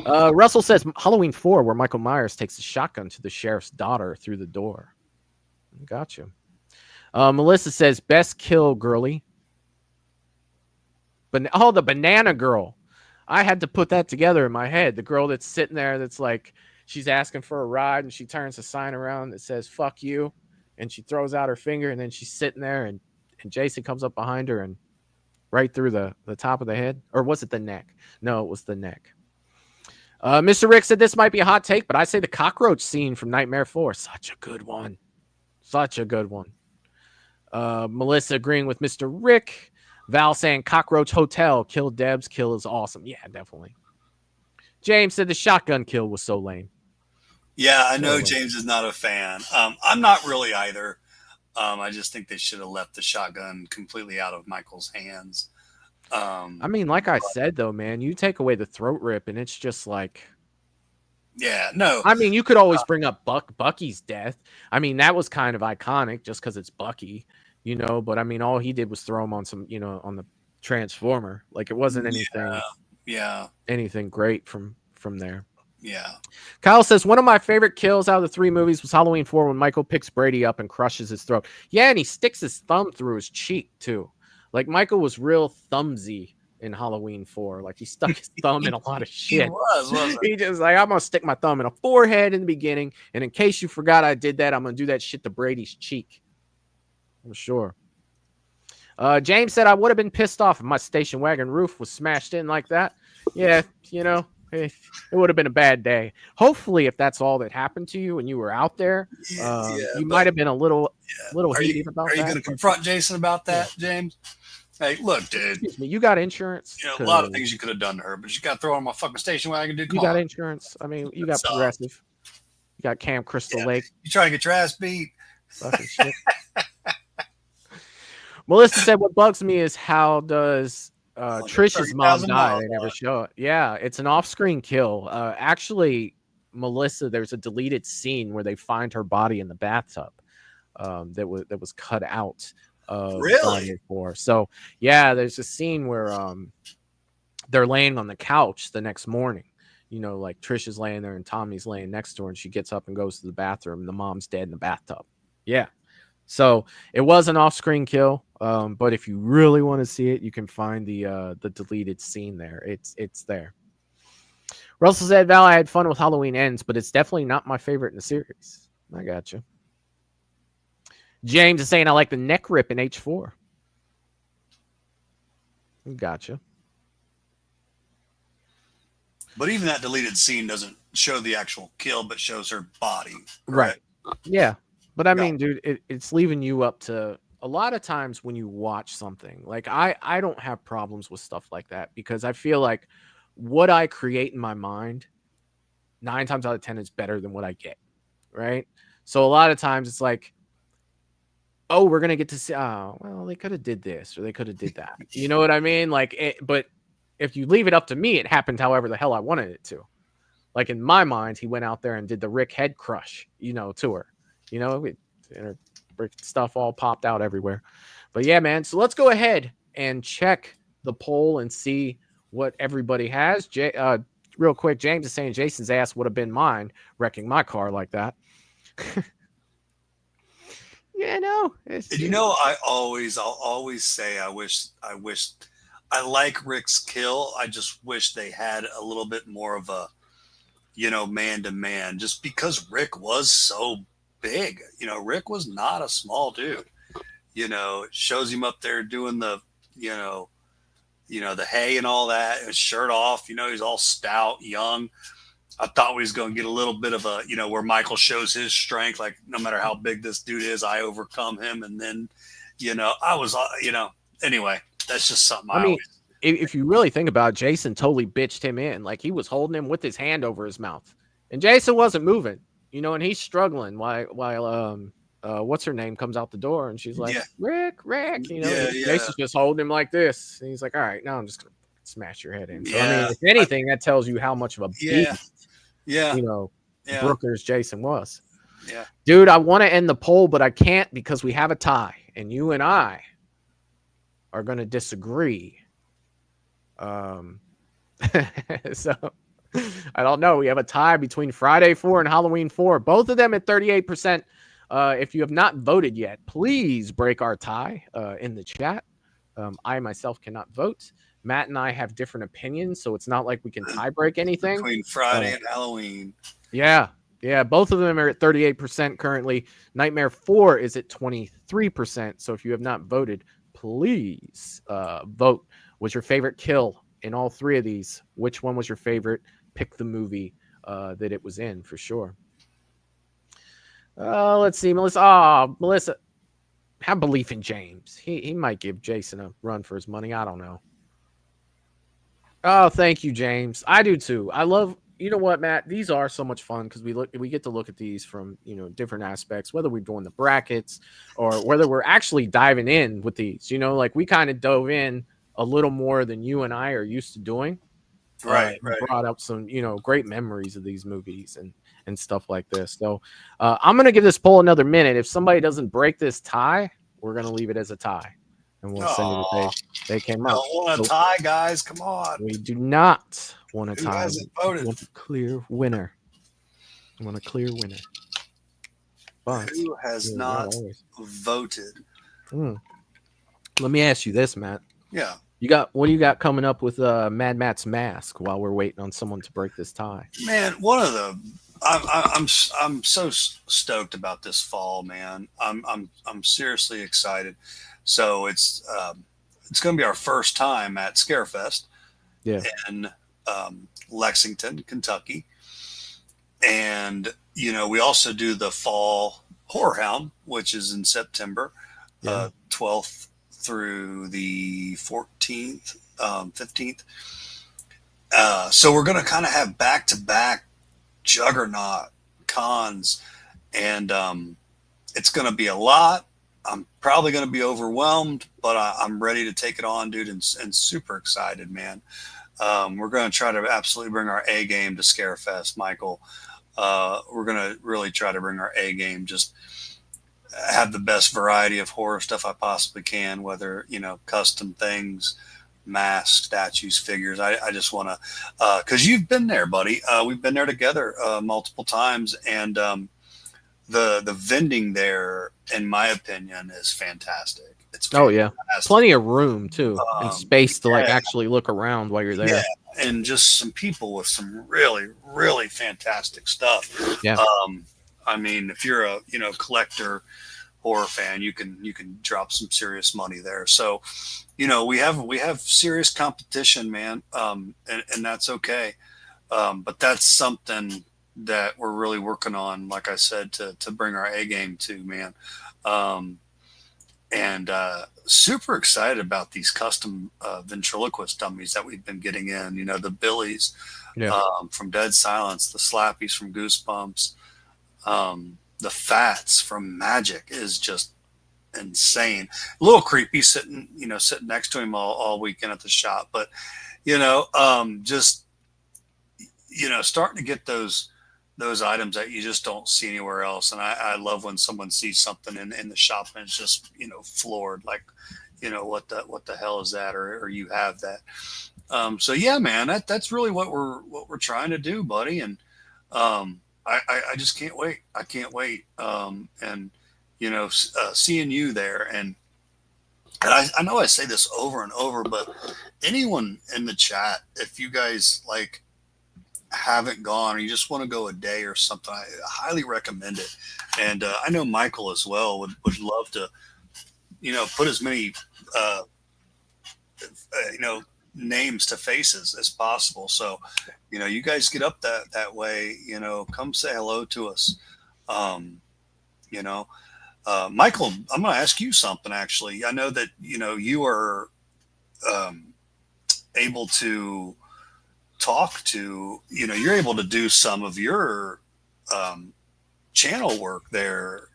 Russell says Halloween 4, where Michael Myers takes a shotgun to the sheriff's daughter through the door. Gotcha. Melissa says best kill, girly. But the banana girl. I had to put that together in my head. The girl that's sitting there, that's like, she's asking for a ride, and she turns a sign around that says "fuck you," and she throws out her finger, and then she's sitting there, and Jason comes up behind her and right through the top of the head, or was it the neck? No, it was the neck. Mr. Rick said this might be a hot take, but I say the cockroach scene from Nightmare 4, such a good one. Such a good one. Melissa agreeing with Mr. Rick. Val saying Cockroach Hotel, kill Debs, kill is awesome. Yeah, definitely. James said the shotgun kill was so lame. Yeah, I know James is not a fan. I'm not really either. I just think they should have left the shotgun completely out of Michael's hands. I mean, like I said, though, man, you take away the throat rip and it's just like... Yeah, no. I mean, you could always bring up Bucky's death. I mean, that was kind of iconic just because it's Bucky. But I mean, all he did was throw him on some, on the Transformer. Like, it wasn't anything, anything great from there. Yeah. Kyle says one of my favorite kills out of the 3 movies was Halloween 4 when Michael picks Brady up and crushes his throat. Yeah, and he sticks his thumb through his cheek too. Like, Michael was real thumbsy in Halloween 4. Like, he stuck his thumb in a lot of shit. He wasn't he just like, I'm gonna stick my thumb in a forehead in the beginning, and in case you forgot I did that, I'm gonna do that shit to Brady's cheek. I'm sure. James said I would have been pissed off if my station wagon roof was smashed in like that. Yeah, it would have been a bad day. Hopefully, if that's all that happened to you and you were out there, you might have been a little heated about that. Are you going to confront Jason about that, James? Hey, look, dude. Excuse me, you got insurance. A lot of things you could have done to her, but you got to throw on my fucking station wagon, dude. You got insurance. I mean, you got Progressive. You got Camp Crystal Lake. You trying to get your ass beat? Fucking shit. Melissa said, what bugs me is how does Trish's mom die? They never show it. Yeah, it's an off-screen kill. Actually, Melissa, there's a deleted scene where they find her body in the bathtub that was cut out. Really? So, yeah, there's a scene where they're laying on the couch the next morning. Like Trish is laying there and Tommy's laying next to her, and she gets up and goes to the bathroom, and the mom's dead in the bathtub. Yeah. So it was an off-screen kill, but if you really want to see it, you can find the deleted scene there. It's there. Russell said, Val, I had fun with Halloween Ends, but it's definitely not my favorite in the series. I got you. James is saying I like the neck rip in H4. Gotcha. But even that deleted scene doesn't show the actual kill, but shows her body. Right. Yeah. But I mean, dude, it's leaving you up to a lot of times when you watch something. Like, I don't have problems with stuff like that because I feel like what I create in my mind 9 times out of 10 is better than what I get. Right. So a lot of times it's like, oh, we're going to get to see, oh, well, they could have did this or they could have did that. You know what I mean? Like, but if you leave it up to me, it happened however the hell I wanted it to. Like, in my mind, he went out there and did the Rick head crush, to her. Her stuff all popped out everywhere. But yeah, man. So let's go ahead and check the poll and see what everybody has. Real quick, James is saying Jason's ass would have been mine wrecking my car like that. Yeah, no. I'll always say I wish I like Rick's kill. I just wish they had a little bit more of a, man to man, just because Rick was so big. Rick was not a small dude. It shows him up there doing the, the hay and all that, his shirt off, he's all stout, young. I thought we was going to get a little bit of a, where Michael shows his strength, like no matter how big this dude is, I overcome him. And then, I was, anyway, that's just something I mean, if you really think about it, Jason totally bitched him in. Like, he was holding him with his hand over his mouth and Jason wasn't moving, and he's struggling while what's her name comes out the door, and she's like, Yeah. Rick, you know, Yeah, and yeah. Jason's just holding him like this, and he's like, all right, now I'm just gonna smash your head in. So I mean, Yeah. if anything, that tells you how much of a Yeah. beast, Yeah. you know, Yeah. Brooker's Jason was. Yeah. Dude, I want to end the poll, but I can't because we have a tie, and you and I are going to disagree. So I don't know. We have a tie between Friday 4 and Halloween 4, both of them at 38%. If you have not voted yet, please break our tie in the chat. I myself cannot vote. Matt and I have different opinions, so it's not like we can tie break anything. Between Friday and Halloween. Yeah. Yeah. Both of them are at 38% currently. Nightmare 4 is at 23%. So if you have not voted, please vote. Was your favorite kill in all three of these? Which one was your favorite? Pick the movie that it was in for sure. Let's see, Melissa. Melissa, have belief in James. He might give Jason a run for his money. I don't know. Oh, thank you, James. I do too. I love. You know what, Matt? These are so much fun because we get to look at these from different aspects, whether we're doing the brackets or whether we're actually diving in with these. Like we kind of dove in a little more than you and I are used to doing. Right. Brought up some great memories of these movies and stuff like this. So I'm gonna give this poll another minute. If somebody doesn't break this tie, we're gonna leave it as a tie, and we'll say that they came up. Don't want a tie, guys. Come on. We do not want a tie. Who hasn't voted? We want a clear winner. We want a clear winner. But who has not voted? Let me ask you this, Matt. Yeah. What do you got coming up with Mad Matt's Mask while we're waiting on someone to break this tie? Man, I'm so stoked about this fall, man. I'm seriously excited. So it's going to be our first time at Scarefest in Lexington, Kentucky. And, we also do the fall Horror Hound, which is in September 12th through the 14th, 15th. So we're going to kind of have back-to-back juggernaut cons, and it's going to be a lot. I'm probably going to be overwhelmed, but I'm ready to take it on, dude, and super excited, man. We're going to try to absolutely bring our A game to Scarefest, Michael. We're going to really try to bring our A game, just have the best variety of horror stuff I possibly can, whether, custom things, masks, statues, figures. I just want to, cause you've been there, buddy. We've been there together, multiple times. And, the vending there, in my opinion, is fantastic. It's fantastic. Plenty of room too, and space to actually look around while you're there. Yeah. And just some people with some really, really fantastic stuff. Yeah. I mean, if you're a collector horror fan, you can drop some serious money there. So, we have serious competition, man, and that's okay. But that's something that we're really working on, like I said, to bring our A game to, man. And super excited about these custom ventriloquist dummies that we've been getting in. The Billies from Dead Silence, the Slappies from Goosebumps. The Fats from Magic is just insane. A little creepy sitting next to him all weekend at the shop, but just starting to get those items that you just don't see anywhere else. And I love when someone sees something in the shop and it's just floored, like what the hell is that, or you have that. So yeah, man, that's really what we're trying to do, buddy. And I just can't wait. I can't wait. And seeing you there, and I know I say this over and over, but anyone in the chat, if you guys haven't gone or you just want to go a day or something, I highly recommend it. And I know Michael as well would love to, put as many, names to faces as possible. So, you guys get up that way, come say hello to us. Michael, I'm going to ask you something, actually. I know that, you are able to talk to, you're able to do some of your channel work there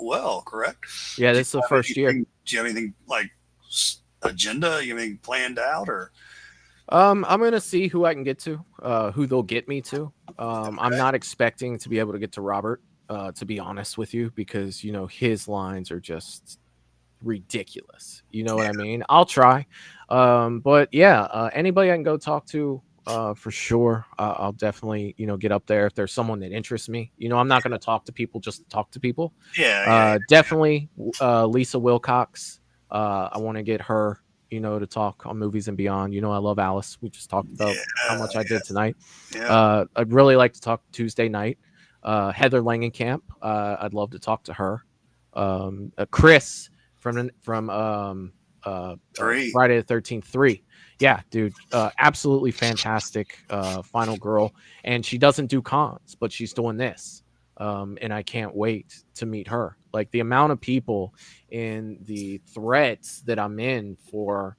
well, correct? Yeah, this is the first year. Do you have anything like agenda? You have anything planned out or? I'm gonna see who I can get to, who they'll get me to. I'm not expecting to be able to get to Robert, to be honest with you, because his lines are just ridiculous. You know what I mean? I'll try, but yeah, anybody I can go talk to, for sure. I'll definitely get up there if there's someone that interests me. I'm not gonna talk to people just to talk to people. Definitely, Lisa Wilcox. I want to get her to talk on Movies and Beyond. I love Alice. We just talked about how much I did tonight. I'd really like to talk Tuesday night. Heather Langenkamp. I'd love to talk to her. Chris from Friday the 13th 3. Yeah, dude. Absolutely fantastic final girl. And she doesn't do cons, but she's doing this. And I can't wait to meet her. Like the amount of people in the threads that I'm in for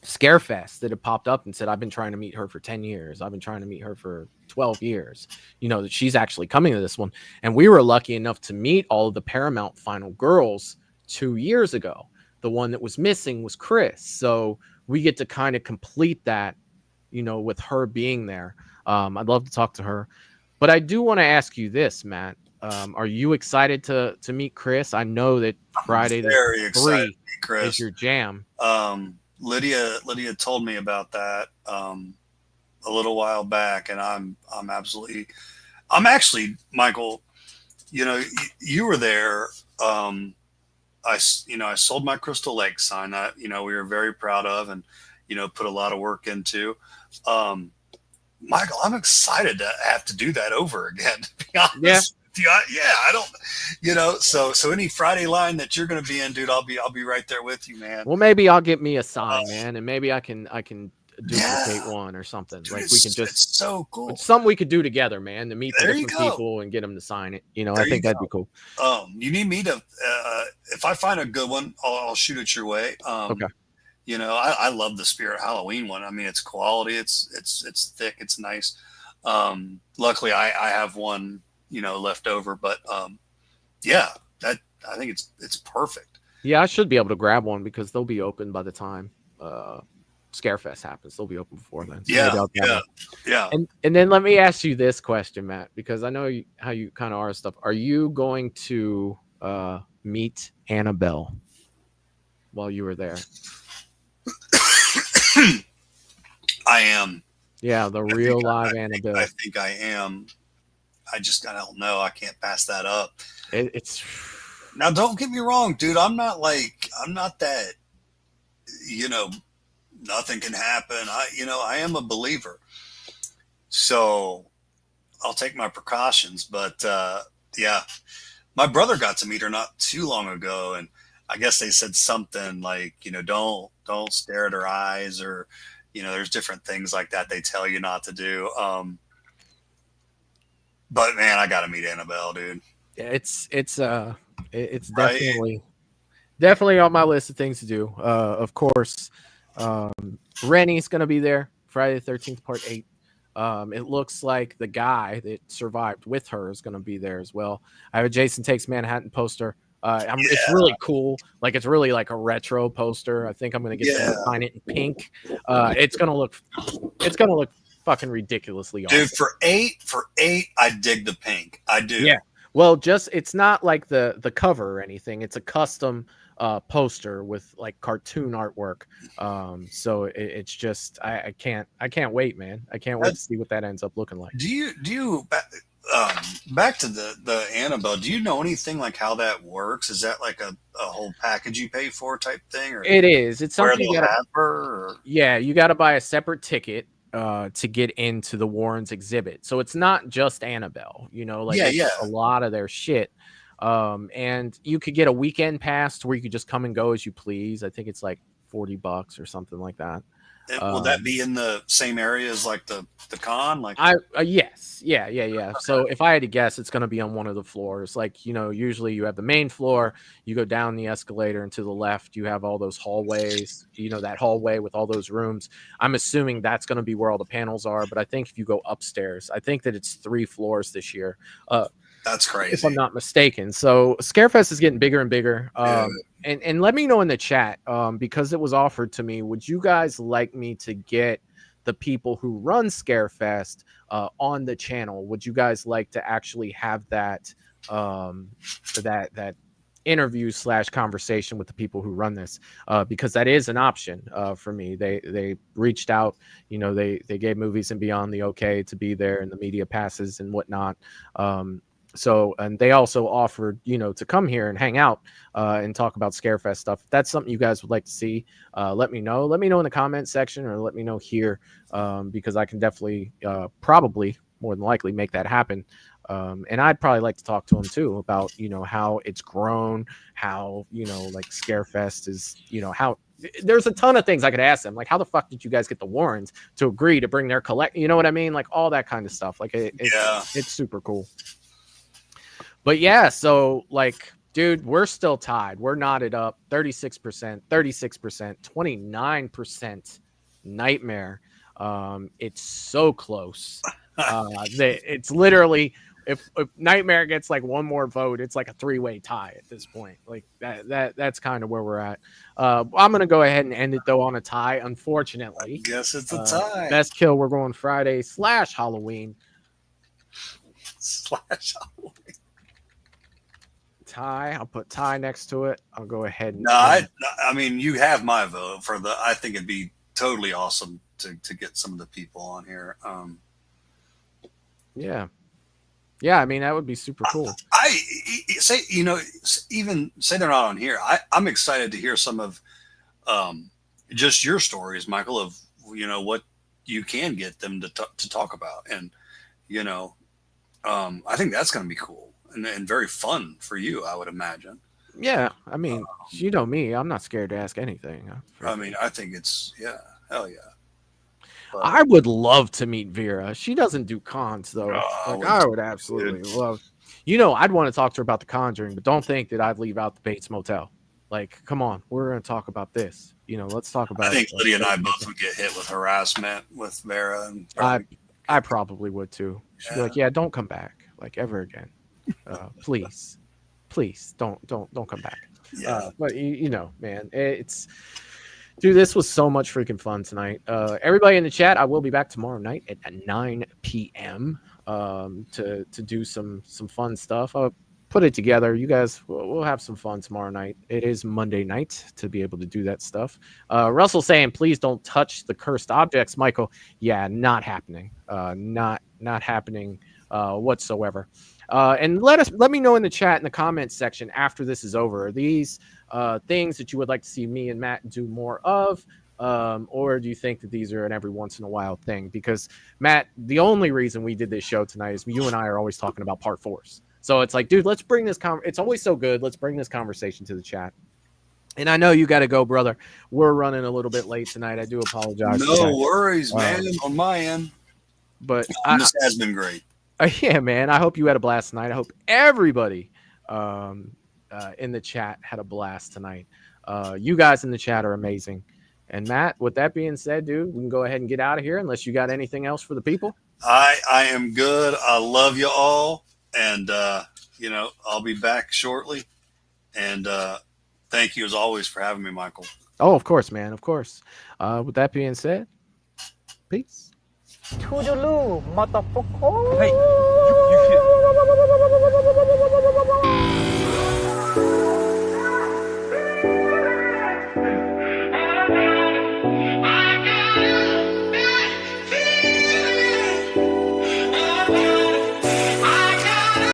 Scarefest that have popped up and said, I've been trying to meet her for 10 years. I've been trying to meet her for 12 years. That she's actually coming to this one. And we were lucky enough to meet all of the Paramount final girls 2 years ago. The one that was missing was Chris. So we get to kind of complete that, with her being there. I'd love to talk to her. But I do want to ask you this, Matt. Are you excited to meet Chris? I know that Friday the 3 is your jam. Lydia told me about that a little while back, and I'm actually, Michael. You were there. I sold my Crystal Lake sign that we were very proud of, and put a lot of work into. Michael, I'm excited to have to do that over again, to be honest. Yeah. I don't, so any Friday line that you're going to be in, dude, I'll be right there with you, man. Well, maybe I'll get me a sign, man. And maybe I can duplicate one or something. Dude, like we can just, it's so cool. It's something we could do together, man, to meet the different people and get them to sign it. I think that'd be cool. You need me to, if I find a good one, I'll shoot it your way. Okay. I love the Spirit Halloween one. I mean, it's quality. It's thick. It's nice. Luckily I have one, left over, but, yeah, that I think it's perfect. Yeah. I should be able to grab one because they'll be open by the time, Scarefest happens. They'll be open before then. So yeah. And then let me ask you this question, Matt, because I know how you kind of are stuff. Are you going to, meet Annabelle while you were there? I am. Yeah, the real live Annabelle. I think I am. I don't know. I can't pass that up. It's now. Don't get me wrong, dude. I'm not that. Nothing can happen. I am a believer. So I'll take my precautions. But yeah, my brother got to meet her not too long ago, and I guess they said something like, don't stare at her eyes, or, there's different things like that they tell you not to do. But man, I got to meet Annabelle, dude. It's definitely on my list of things to do. Of course, Rennie's going to be there Friday the 13th, part 8. It looks like the guy that survived with her is going to be there as well. I have a Jason Takes Manhattan poster. It's really cool. Like it's really like a retro poster. I think I'm gonna get to sign it in pink. It's gonna look fucking ridiculously awesome. Dude, for eight, I dig the pink. I do. Yeah. Well, it's not like the cover or anything. It's a custom poster with like cartoon artwork. So it's just I can't wait, man. I can't wait to see what that ends up looking like. Do you back to the Annabelle, do you know anything like how that works? Is that like a whole package you pay for type thing? Or it is. It's something you gotta have her, you gotta buy a separate ticket to get into the Warrens exhibit. So it's not just Annabelle, a lot of their shit. And you could get a weekend pass to where you could just come and go as you please. I think it's like $40 or something like that. Will that be in the same area as like the con? Like yes. Yeah. So if I had to guess, it's going to be on one of the floors. Like, usually you have the main floor, you go down the escalator, and to the left, you have all those hallways, that hallway with all those rooms. I'm assuming that's going to be where all the panels are. But I think if you go upstairs, I think that it's 3 floors this year. That's crazy. if I'm not mistaken. So Scarefest is getting bigger and bigger. And let me know in the chat, because it was offered to me. Would you guys like me to get the people who run Scarefest on the channel? Would you guys like to actually have that that interview / conversation with the people who run this? Because that is an option for me. They reached out, they gave Movies and Beyond the okay to be there and the media passes and whatnot. So, and they also offered, to come here and hang out and talk about Scarefest stuff. If that's something you guys would like to see, let me know. Let me know in the comment section, or let me know here, because I can definitely, probably more than likely make that happen. And I'd probably like to talk to them too about, how it's grown, how, like Scarefest is, how there's a ton of things I could ask them. Like, how the fuck did you guys get the Warrens to agree to bring their you know what I mean? Like all that kind of stuff. Like it's super cool. But yeah, so like, dude, we're still tied. We're knotted up 36%, 36%, 29% Nightmare. It's so close. It's literally, if Nightmare gets like one more vote, it's like a 3-way tie at this point. Like that's kind of where we're at. I'm gonna go ahead and end it though on a tie. Unfortunately, I guess it's a tie. Best kill. We're going Friday / Halloween. / Halloween. Tie. I'll put tie next to it. I'll go ahead and. No, I mean, you have my vote for the. I think it'd be totally awesome to get some of the people on here. Yeah. I mean, that would be super cool. I say, even say they're not on here. I'm excited to hear some of, just your stories, Michael, of what you can get them to talk about, and I think that's going to be cool. And very fun for you, I would imagine. Yeah, I mean, you know me, I'm not scared to ask anything. I mean, I think it's hell yeah. But I would love to meet Vera. She doesn't do cons though. I would absolutely love. I'd want to talk to her about The Conjuring, but don't think that I'd leave out the Bates Motel. Like, come on, we're going to talk about this. Let's talk about. I think Lydia and I both would get hit with harassment with Vera, and I probably would too. She'd be like, "Yeah, don't come back like ever again." Please don't come back. But man, dude, this was so much freaking fun tonight. Everybody in the chat, I will be back tomorrow night at 9 p.m. To do some fun stuff. I'll put it together. You guys, we'll have some fun tomorrow night. It is Monday night to be able to do that stuff. Russell saying, please don't touch the cursed objects, Michael. Yeah, not happening. Not happening whatsoever. And let me know in the chat in the comments section after this is over. Are these things that you would like to see me and Matt do more of? Or do you think that these are an every once in a while thing? Because Matt, the only reason we did this show tonight is you and I are always talking about part 4s. So it's like, dude, let's bring this it's always so good. Let's bring this conversation to the chat. And I know you got to go, brother. We're running a little bit late tonight. I do apologize. No worries, man. On my end. But this has been great. Yeah, man. I hope you had a blast tonight. I hope everybody in the chat had a blast tonight. You guys in the chat are amazing. And Matt, with that being said, dude, we can go ahead and get out of here unless you got anything else for the people. I am good. I love you all. And, I'll be back shortly. And thank you as always for having me, Michael. Oh, of course, man. Of course. With that being said, peace. Toodaloo, motherfucker. Hey.